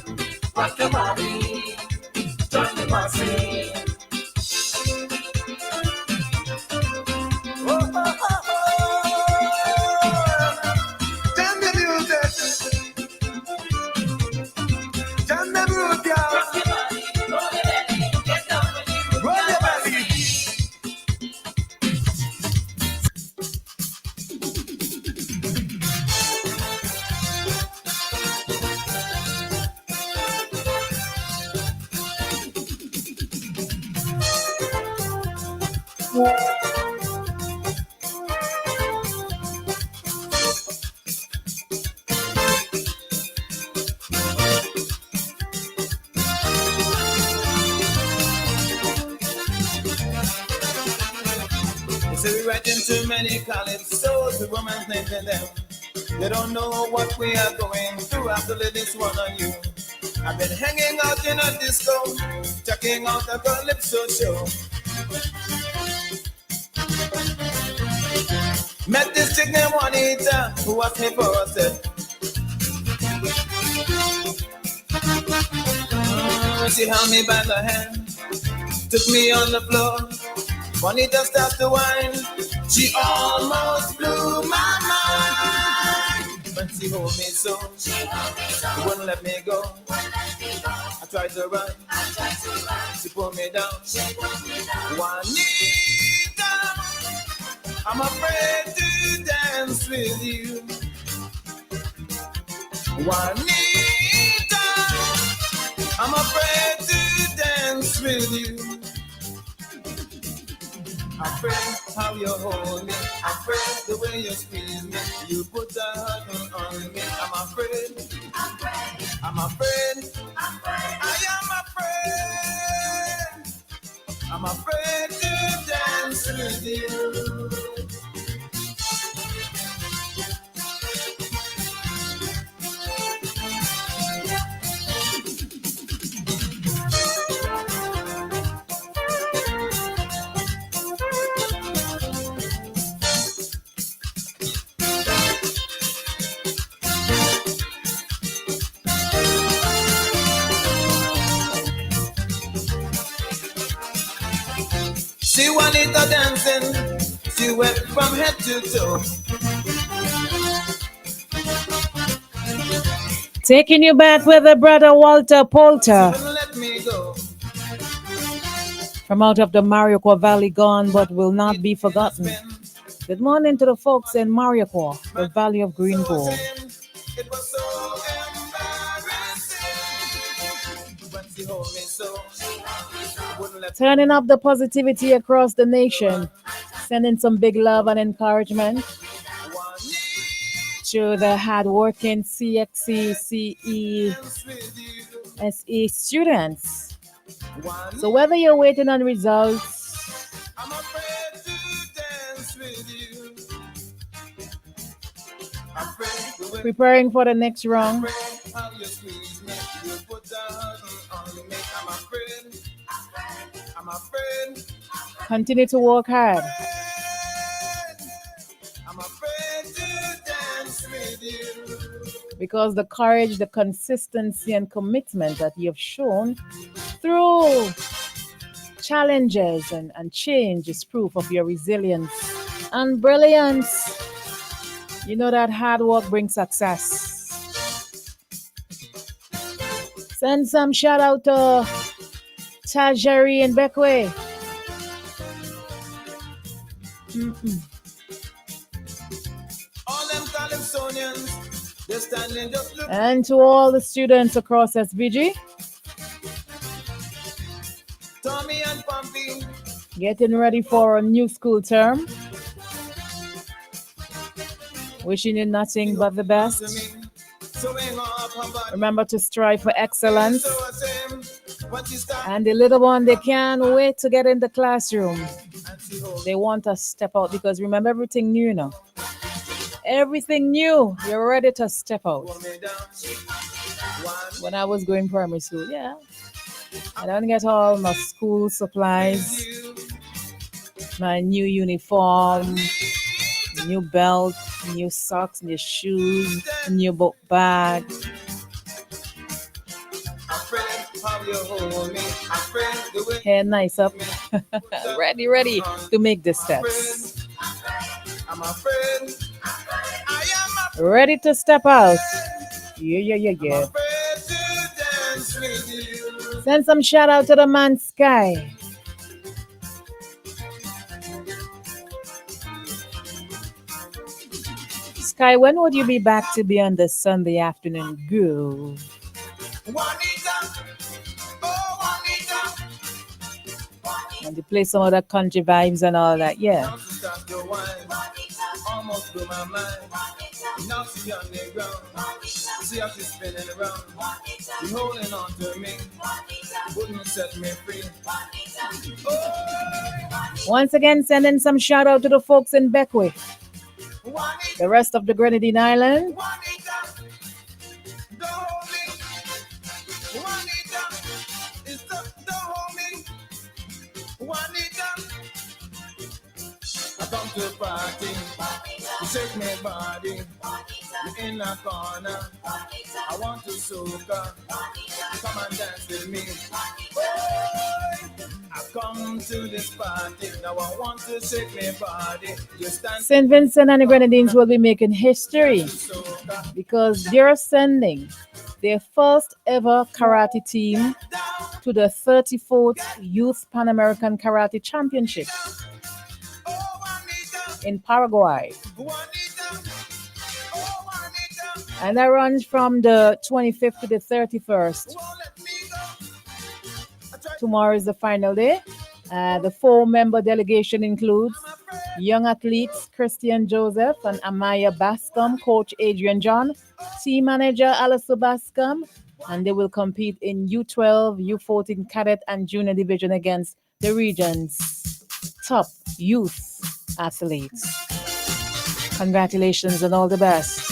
Rock your body, join the party. Oh, oh, oh, oh. Jam the music, jam the groove, girl. Rock your body, roll your belly, get down with you. Roll your belly. So we writing too many calypsos with women's names in them. They don't know what we are going through. I have to lay this one on you. I've been hanging out in a disco, checking out the calypso show. Met this chick named Juanita, who was me for a set. She held me by the hand, took me on the floor. Juanita started to whine, she almost blew my mind. When she hold me so, she wouldn't let me go. I tried to run, she pulled me down. Juanita, I'm afraid to dance with you. Juanita, I'm afraid to dance with you. I'm afraid how you hold me. I'm afraid the way you squeeze me. You put a hug on me. I'm afraid. I'm afraid. I am afraid. I'm afraid to dance with you. See Juanita dancing, she went from head to toe. Taking you back with the brother Walter Polter. Let me go. From out of the Mariocor Valley, gone but will not be forgotten. Good morning to the folks in Mariocor, the Valley of Green Gold. It was so embarrassing when she hold me so. Turning up the positivity across the nation, sending some big love and encouragement to the hardworking CXC, CE, students. So whether you're waiting on results, I'm afraid to dance with you. preparing for the next round, How you squeeze me, you put a hurting on me. I'm a friend. I'm a friend. Continue to work hard. I'm afraid to dance with you. Because the courage, the consistency, and commitment that you have shown through challenges and change is proof of your resilience and brilliance. You know that hard work brings success. Send some shout out to Tajari and Beckway. All them Calypsonians, they're standing just look. And to all the students across SBG, Tommy and Pumpy, getting ready for a new school term. Wishing you nothing but the best. Remember to strive for excellence. And the little one, they can't wait to get in the classroom. They want to step out because remember everything new now. Everything new. You're ready to step out. When I was going primary school, yeah. I don't get all my school supplies, my new uniform, new belt, new socks, new shoes, new book bag. Hair nice up. ready to make the steps. Ready to step out. Yeah. Send some shout out to the man Sky. Sky, when would you be back to be on the Sunday afternoon groove? And to play some of the country vibes and all that, yeah. Almost blew my mind. Now she's on the ground. See how she's spinning around. She's holding on to me. Wouldn't set me free. Once again, sending some shout out to the folks in Beckway. The rest of the Grenadine Island. I come to a party, you shake my body, you're in a corner, I want to soca, come and dance with me. I come to this party, now I want to shake my body, you stand. St. Vincent and the Grenadines will be making history because they're sending their first ever karate team to the 34th Youth Pan American Karate Championship in Paraguay. And that runs from the 25th to the 31st. Tomorrow is the final day. The 4-member delegation includes young athletes Christian Joseph and Amaya Bascom, coach Adrian John, team manager Alistair Bascom, and they will compete in U12, U14 cadet and junior division against the region's top youth athletes. Congratulations and all the best.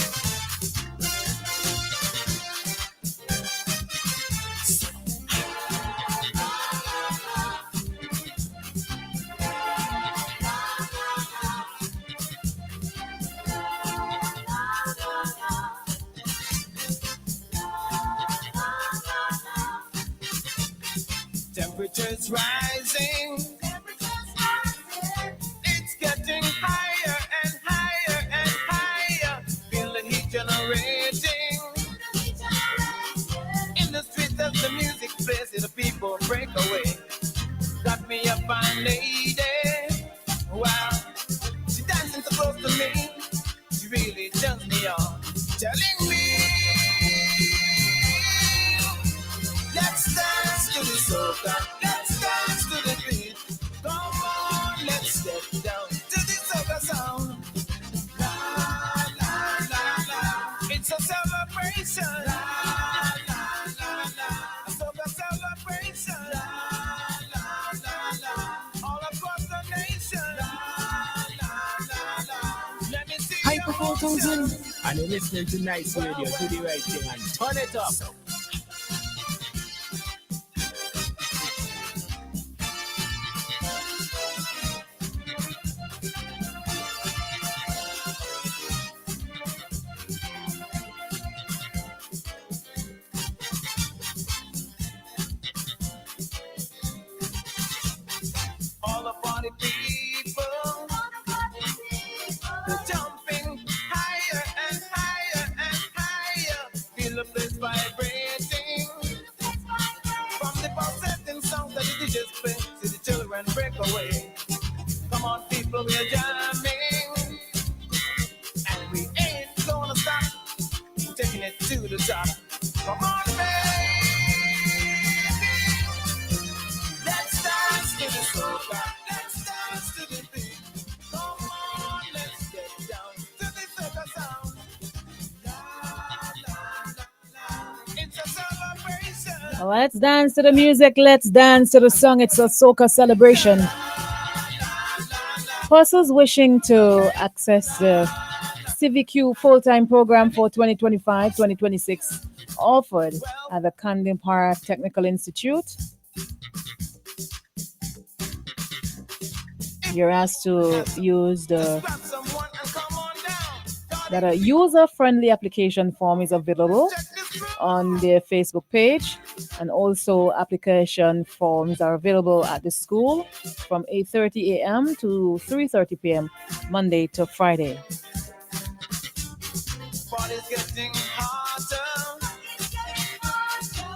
Temperatures rising. It's getting higher and higher and higher. Feel the heat generating. In the streets as the music plays, the people break away. Got me a fine lady. Wow, she dancing so close to me. She really turns me on. Telling me, let's dance to the soca. Let's dance to the beat. Come on, let's get down to the soca sound. La la la la. It's a celebration. La la la la. A soca celebration. La la la la. All across the nation. La la la la. Let me see. Hyper 4000. And you're listening to Nice Radio. Do the right thing and turn it up. party people. Jumping higher and higher and higher. Feel the place vibrating. From the pulsating sound that the DJs play, see the children break away. Come on, people, we're jamming. And we ain't gonna stop. Taking it to the top. Come on, baby. Let's dance to the soca. Let's dance to the beat. Come on, let's get down to the soca sound. La, la, la, la. It's a celebration. Let's dance to the music. Let's dance to the song. It's a soca celebration. Persons wishing to access the CVQ full-time program for 2025-2026 offered at the Camden Park Technical Institute. You're asked to use that a user-friendly application form is available on their Facebook page, and also application forms are available at the school from 8:30 a.m. to 3:30 p.m. Monday to Friday. Party's getting hotter.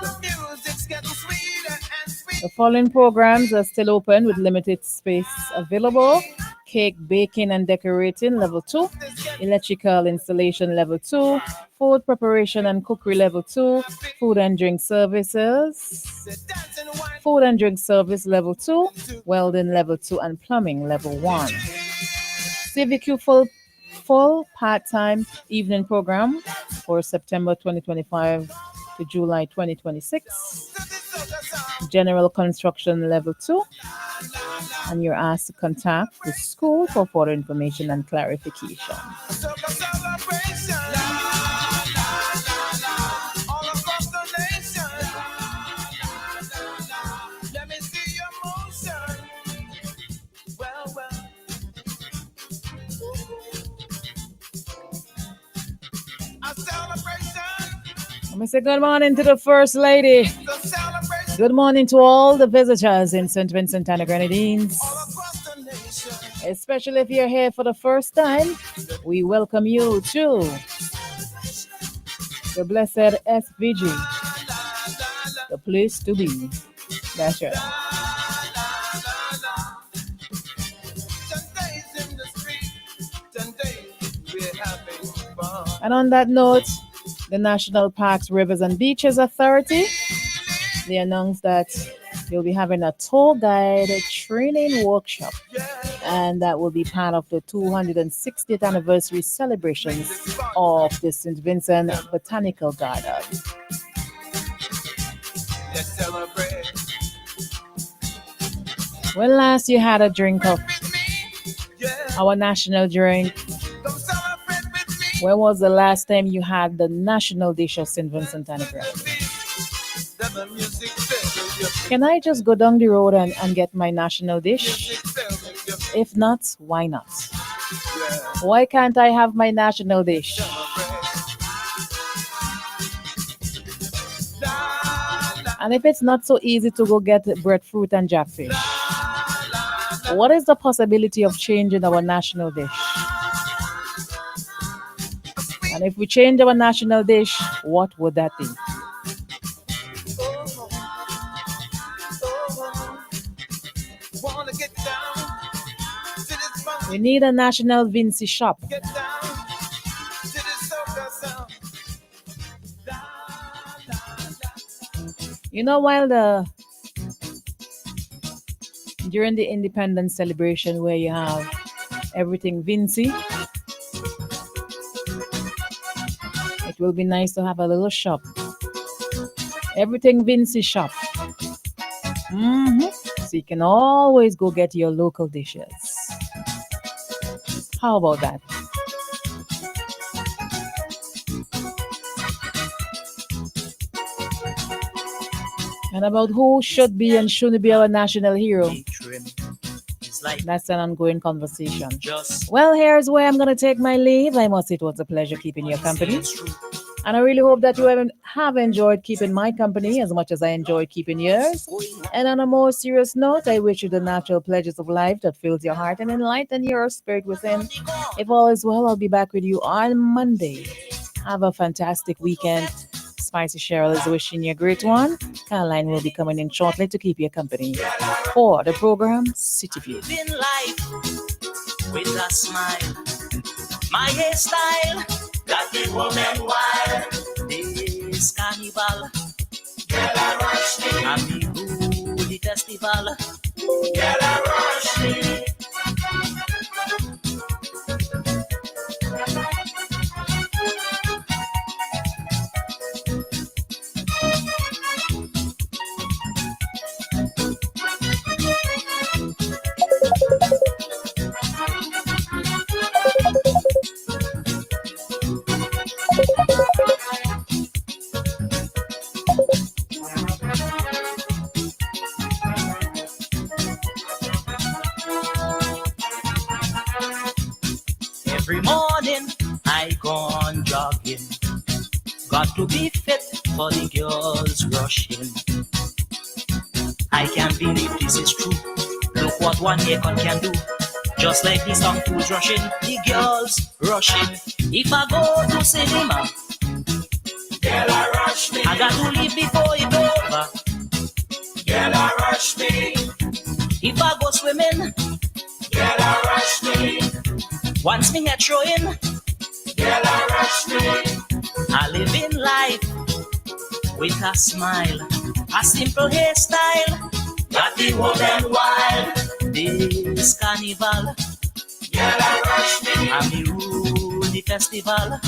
The music's getting sweeter and sweeter. The following programs are still open with limited space available: cake baking and decorating level 2, electrical installation level 2, food preparation and cookery level 2, food and drink services, food and drink service level 2, welding level 2, and plumbing level 1. CVQ full part-time evening program for September 2025 to July 2026. General construction level 2. And you're asked to contact the school for further information and clarification. Let me say good morning to the First Lady. Good morning to all the visitors in St. Vincent and the Grenadines. Especially if you're here for the first time, we welcome you to the blessed SVG, the place to be. That's right. And on that note, the National Parks, Rivers and Beaches Authority, they announced that they'll be having a tour guide training workshop, and that will be part of the 260th anniversary celebrations of the St. Vincent Botanical Garden. Let's celebrate. When last you had a drink of our national drink? When was the last time you had the national dish of St. Vincent and the Grenadines? Can I just go down the road and get my national dish? If not, why not? Why can't I have my national dish? And if it's not so easy to go get breadfruit and jackfish, what is the possibility of changing our national dish? And if we change our national dish, what would that be? We need a national Vinci shop. You know, during the independence celebration where you have everything Vinci, it will be nice to have a little shop. Everything Vinci shop. So you can always go get your local dishes. How about that? And about who should be and shouldn't be our national hero, that's an ongoing conversation. Well, here's where I'm going to take my leave. I must say it was a pleasure keeping your company. And I really hope that you have enjoyed keeping my company as much as I enjoyed keeping yours. And on a more serious note, I wish you the natural pleasures of life that fills your heart and enlighten your spirit within. If all is well, I'll be back with you on Monday. Have a fantastic weekend. Spicy Cheryl is wishing you a great one. Caroline will be coming in shortly to keep you company for the program City View. Living life with a smile. My hairstyle got the woman wild. This carnival, girl, I rush me. Happy Holy Festival, girl, I rush me. Every morning I gone jogging, got to be fit for the girls rushing. I can't believe this is true. Look what one haircut can do. Just like the song fools rushing, the girls rushing. If I go to cinema, girl, I rush me. I got to leave before it's over. Girl, I rush me. If I go swimming, girl, I rush me. Once me get throw in, girl, I rush me. I live in life with a smile, a simple hairstyle, got the woman wild. This carnival, girl, I rush me. I'm the rule the festival, girl,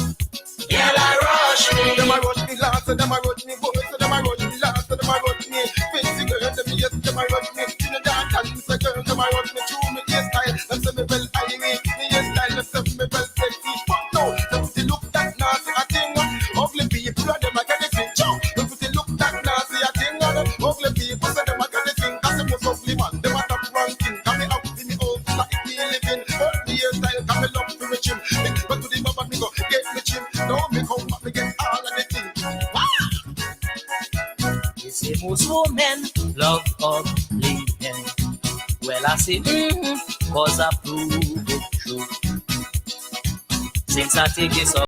I rush me. Them a rush me last, so them a rush me boys, so them a rush me last, so them a rush me. Fancy girl, them yes, them a rush me. You know that dance, a girl, them a rush me through me hairstyle. Them say me well high me hairstyle, them say me well sexy. But no, them still look that nasty a thing. Ugly people, them a get the thing. Them still look that nasty a thing. Ugly people, so them a get the thing. That's the most ugly man. Them a top ranking. Come me out, see me old like me living. But the hairstyle, come me love to me trim. But to the baba me go get me trim. No me come back, me get all of the things. You say most women love ugly men. Well, I say, cause I prove it true. Since I take this up.